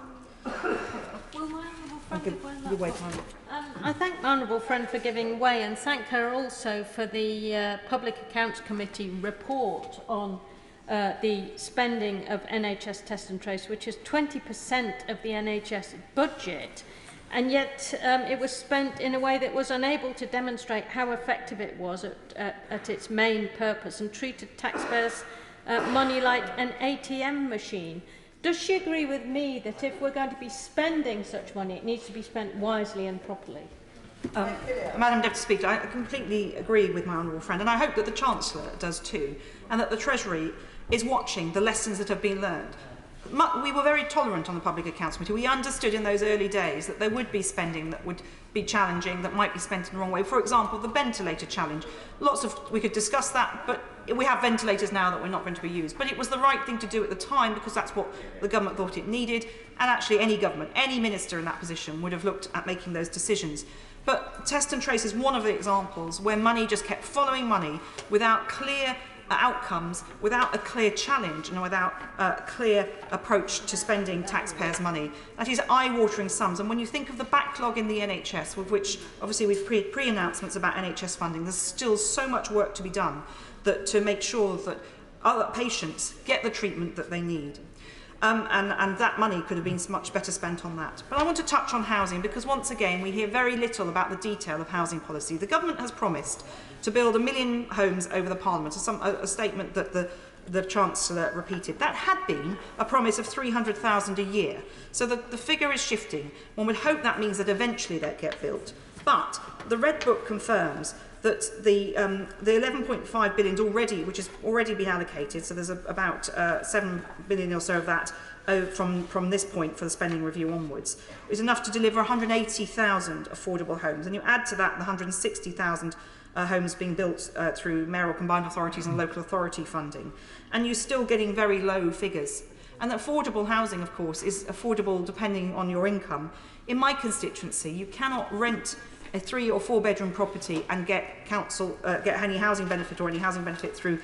I thank my honourable friend for giving way, and thank her also for the Public Accounts Committee report on the spending of NHS test and trace, which is 20% of the NHS budget. And yet it was spent in a way that was unable to demonstrate how effective it was at its main purpose, and treated taxpayers' money like an ATM machine. Does she agree with me that if we're going to be spending such money, it needs to be spent wisely and properly? Madam Deputy Speaker, I completely agree with my honourable friend, and I hope that the Chancellor does too, and that the Treasury is watching the lessons that have been learned. We were very tolerant on the Public Accounts Committee. We understood in those early days that there would be spending that would be challenging, that might be spent in the wrong way. For example, the ventilator challenge. We could discuss that, but we have ventilators now that we're not going to be used. But it was the right thing to do at the time because that's what the government thought it needed. And actually any government, any minister in that position would have looked at making those decisions. But test and trace is one of the examples where money just kept following money without clear outcomes, without a clear challenge and without a clear approach to spending taxpayers' money. That is eye-watering sums. And when you think of the backlog in the NHS, with which obviously we've pre-announcements about NHS funding, there's still so much work to be done to make sure that other patients get the treatment that they need. And that money could have been much better spent on that. But I want to touch on housing because once again we hear very little about the detail of housing policy. The government has promised to build 1 million homes over the Parliament, a statement that the Chancellor repeated. That had been a promise of 300,000 a year. So the figure is shifting. One would hope that means that eventually they'll get built. But the Red Book confirms that the 11.5 billion already, which has already been allocated, so there's about 7 billion or so of that from this point for the spending review onwards, is enough to deliver 180,000 affordable homes. And you add to that the 160,000 homes being built through mayoral combined authorities and local authority funding. And you're still getting very low figures. And affordable housing, of course, is affordable depending on your income. In my constituency, you cannot rent a 3 or 4 bedroom property and get any housing benefit or any housing benefit through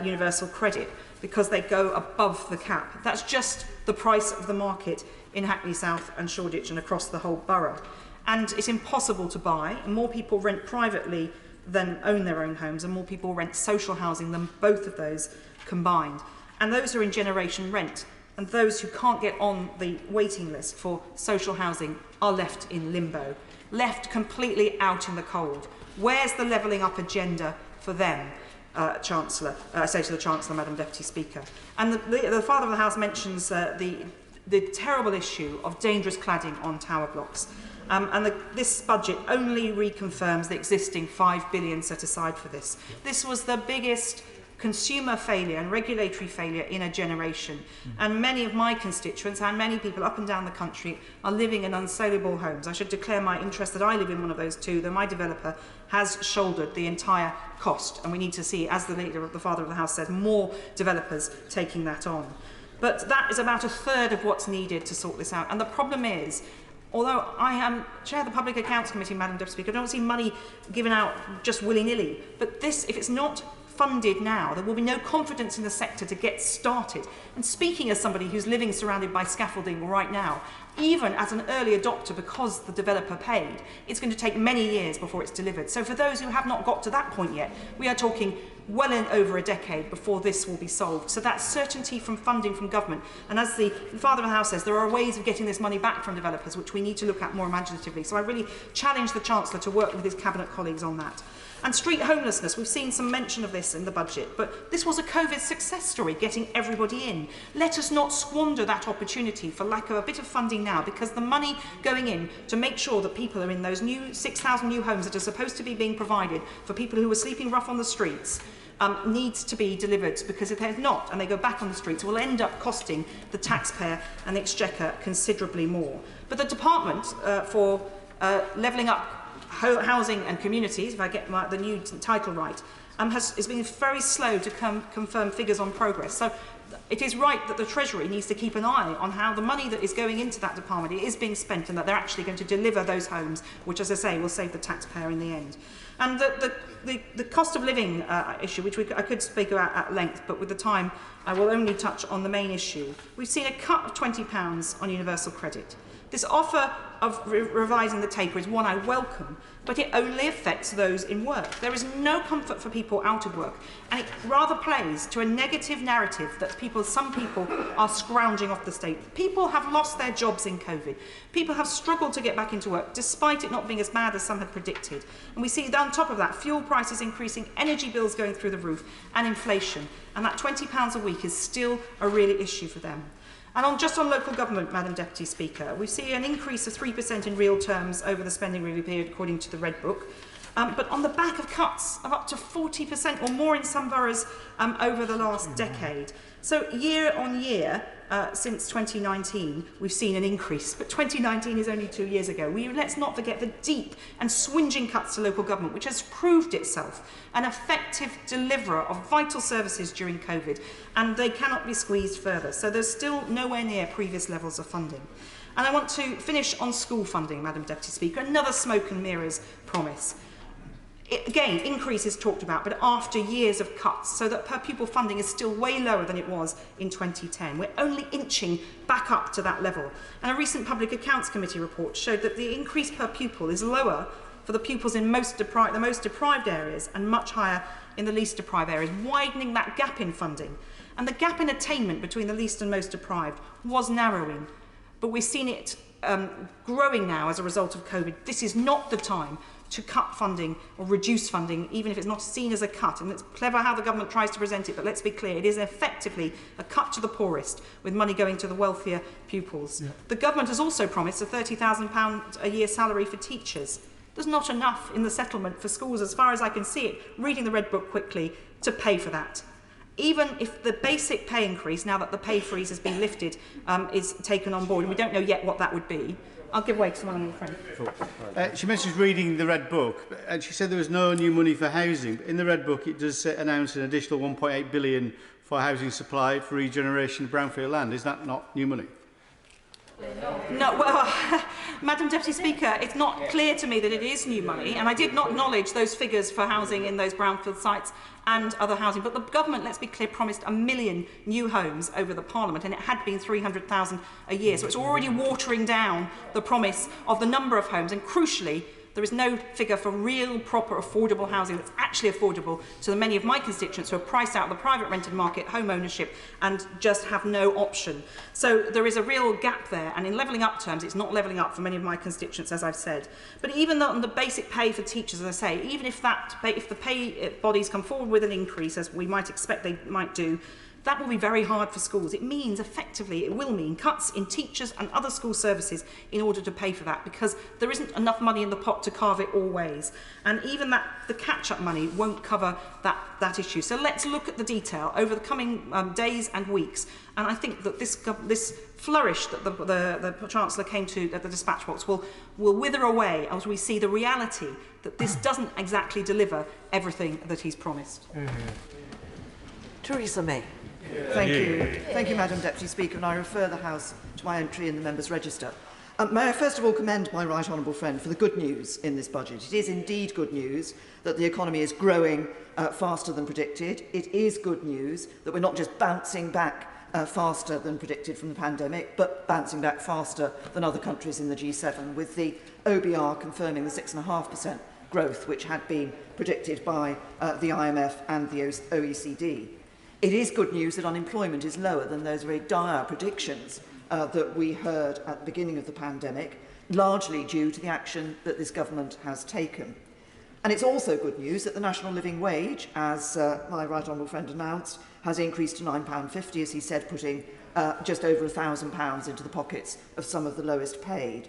universal credit because they go above the cap. That's just the price of the market in Hackney South and Shoreditch and across the whole borough. And it's impossible to buy. More people rent privately than own their own homes, and more people rent social housing than both of those combined. And those are in generation rent. And those who can't get on the waiting list for social housing are left in limbo, left completely out in the cold. Where's the levelling up agenda for them, Chancellor? I say to the Chancellor, Madam Deputy Speaker. And the Father of the House mentions the terrible issue of dangerous cladding on tower blocks. This budget only reconfirms the existing 5 billion set aside for this. This was the biggest consumer failure and regulatory failure in a generation. And many of my constituents and many people up and down the country are living in unsaleable homes. I should declare my interest that I live in one of those too, though my developer has shouldered the entire cost, and we need to see, as the Father of the House said, more developers taking that on. But that is about a third of what's needed to sort this out. And the problem is, although I chair of the Public Accounts Committee, Madam Deputy Speaker, I don't see money given out just willy-nilly. But this, if it's not funded now, there will be no confidence in the sector to get started. And speaking as somebody who's living surrounded by scaffolding right now, even as an early adopter because the developer paid, it's going to take many years before it's delivered. So for those who have not got to that point yet, we are talking well over a decade before this will be solved. So that certainty from funding from government, and as the Father of the House says, there are ways of getting this money back from developers which we need to look at more imaginatively. So I really challenge the Chancellor to work with his Cabinet colleagues on that. And street homelessness, we've seen some mention of this in the budget, but this was a COVID success story, getting everybody in. Let us not squander that opportunity for lack of a bit of funding now, because the money going in to make sure that people are in those new 6,000 new homes that are supposed to be being provided for people who are sleeping rough on the streets needs to be delivered, because if they're not and they go back on the streets, it will end up costing the taxpayer and the Exchequer considerably more. But the Department for Levelling Up Housing and Communities, if I get the new title right, is being very slow to confirm figures on progress. So it is right that the Treasury needs to keep an eye on how the money that is going into that department is being spent, and that they're actually going to deliver those homes, which, as I say, will save the taxpayer in the end. And the cost of living issue, which I could speak about at length, but with the time I will only touch on the main issue. We've seen a cut of £20 on universal credit. This offer of revising the taper is one I welcome, but it only affects those in work. There is no comfort for people out of work, and it rather plays to a negative narrative that some people are scrounging off the state. People have lost their jobs in COVID. People have struggled to get back into work, despite it not being as bad as some had predicted. And we see on top of that, fuel prices increasing, energy bills going through the roof, and inflation. And that £20 a week is still a real issue for them. And just on local government, Madam Deputy Speaker, we see an increase of 3% in real terms over the spending review period, according to the Red Book. But on the back of cuts of up to 40% or more in some boroughs over the last decade. So year on year, since 2019, we've seen an increase, but 2019 is only 2 years ago. Let's not forget the deep and swinging cuts to local government, which has proved itself an effective deliverer of vital services during COVID, and they cannot be squeezed further. So there's still nowhere near previous levels of funding. And I want to finish on school funding, Madam Deputy Speaker, another smoke and mirrors promise. Again, increases talked about, but after years of cuts, so that per pupil funding is still way lower than it was in 2010. We're only inching back up to that level. And a recent Public Accounts Committee report showed that the increase per pupil is lower for the pupils in the most deprived areas and much higher in the least deprived areas, widening that gap in funding. And the gap in attainment between the least and most deprived was narrowing, but we've seen it growing now as a result of COVID. This is not the time to cut funding or reduce funding, even if it's not seen as a cut. And it's clever how the government tries to present it, but let's be clear, it is effectively a cut to the poorest, with money going to the wealthier pupils. Yeah. The government has also promised a £30,000 a year salary for teachers. There's not enough in the settlement for schools, as far as I can see it, reading the Red Book quickly, to pay for that. Even if the basic pay increase, now that the pay freeze has been lifted, is taken on board, and we don't know yet what that would be, I'll give way to someone on the front. She mentions reading the Red Book, and she said there was no new money for housing. In the Red Book, it does announce an additional £1.8 billion for housing supply for regeneration of brownfield land. Is that not new money? No, well, Madam Deputy Speaker, it's not clear to me that it is new money, and I did not acknowledge those figures for housing in those brownfield sites and other housing. But the government, let's be clear, promised 1 million new homes over the Parliament, and it had been 300,000 a year. So it's already watering down the promise of the number of homes, and crucially, there is no figure for real, proper, affordable housing that's actually affordable to the many of my constituents who are priced out of the private rented market, home ownership, and just have no option. So there is a real gap there, and in levelling up terms, it's not levelling up for many of my constituents, as I've said. But even on the basic pay for teachers, as I say, even if the pay bodies come forward with an increase, as we might expect they might do, that will be very hard for schools. It means, effectively, it will mean cuts in teachers and other school services in order to pay for that, because there isn't enough money in the pot to carve it all ways. And even that, the catch-up money won't cover that issue. So let's look at the detail over the coming days and weeks. And I think that this flourish that the Chancellor came to at the dispatch box will wither away as we see the reality that this doesn't exactly deliver everything that he's promised. Theresa May. Thank you. Thank you, Madam Deputy Speaker, and I refer the House to my entry in the Members' Register. May I first of all commend my right honourable friend for the good news in this budget. It is indeed good news that the economy is growing faster than predicted. It is good news that we're not just bouncing back faster than predicted from the pandemic, but bouncing back faster than other countries in the G7, with the OBR confirming the 6.5% growth which had been predicted by the IMF and the OECD. It is good news that unemployment is lower than those very dire predictions that we heard at the beginning of the pandemic, largely due to the action that this government has taken. And it's also good news that the national living wage, as my right honourable friend announced, has increased to £9.50, as he said, putting just over £1,000 into the pockets of some of the lowest paid.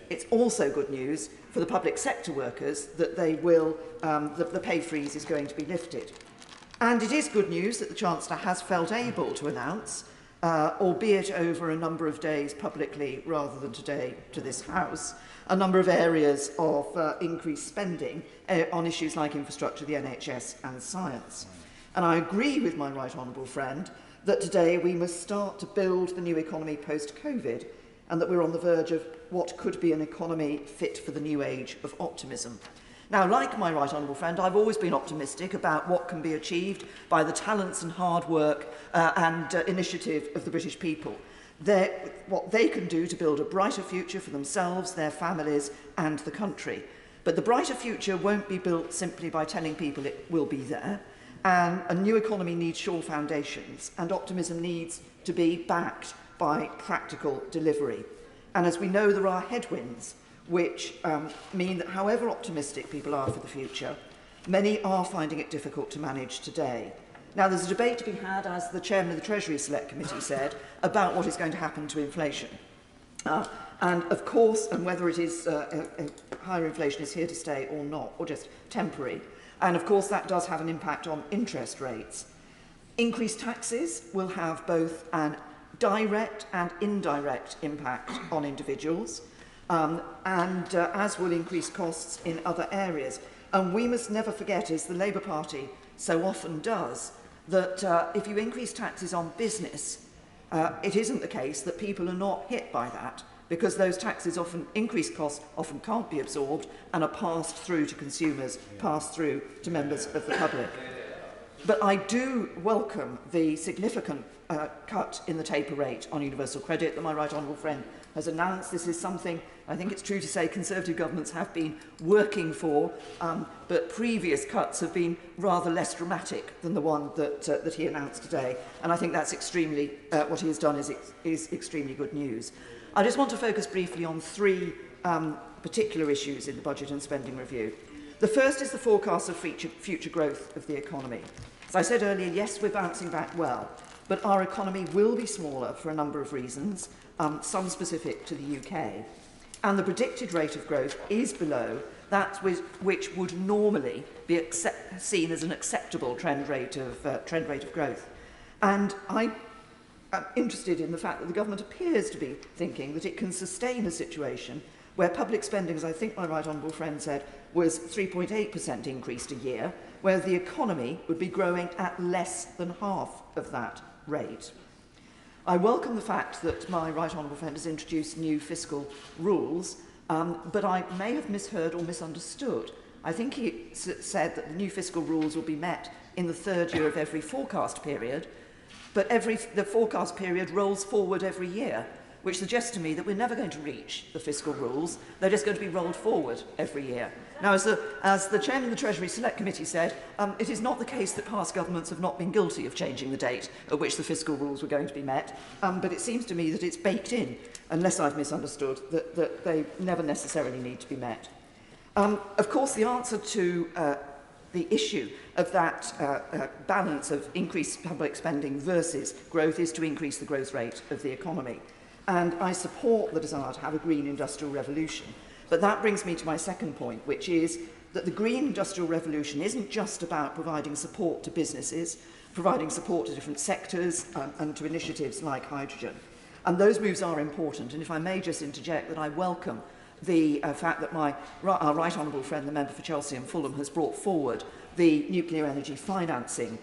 It's also good news for the public sector workers that they will, the pay freeze is going to be lifted. And it is good news that the Chancellor has felt able to announce, albeit over a number of days publicly rather than today to this House, a number of areas of increased spending on issues like infrastructure, the NHS and science. And I agree with my right honourable friend that today we must start to build the new economy post-COVID, and that we're on the verge of what could be an economy fit for the new age of optimism. Now, like my right honourable friend, I've always been optimistic about what can be achieved by the talents and hard work and initiative of the British people. What they can do to build a brighter future for themselves, their families and the country. But the brighter future won't be built simply by telling people it will be there. And a new economy needs sure foundations, and optimism needs to be backed by practical delivery. And as we know, there are headwinds which mean that however optimistic people are for the future, many are finding it difficult to manage today. Now, there's a debate to be had, as the Chairman of the Treasury Select Committee said, about what is going to happen to inflation. And of course, and whether it is higher inflation is here to stay or not, or just temporary. And of course, that does have an impact on interest rates. Increased taxes will have both an direct and indirect impact on individuals, as will increase costs in other areas. And we must never forget, as the Labour Party so often does, that if you increase taxes on business, it isn't the case that people are not hit by that, because those taxes often, increased costs often can't be absorbed and are passed through to consumers, passed through to members of the public. But I do welcome the significant cut in the taper rate on universal credit that my right honourable friend has announced. This is something, I think it's true to say, Conservative governments have been working for, but previous cuts have been rather less dramatic than the one that he announced today. And I think that's extremely, what he has done is extremely good news. I just want to focus briefly on three particular issues in the Budget and Spending Review. The first is the forecast of future growth of the economy. As I said earlier, yes, we're bouncing back well, but our economy will be smaller for a number of reasons, some specific to the UK. And the predicted rate of growth is below that which would normally be seen as an acceptable trend rate of growth. And I'm interested in the fact that the government appears to be thinking that it can sustain a situation where public spending, as I think my right honourable friend said, was 3.8% increased a year, where the economy would be growing at less than half of that rate. I welcome the fact that my right honourable friend has introduced new fiscal rules, but I may have misheard or misunderstood. I think he said that the new fiscal rules will be met in the third year of every forecast period, but the forecast period rolls forward every year, which suggests to me that we're never going to reach the fiscal rules. They're just going to be rolled forward every year. Now, as the Chairman of the Treasury Select Committee said, it is not the case that past governments have not been guilty of changing the date at which the fiscal rules were going to be met, but it seems to me that it's baked in, unless I've misunderstood, that they never necessarily need to be met. Of course, the answer to the issue of that balance of increased public spending versus growth is to increase the growth rate of the economy. And I support the desire to have a green industrial revolution. But that brings me to my second point, which is that the green industrial revolution isn't just about providing support to businesses, providing support to different sectors and to initiatives like hydrogen. And those moves are important. And if I may just interject that I welcome the fact that our right honourable friend, the member for Chelsea and Fulham, has brought forward the nuclear energy financing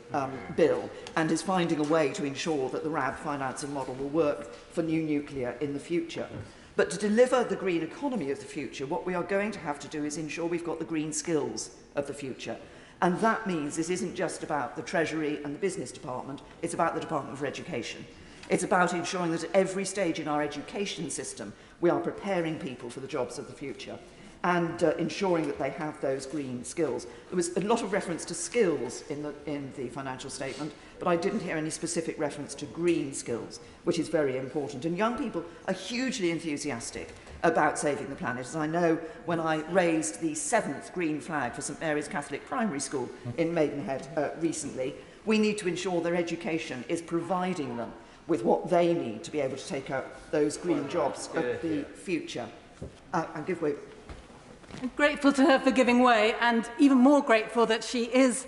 bill and is finding a way to ensure that the RAB financing model will work for new nuclear in the future. But to deliver the green economy of the future, what we are going to have to do is ensure we've got the green skills of the future. And that means this isn't just about the Treasury and the Business Department, it's about the Department for Education. It's about ensuring that at every stage in our education system, we are preparing people for the jobs of the future and ensuring that they have those green skills. There was a lot of reference to skills in the financial statement, but I didn't hear any specific reference to green skills, which is very important. And young people are hugely enthusiastic about saving the planet. As I know, when I raised the 7th green flag for St Mary's Catholic Primary School in Maidenhead recently, we need to ensure their education is providing them with what they need to be able to take up those green jobs of the future. I'll give way. I'm grateful to her for giving way, and even more grateful that she is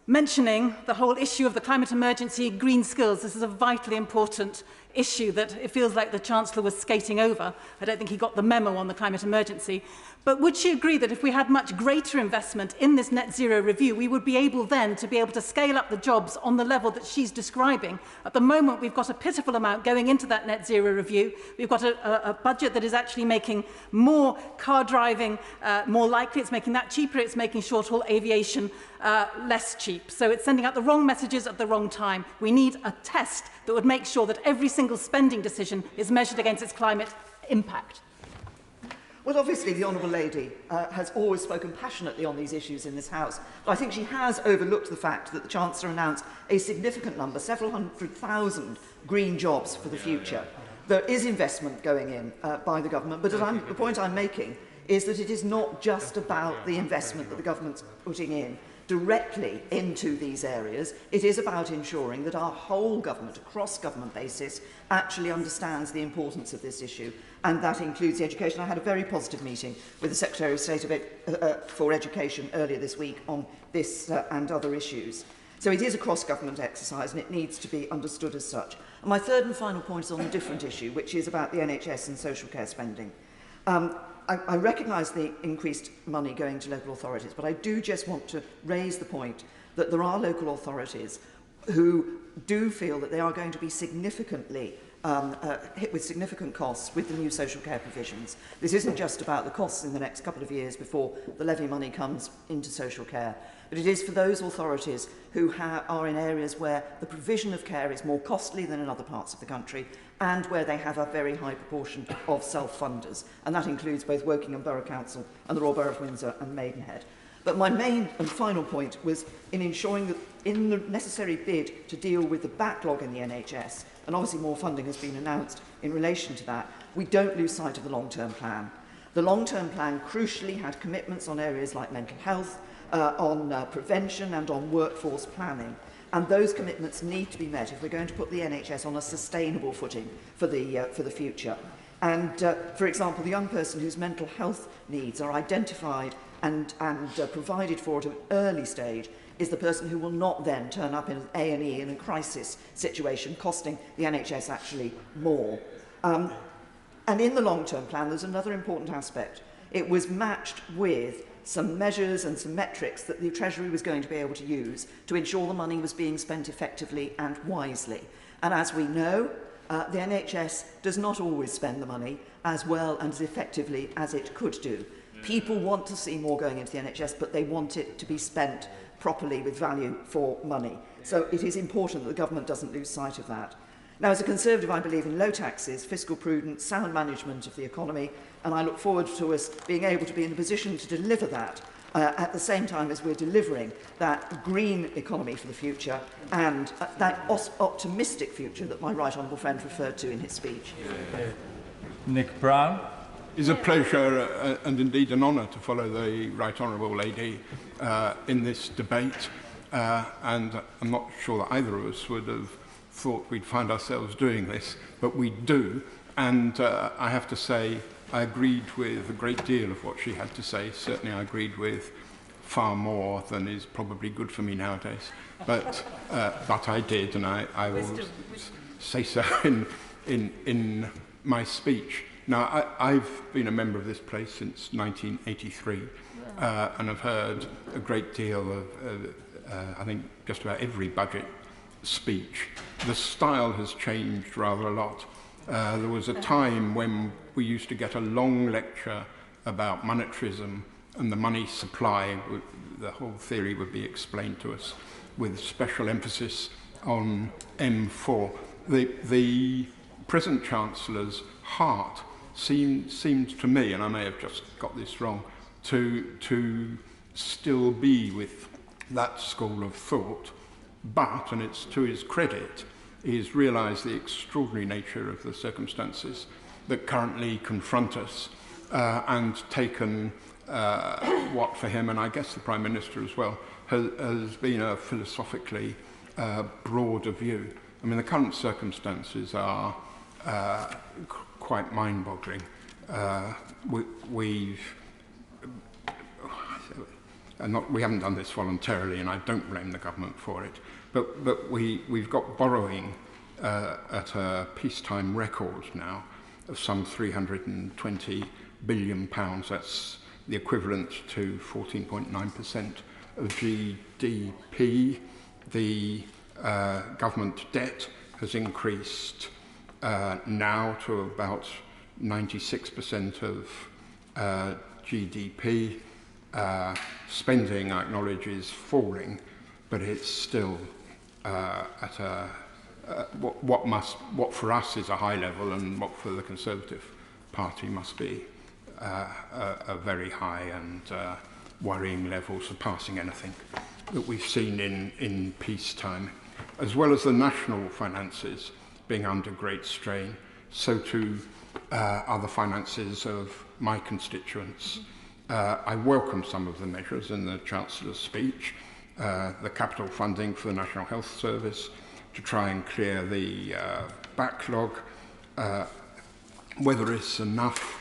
mentioning the whole issue of the climate emergency, green skills. This is a vitally important issue that it feels like the Chancellor was skating over. I don't think he got the memo on the climate emergency. But would she agree that if we had much greater investment in this net zero review, we would be able then to scale up the jobs on the level that she's describing? At the moment, we've got a pitiful amount going into that net zero review. We've got a budget that is actually making more car driving more likely. It's making that cheaper. It's making short-haul aviation less cheap. So it's sending out the wrong messages at the wrong time. We need a test that would make sure that every single spending decision is measured against its climate impact. Well, obviously, the Honourable Lady has always spoken passionately on these issues in this House, but I think she has overlooked the fact that the Chancellor announced a significant number, several 100,000 green jobs for the future. There is investment going in by the government, but the point I'm making is that it is not just about the investment that the government's putting in directly into these areas. It is about ensuring that our whole government, across government basis, actually understands the importance of this issue, and that includes the education. I had a very positive meeting with the Secretary of State for Education earlier this week on this and other issues. So it is a cross-government exercise, and it needs to be understood as such. And my third and final point is on a different issue, which is about the NHS and social care spending. I recognise the increased money going to local authorities, but I do just want to raise the point that there are local authorities who do feel that they are going to be significantly hit with significant costs with the new social care provisions. This isn't just about the costs in the next couple of years before the levy money comes into social care, but it is for those authorities who are in areas where the provision of care is more costly than in other parts of the country and where they have a very high proportion of self-funders. And that includes both Wokingham Borough Council and the Royal Borough of Windsor and Maidenhead. But my main and final point was in ensuring that in the necessary bid to deal with the backlog in the NHS, and obviously more funding has been announced in relation to that, we don't lose sight of the long-term plan. The long-term plan crucially had commitments on areas like mental health, on prevention and on workforce planning. And those commitments need to be met if we're going to put the NHS on a sustainable footing for the future. And, for example, the young person whose mental health needs are identified and provided for at an early stage is the person who will not then turn up in an A&E in a crisis situation, costing the NHS actually more. And in the long-term plan, there's another important aspect. It was matched with some measures and some metrics that the Treasury was going to be able to use to ensure the money was being spent effectively and wisely. And as we know, the NHS does not always spend the money as well and as effectively as it could do. People want to see more going into the NHS, but they want it to be spent properly with value for money. So it is important that the government doesn't lose sight of that. Now, as a Conservative, I believe in low taxes, fiscal prudence, sound management of the economy, and I look forward to us being able to be in a position to deliver that at the same time as we're delivering that green economy for the future and that optimistic future that my right honourable friend referred to in his speech. Nick Brown. is a pleasure and indeed an honour to follow the Right Honourable Lady in this debate. And I'm not sure that either of us would have thought we'd find ourselves doing this, but we do. And I have to say, I agreed with a great deal of what she had to say. Certainly I agreed with far more than is probably good for me nowadays. But I did, and I will say so in my speech. Now, I've been a member of this place since 1983, and I've heard a great deal of, I think, just about every budget speech. The style has changed rather a lot. There was a time when we used to get a long lecture about monetarism and the money supply. The whole theory would be explained to us with special emphasis on M4. The present Chancellor's heart seemed to me, and I may have just got this wrong, to still be with that school of thought, but, and it's to his credit, he's realised the extraordinary nature of the circumstances that currently confront us and taken what for him, and I guess the Prime Minister as well, has been a philosophically broader view. I mean, the current circumstances are quite mind-boggling. We haven't done this voluntarily, and I don't blame the government for it, but we've got borrowing at a peacetime record now of some £320 billion. That's the equivalent to 14.9% of GDP. The government debt has increased now to about 96% of GDP. Spending, I acknowledge, is falling, but it's still at a what for us is a high level, and what for the Conservative Party must be a very high and worrying level, surpassing anything that we've seen in peacetime. As well as the national finances being under great strain, so too are the finances of my constituents. I welcome some of the measures in the Chancellor's speech, the capital funding for the National Health Service to try and clear the backlog. Whether it's enough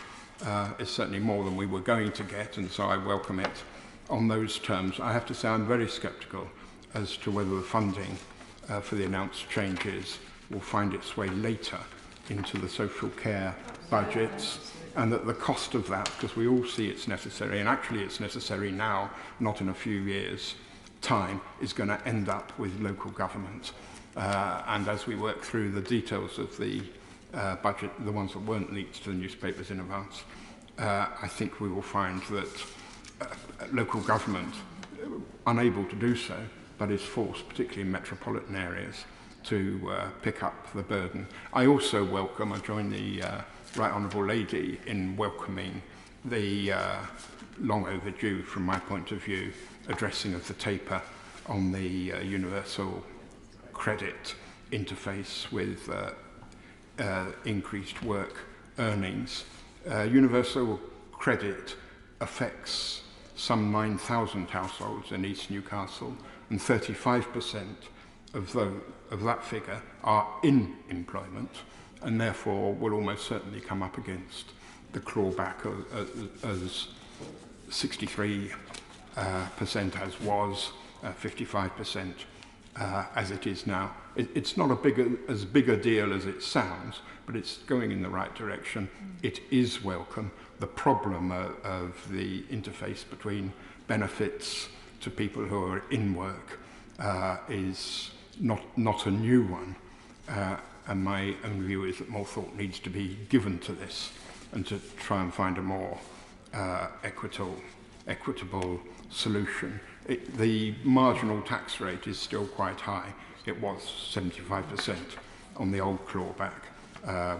is certainly more than we were going to get, and so I welcome it on those terms. I have to say I'm very sceptical as to whether the funding for the announced changes will find its way later into the social care budgets, and that the cost of that, because we all see it's necessary, and actually it's necessary now, not in a few years' time, is going to end up with local government. And as we work through the details of the budget, the ones that weren't leaked to the newspapers in advance, I think we will find that local government, unable to do so, but is forced, particularly in metropolitan areas, to pick up the burden. I also welcome, I join the Right Honourable Lady in welcoming the long overdue, from my point of view, addressing of the taper on the universal credit interface with increased work earnings. Universal credit affects some 9,000 households in East Newcastle, and 35% of that figure are in employment, and therefore will almost certainly come up against the clawback as 63% as was, 55% as it is now. It's not as big a deal as it sounds, but it's going in the right direction. It is welcome. The problem of the interface between benefits to people who are in work is not a new one. And my own view is that more thought needs to be given to this, and to try and find a more equitable solution. The marginal tax rate is still quite high. It was 75% on the old clawback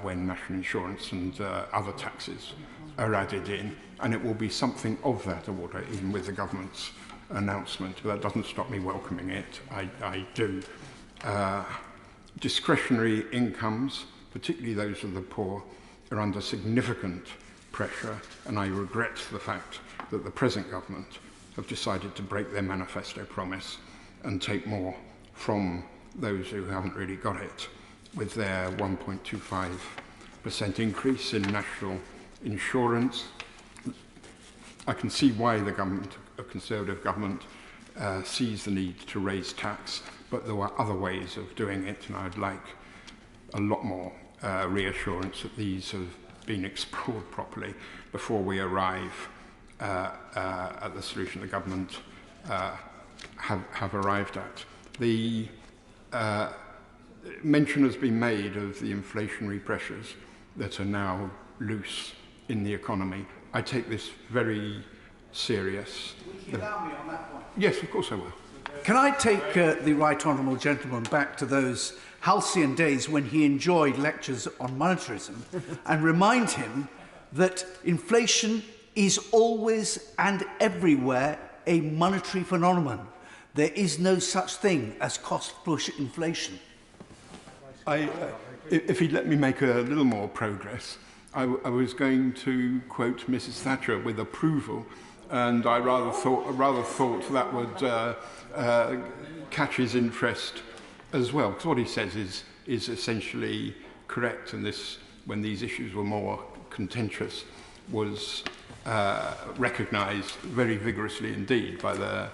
when national insurance and other taxes are added in, and it will be something of that order, even with the government's announcement. But that doesn't stop me welcoming it. I do. Discretionary incomes, particularly those of the poor, are under significant pressure, and I regret the fact that the present government have decided to break their manifesto promise and take more from those who haven't really got it, with their 1.25% increase in national insurance. I can see why the government, a Conservative government, sees the need to raise tax, but there were other ways of doing it, and I'd like a lot more reassurance that these have been explored properly before we arrive at the solution the government have arrived at. The mention has been made of the inflationary pressures that are now loose in the economy. I take this very serious. Will you allow me on that point? Yes, of course I will. Can I take the right honourable gentleman back to those halcyon days when he enjoyed lectures on monetarism and remind him that inflation is always and everywhere a monetary phenomenon. There is no such thing as cost-push inflation. If he'd let me make a little more progress, I was going to quote Mrs. Thatcher with approval, and I rather thought that would catch his interest as well, because what he says is essentially correct, and this, when these issues were more contentious, was recognised very vigorously indeed by the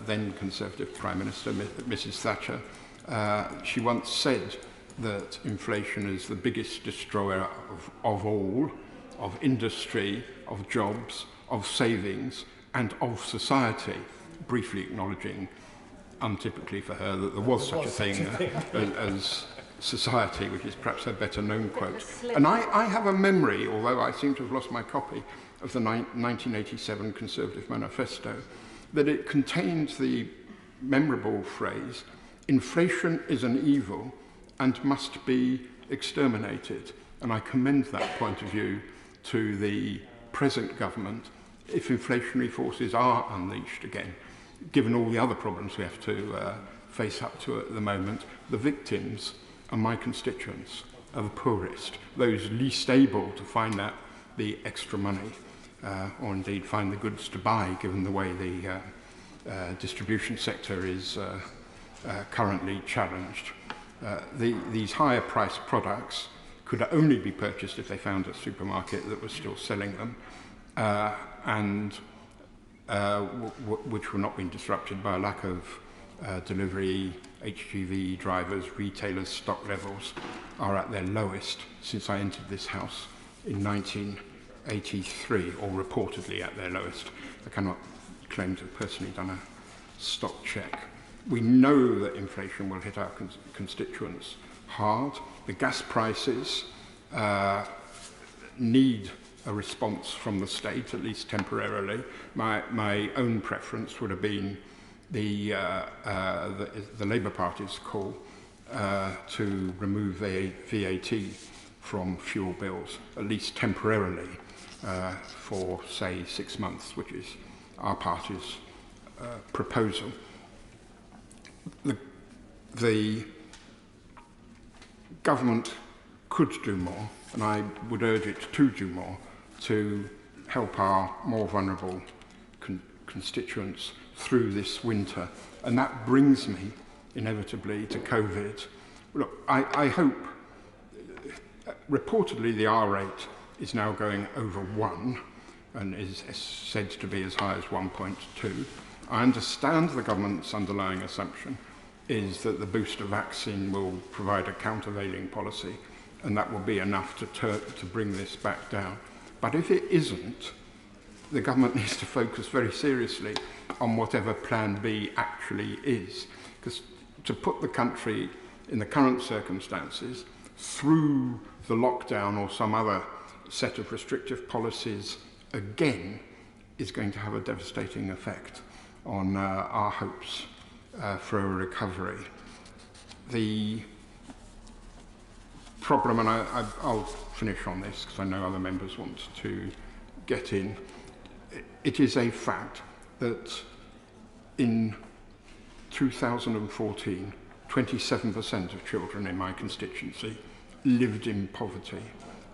then Conservative Prime Minister, Mrs. Thatcher. She once said that inflation is the biggest destroyer of all, of industry, of jobs, of savings, and of society, briefly acknowledging, untypically for her, that there was such a thing as society, which is perhaps a better known quote. And I have a memory, although I seem to have lost my copy, of the 1987 Conservative Manifesto, that it contained the memorable phrase, "Inflation is an evil and must be exterminated." And I commend that point of view to the present government. If inflationary forces are unleashed again, given all the other problems we have to face up to at the moment, the victims are my constituents, are the poorest, those least able to find out the extra money, or indeed find the goods to buy, given the way the distribution sector is currently challenged. These higher priced products could only be purchased if they found a supermarket that was still selling them, and which were not being disrupted by a lack of delivery. HGV drivers, retailers' stock levels are at their lowest since I entered this house in 1983, or reportedly at their lowest. I cannot claim to have personally done a stock check. We know that inflation will hit our constituents hard. The gas prices need a response from the state, at least temporarily. My own preference would have been the Labour Party's call to remove VAT from fuel bills, at least temporarily, for, say, 6 months, which is our party's proposal. The government could do more, and I would urge it to do more, to help our more vulnerable constituents through this winter. And that brings me, inevitably, to COVID. Look, I hope, reportedly the R rate is now going over 1 and is said to be as high as 1.2. I understand the government's underlying assumption is that the booster vaccine will provide a countervailing policy, and that will be enough to bring this back down. But if it isn't, the government needs to focus very seriously on whatever Plan B actually is. Because to put the country in the current circumstances through the lockdown or some other set of restrictive policies again is going to have a devastating effect on our hopes for a recovery. The problem, and I'll finish on this because I know other members want to get in, it is a fact that in 2014, 27% of children in my constituency lived in poverty.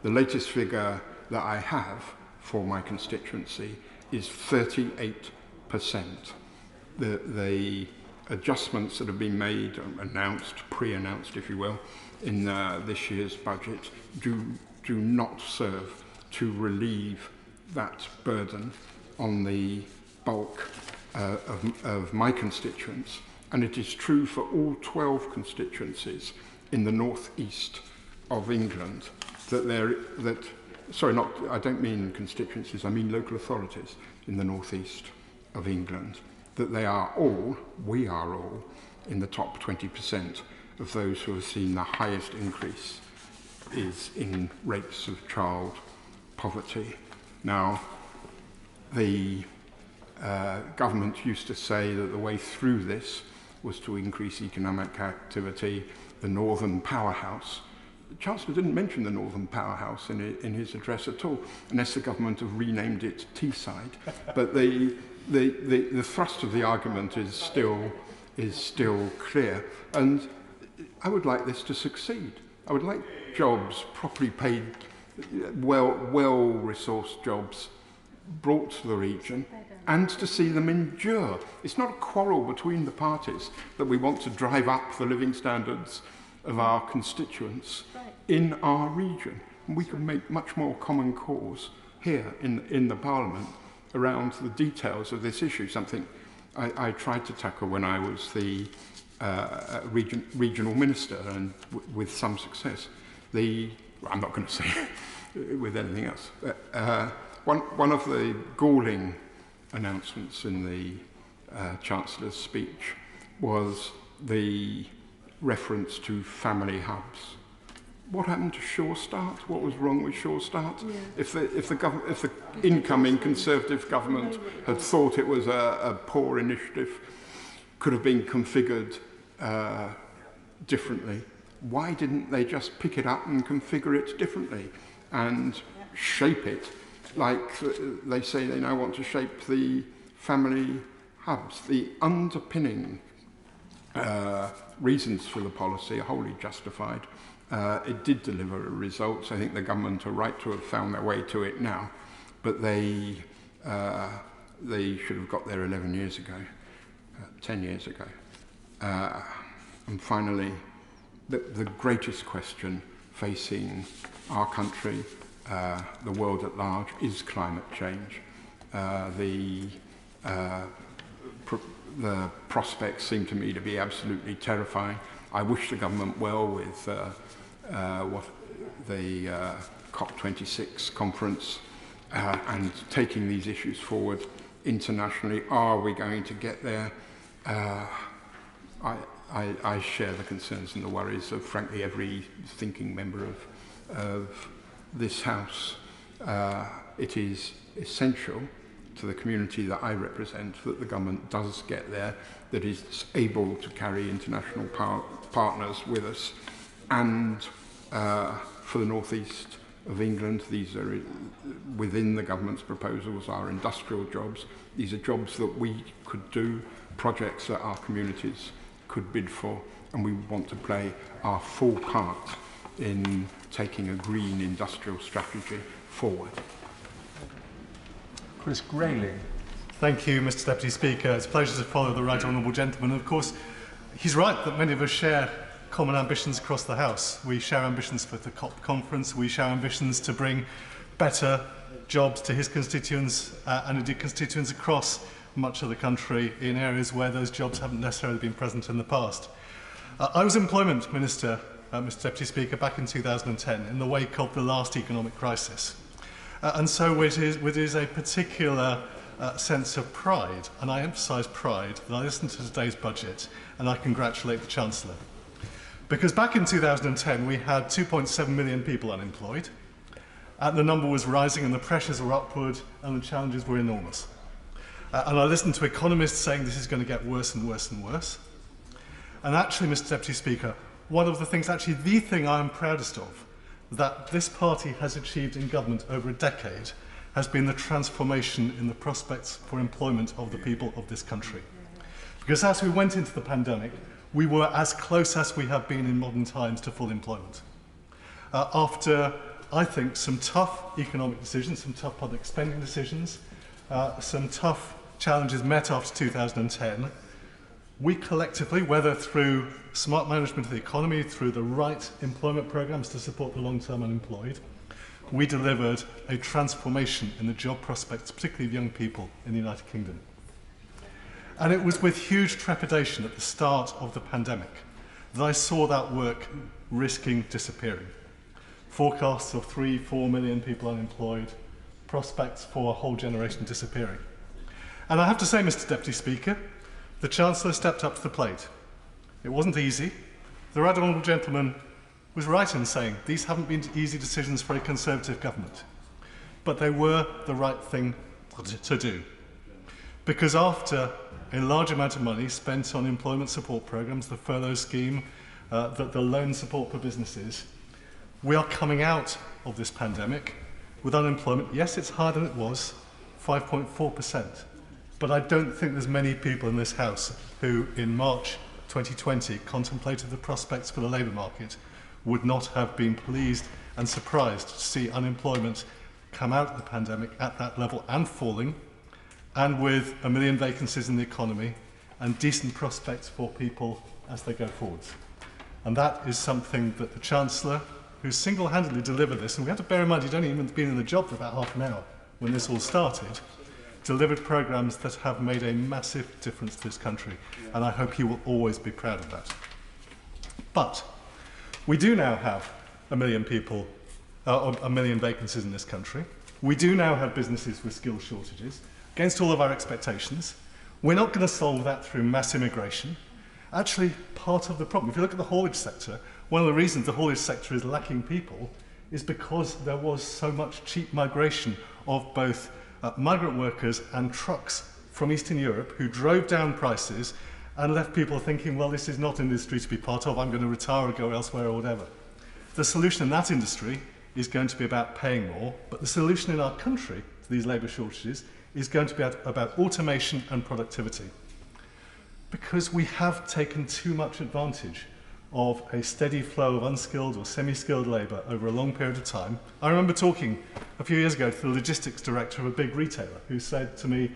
The latest figure that I have for my constituency is 38%. The adjustments that have been made, announced, pre-announced if you will, in this year's budget do not serve to relieve that burden on the bulk of my constituents. And it is true for all 12 constituencies in the northeast of England I don't mean constituencies, I mean local authorities in the northeast of England, that we are all in the top 20% of those who have seen the highest increase is in rates of child poverty. Now, the government used to say that the way through this was to increase economic activity, the Northern Powerhouse. The Chancellor didn't mention the Northern Powerhouse in his address at all, unless the government have renamed it Teesside. But the thrust of the argument is still clear, and I would like this to succeed. I would like jobs, properly paid, well-resourced jobs brought to the region, and to see them endure. It's not a quarrel between the parties that we want to drive up the living standards of our constituents in our region. And we can make much more common cause here in the Parliament around the details of this issue, something I tried to tackle when I was the regional minister, and with some success. I'm not going to say with anything else. One of the galling announcements in the Chancellor's speech was the reference to family hubs. What happened to Sure Start? What was wrong with Sure Start? Yeah. If the incoming Conservative government had thought it was a poor initiative, could have been configured differently, why didn't they just pick it up and configure it differently and shape it like they say they now want to shape the family hubs? The underpinning reasons for the policy are wholly justified. It did deliver results. I think the government are right to have found their way to it now, but they should have got there 11 years ago, 10 years ago. And finally, the greatest question facing our country, the world at large, is climate change. The prospects seem to me to be absolutely terrifying. I wish the government well with what the COP26 conference and taking these issues forward internationally. Are we going to get there? I share the concerns and the worries of, frankly, every thinking member of this House. It is essential to the community that I represent that the government does get there, that is able to carry international partners with us. And for the northeast of England, these are within the government's proposals, are industrial jobs. These are jobs that we could do, projects that our communities could bid for, and we want to play our full part in taking a green industrial strategy forward. Chris Grayling. Thank you, Mr. Deputy Speaker. It's a pleasure to follow the right honourable gentleman. And of course, he's right that many of us share common ambitions across the House. We share ambitions for the COP conference. We share ambitions to bring better jobs to his constituents and indeed constituents across much of the country in areas where those jobs haven't necessarily been present in the past. I was Employment Minister, Mr. Deputy Speaker, back in 2010 in the wake of the last economic crisis. And so it is a particular sense of pride, and I emphasise pride, that I listened to today's budget and I congratulate the Chancellor. Because back in 2010 we had 2.7 million people unemployed, and the number was rising and the pressures were upward and the challenges were enormous. And I listened to economists saying this is going to get worse and worse and worse. And actually, Mr. Deputy Speaker, one of the things, actually the thing I am proudest of, that this party has achieved in government over a decade has been the transformation in the prospects for employment of the people of this country. Because as we went into the pandemic, we were as close as we have been in modern times to full employment. After I think, some tough economic decisions, some tough public spending decisions, some tough challenges met after 2010. We collectively, whether through smart management of the economy, through the right employment programs to support the long-term unemployed, we delivered a transformation in the job prospects, particularly of young people in the United Kingdom. And it was with huge trepidation at the start of the pandemic that I saw that work risking disappearing. Forecasts of 3-4 million people unemployed, prospects for a whole generation disappearing. And I have to say, Mr. Deputy Speaker, the Chancellor stepped up to the plate. It wasn't easy. The Right Honourable Gentleman was right in saying these haven't been easy decisions for a Conservative government, but they were the right thing to do. Because after a large amount of money spent on employment support programmes, the furlough scheme, the loan support for businesses, we are coming out of this pandemic with unemployment. Yes, it's higher than it was, 5.4%. But I don't think there's many people in this House who, in March 2020, contemplated the prospects for the labour market would not have been pleased and surprised to see unemployment come out of the pandemic at that level and falling, and with 1 million vacancies in the economy and decent prospects for people as they go forwards. And that is something that the Chancellor, who single-handedly delivered this, and we have to bear in mind he'd only even been in the job for about half an hour when this all started, delivered programmes that have made a massive difference to this country, and I hope he will always be proud of that. But we do now have 1 million people, 1 million vacancies in this country. We do now have businesses with skill shortages, against all of our expectations. We're not going to solve that through mass immigration. Actually, part of the problem, if you look at the haulage sector, one of the reasons the haulage sector is lacking people is because there was so much cheap migration of both migrant workers and trucks from Eastern Europe who drove down prices and left people thinking, well, this is not an industry to be part of, I'm going to retire or go elsewhere or whatever. The solution in that industry is going to be about paying more, but the solution in our country to these labour shortages is going to be about automation and productivity. Because we have taken too much advantage of a steady flow of unskilled or semi-skilled labour over a long period of time. I remember talking a few years ago to the logistics director of a big retailer who said to me,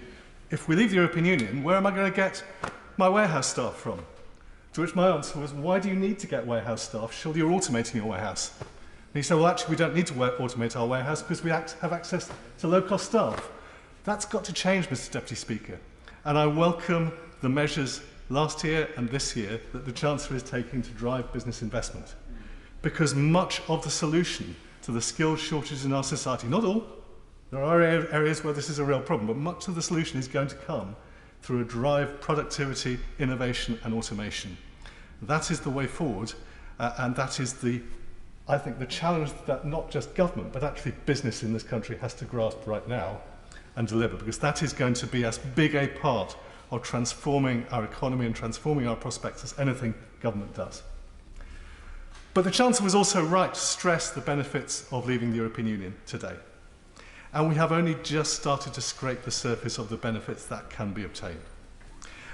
if we leave the European Union, where am I going to get my warehouse staff from? To which my answer was, why do you need to get warehouse staff? Surely you're automating your warehouse. And he said, well, actually, we don't need to automate our warehouse because we have access to low-cost staff. That's got to change, Mr. Deputy Speaker. And I welcome the measures last year and this year that the Chancellor is taking to drive business investment. Because much of the solution to the skills shortages in our society, not all, there are areas where this is a real problem, but much of the solution is going to come through a drive productivity, innovation and automation. That is the way forward, and that is I think the challenge that not just government, but actually business in this country has to grasp right now and deliver, because that is going to be as big a part of transforming our economy and transforming our prospects as anything government does. But the Chancellor was also right to stress the benefits of leaving the European Union today. And we have only just started to scrape the surface of the benefits that can be obtained.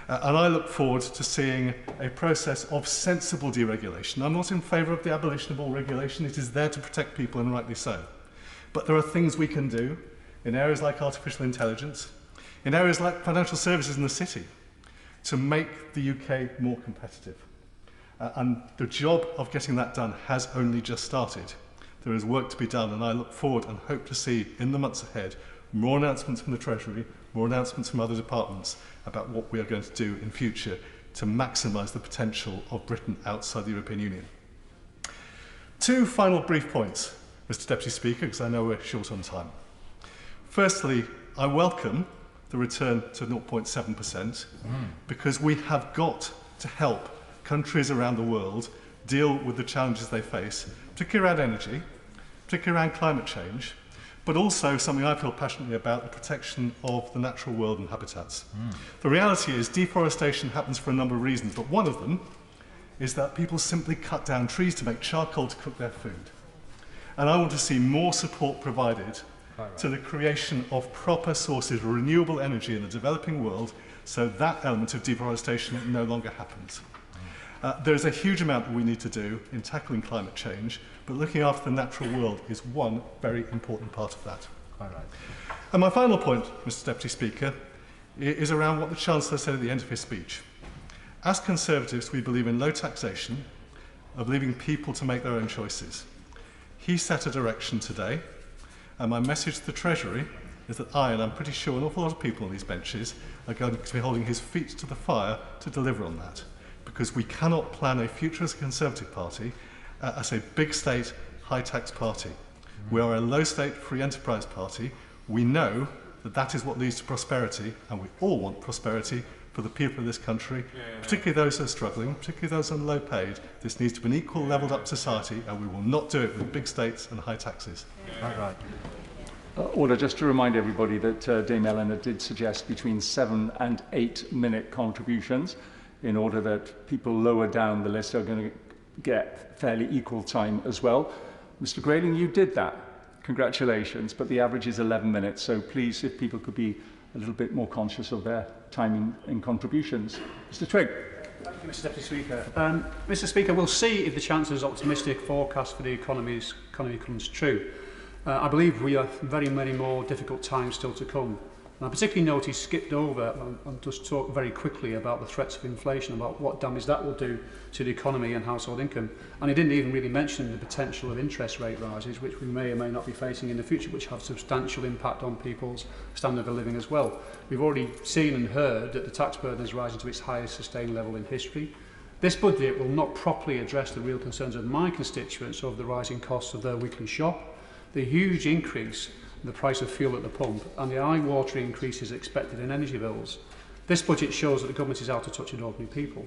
And I look forward to seeing a process of sensible deregulation. I'm not in favour of the abolition of all regulation. It is there to protect people, and rightly so. But there are things we can do in areas like artificial intelligence, in areas like financial services in the city, to make the UK more competitive. And the job of getting that done has only just started. There is work to be done, and I look forward and hope to see in the months ahead more announcements from the Treasury, more announcements from other departments about what we are going to do in future to maximise the potential of Britain outside the European Union. Two final brief points, Mr. Deputy Speaker, because I know we're short on time. Firstly, I welcome the return to 0.7% because we have got to help countries around the world deal with the challenges they face, particularly around energy, particularly around climate change, but also something I feel passionately about, the protection of the natural world and habitats. The reality is deforestation happens for a number of reasons, but one of them is that people simply cut down trees to make charcoal to cook their food. And I want to see more support provided to the creation of proper sources of renewable energy in the developing world so that element of deforestation no longer happens. There's a huge amount that we need to do in tackling climate change, but looking after the natural world is one very important part of that. All right. And my final point, Mr. Deputy Speaker, is around what the Chancellor said at the end of his speech. As Conservatives, we believe in low taxation, of leaving people to make their own choices. He set a direction today, and my message to the Treasury is that I, and I'm pretty sure an awful lot of people on these benches, are going to be holding his feet to the fire to deliver on that. Because we cannot plan a future as a Conservative Party as a big state, high tax party. We are a low state, free enterprise party. We know that that is what leads to prosperity, and we all want prosperity for the people of this country, particularly those who are struggling, particularly those on low paid. This needs to be an equal, levelled up society, and we will not do it with big states and high taxes. Right. Order, just to remind everybody that Dame Eleanor did suggest between 7 and 8 minute contributions in order that people lower down the list are going to get fairly equal time as well. Mr. Grayling, you did that. Congratulations, but the average is 11 minutes, so please, if people could be a little bit more conscious of their timing in contributions. Mr. Trigg. Thank you, Mr. Deputy Speaker. Mr. Speaker, we'll see if the Chancellor's optimistic forecast for the economy comes true. I believe we have very many more difficult times still to come. And I particularly note he skipped over and just talked very quickly about the threats of inflation, about what damage that will do to the economy and household income. And he didn't even really mention the potential of interest rate rises, which we may or may not be facing in the future, which have substantial impact on people's standard of living as well. We've already seen and heard that the tax burden is rising to its highest sustained level in history. This budget will not properly address the real concerns of my constituents over the rising costs of their weekly shop, the huge increase the price of fuel at the pump, and the eye-watering increases expected in energy bills. This budget shows that the government is out of touch with ordinary people.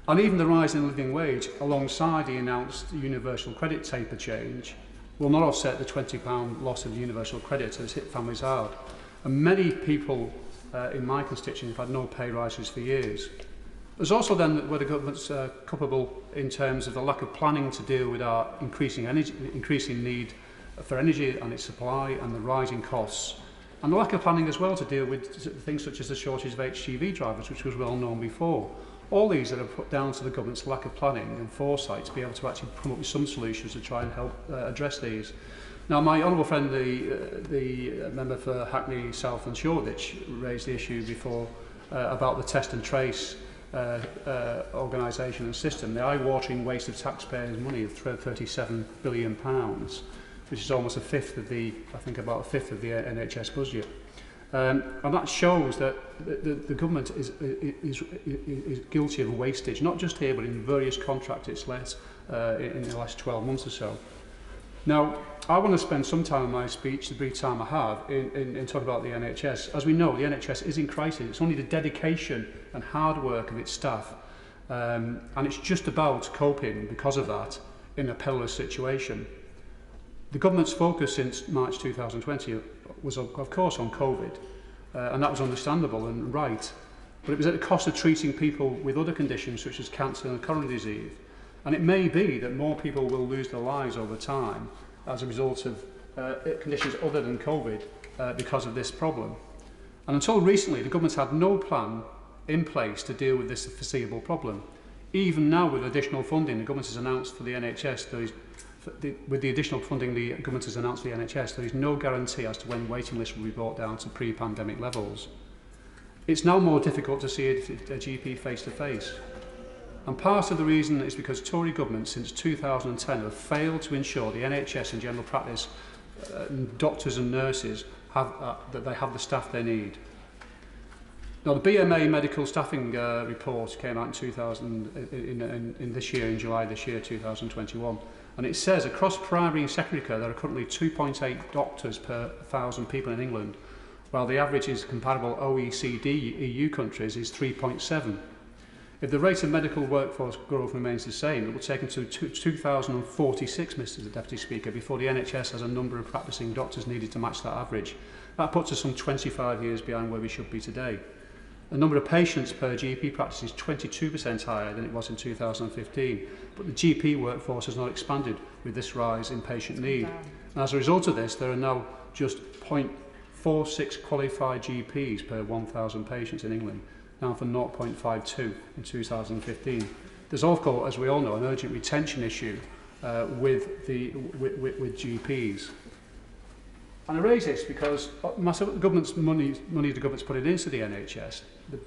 And even the rise in the living wage, alongside the announced universal credit taper change, will not offset the £20 loss of universal credit that has hit families hard. And many people in my constituency have had no pay rises for years. There's also then where the government's culpable in terms of the lack of planning to deal with our increasing need for energy and its supply and the rising costs, and the lack of planning as well to deal with things such as the shortage of HGV drivers, which was well known before. All these that are put down to the government's lack of planning and foresight to be able to actually come up with some solutions to try and help address these. Now, my honourable friend, the member for Hackney South and Shoreditch, raised the issue before about the test and trace organisation and system, the eye-watering waste of taxpayers' money of £37 billion, which is almost a fifth of the, I think about a fifth of the NHS budget. And that shows that the government is guilty of wastage, not just here, but in various contracts it's let in the last 12 months or so. Now, I want to spend some time in my speech, the brief time I have, in talking about the NHS. As we know, the NHS is in crisis. It's only the dedication and hard work of its staff, and it's just about coping, because of that, in a perilous situation. The government's focus since March 2020 was, of course, on COVID, and that was understandable and right, but it was at the cost of treating people with other conditions such as cancer and coronary disease. And it may be that more people will lose their lives over time as a result of conditions other than COVID because of this problem. And until recently, the government's had no plan in place to deal with this foreseeable problem. Even now, with additional funding, the government has announced for the NHS, with the additional funding the government has announced for the NHS, there is no guarantee as to when waiting lists will be brought down to pre-pandemic levels. It's now more difficult to see a GP face-to-face. And part of the reason is because Tory governments since 2010 have failed to ensure the NHS and general practice doctors and nurses that they have the staff they need. Now, the BMA medical staffing report came out in this year, in July this year, 2021. And it says across primary and secondary care there are currently 2.8 doctors per 1,000 people in England, while the average is comparable OECD EU countries is 3.7. If the rate of medical workforce growth remains the same, it will take until 2046, Mr. Deputy Speaker, before the NHS has a number of practising doctors needed to match that average. That puts us some 25 years behind where we should be today. The number of patients per GP practice is 22% higher than it was in 2015, but the GP workforce has not expanded with this rise in patient need. And as a result of this, there are now just 0.46 qualified GPs per 1,000 patients in England, down from 0.52 in 2015. There's also, as we all know, an urgent retention issue with GPs. And I raise this because massive government's money the government's putting into the NHS, the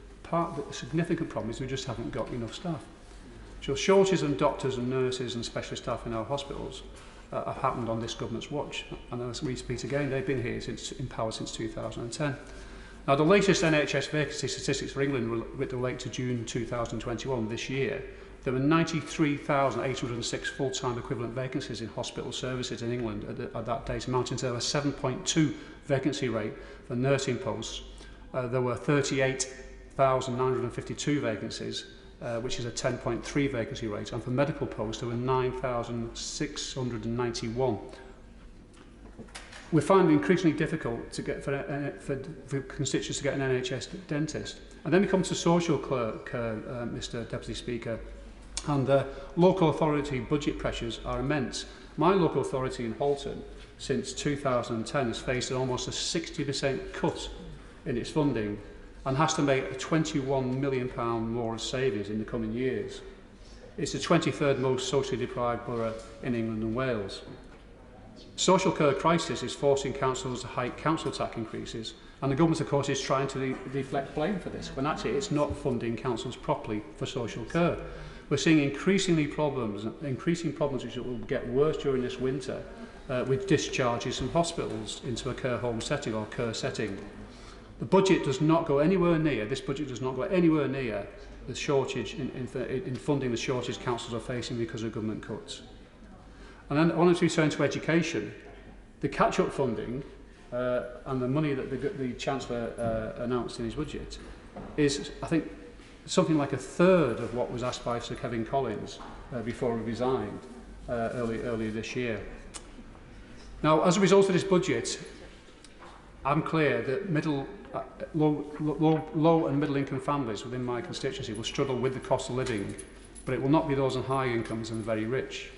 significant problem is we just haven't got enough staff. So shortages of doctors and nurses and specialist staff in our hospitals have happened on this government's watch. And as we repeat again, they've been here in power since 2010. Now, the latest NHS vacancy statistics for England relate to June 2021, this year. There were 93,806 full-time equivalent vacancies in hospital services in England at that date, amounting to a 7.2 vacancy rate for nursing posts. There were 38,952 vacancies, which is a 10.3 vacancy rate, and for medical posts there were 9,691. We're finding it increasingly difficult to get for constituents to get an NHS dentist. And then we come to social care, Mr Deputy Speaker, and local authority budget pressures are immense. My local authority in Halton, since 2010, has faced almost a 60% cut in its funding and has to make a £21 million more of savings in the coming years. It's the 23rd most socially deprived borough in England and Wales. Social care crisis is forcing councils to hike council tax increases, and the government, of course, is trying to deflect blame for this, when actually it's not funding councils properly for social care. We're seeing increasing problems which will get worse during this winter with discharges from hospitals into a care home setting or care setting. The budget does not go anywhere near, this budget does not go anywhere near the shortage in funding the shortage councils are facing because of government cuts. And then I want to return to education. The catch-up funding and the money that the Chancellor announced in his budget is, I think, something like a third of what was asked by Sir Kevin Collins before he resigned earlier this year. Now, as a result of this budget, I'm clear that low and middle income families within my constituency will struggle with the cost of living, but it will not be those on high incomes and the very rich.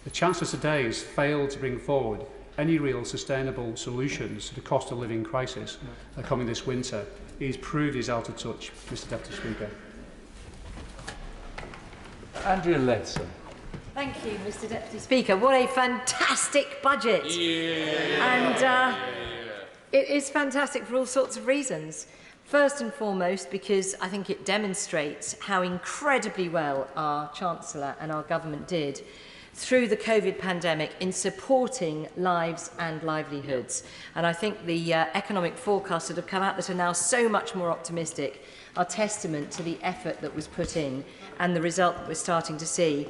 The Chancellor today has failed to bring forward any real sustainable solutions to the cost of living crisis coming this winter. He's proved he's out of touch, Mr Deputy Speaker. Andrea Leadsom. Thank you, Mr Deputy Speaker. What a fantastic budget. And it is fantastic for all sorts of reasons. First and foremost, because I think it demonstrates how incredibly well our Chancellor and our government did through the COVID pandemic in supporting lives and livelihoods. And I think the economic forecasts that have come out that are now so much more optimistic are testament to the effort that was put in and the result that we're starting to see.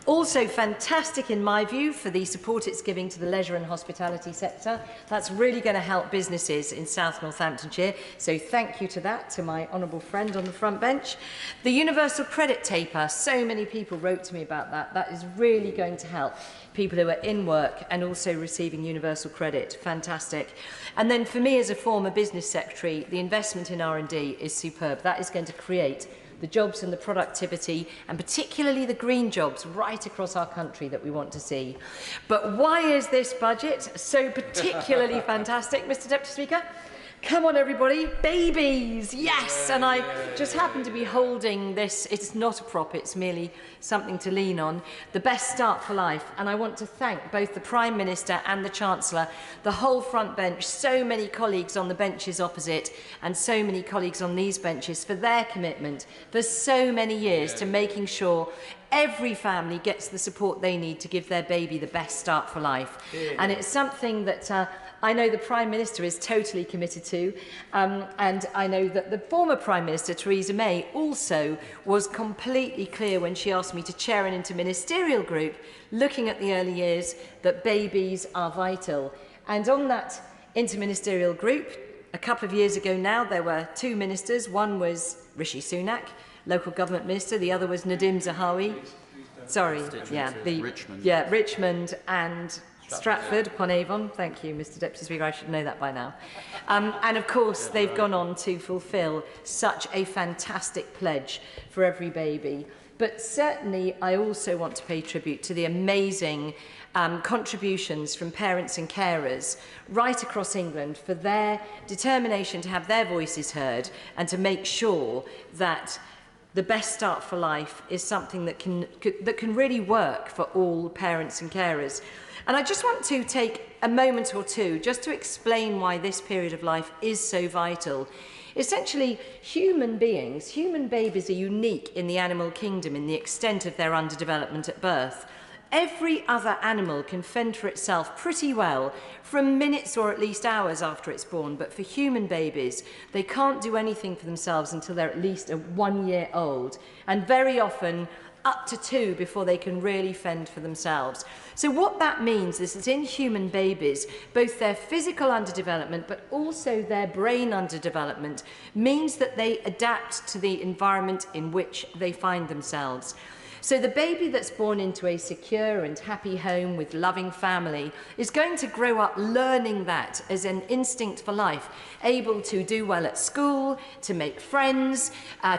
Also fantastic, in my view, for the support it's giving to the leisure and hospitality sector. That's really going to help businesses in South Northamptonshire. So thank you to that, to my honourable friend on the front bench. The universal credit taper, so many people wrote to me about that. That is really going to help people who are in work and also receiving universal credit. Fantastic. And then for me as a former business secretary, the investment in R&D is superb. That is going to create the jobs and the productivity, and particularly the green jobs right across our country that we want to see. But why is this budget so particularly fantastic, Mr Deputy Speaker? Come on, everybody. Babies, yes. And I just happen to be holding this. It's not a prop, it's merely something to lean on. The Best Start for Life. And I want to thank both the Prime Minister and the Chancellor, the whole front bench, so many colleagues on the benches opposite, and so many colleagues on these benches for their commitment for so many years to making sure every family gets the support they need to give their baby the best start for life. And it's something that I know the Prime Minister is totally committed to, and I know that the former Prime Minister, Theresa May, also was completely clear when she asked me to chair an interministerial group looking at the early years that babies are vital. And on that interministerial group, a couple of years ago now, there were two ministers. One was Rishi Sunak, local government minister. The other was Nadim Zahawi. Sorry, Richmond and Stratford-upon-Avon. Thank you, Mr Deputy Speaker. I should know that by now. And of course, they've gone on to fulfil such a fantastic pledge for every baby. But certainly, I also want to pay tribute to the amazing contributions from parents and carers right across England for their determination to have their voices heard and to make sure that the best start for life is something that can really work for all parents and carers. And I just want to take a moment or two just to explain why this period of life is so vital. Essentially, human beings, human babies, are unique in the animal kingdom in the extent of their underdevelopment at birth. Every other animal can fend for itself pretty well from minutes or at least hours after it's born, but for human babies, they can't do anything for themselves until they're at least 1 year old, and very often up to 2 before they can really fend for themselves. So what that means is that in human babies, both their physical underdevelopment but also their brain underdevelopment means that they adapt to the environment in which they find themselves. So the baby that's born into a secure and happy home with loving family is going to grow up learning that as an instinct for life, able to do well at school, to make friends,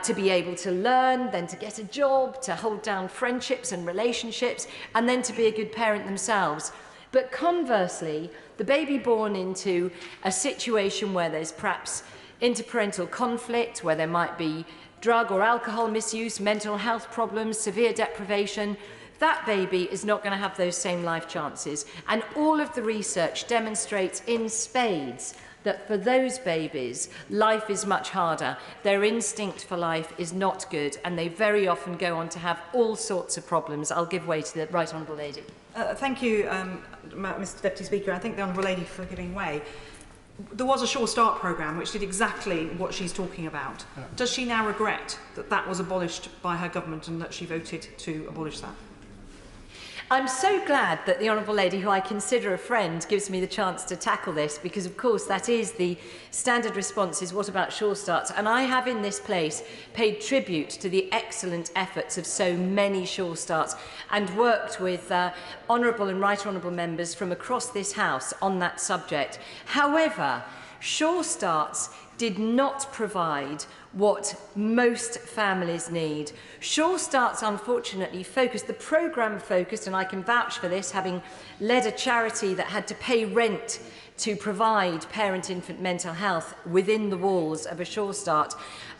to be able to learn, then to get a job, to hold down friendships and relationships, and then to be a good parent themselves. But conversely, the baby born into a situation where there's perhaps interparental conflict, where there might be drug or alcohol misuse, mental health problems, severe deprivation, that baby is not going to have those same life chances. And all of the research demonstrates in spades that for those babies, life is much harder. Their instinct for life is not good, and they very often go on to have all sorts of problems. I'll give way to the Right Honourable Lady. Thank you, Mr Deputy Speaker. I thank the Honourable Lady for giving way. There was a Sure Start programme which did exactly what she's talking about. Does she now regret that that was abolished by her government and that she voted to abolish that? I'm so glad that the Honourable Lady, who I consider a friend, gives me the chance to tackle this, because of course that is the standard response, is what about Sure Starts? And I have in this place paid tribute to the excellent efforts of so many Sure Starts and worked with Honourable and Right Honourable members from across this House on that subject. However, Sure Starts did not provide what most families need. Sure Starts, unfortunately, the programme focused, and I can vouch for this, having led a charity that had to pay rent to provide parent-infant mental health within the walls of a Sure Start.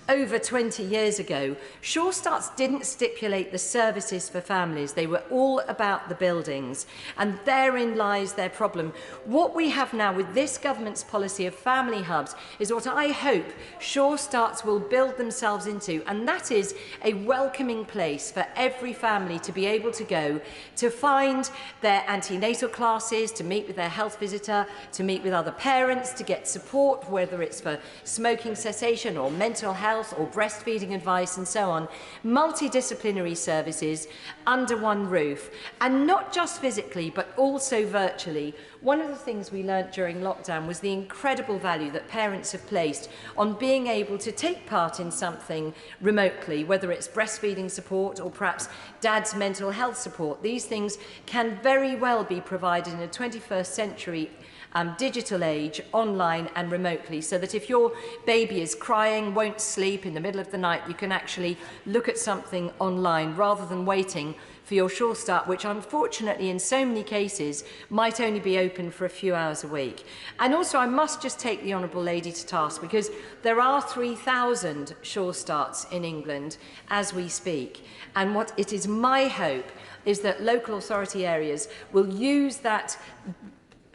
Over 20 years ago, Sure Starts didn't stipulate the services for families. They were all about the buildings, and therein lies their problem. What we have now with this government's policy of family hubs is what I hope Sure Starts will build themselves into, and that is a welcoming place for every family to be able to go to find their antenatal classes, to meet with their health visitor, to meet with other parents, to get support, whether it's for smoking cessation or mental health or breastfeeding advice and so on, multidisciplinary services under one roof, and not just physically but also virtually. One of the things we learnt during lockdown was the incredible value that parents have placed on being able to take part in something remotely, whether it's breastfeeding support or perhaps dad's mental health support. These things can very well be provided in a 21st century digital age, online and remotely, so that if your baby is crying, won't sleep in the middle of the night, you can actually look at something online rather than waiting for your Sure Start, which unfortunately in so many cases might only be open for a few hours a week. And also I must just take the Honourable Lady to task, because there are 3,000 Sure Starts in England as we speak, and what it is my hope is that local authority areas will use that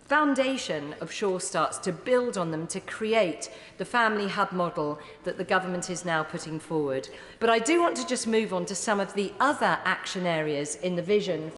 foundation of Sure Starts to build on them, to create the family hub model that the government is now putting forward. But I do want to just move on to some of the other action areas in the vision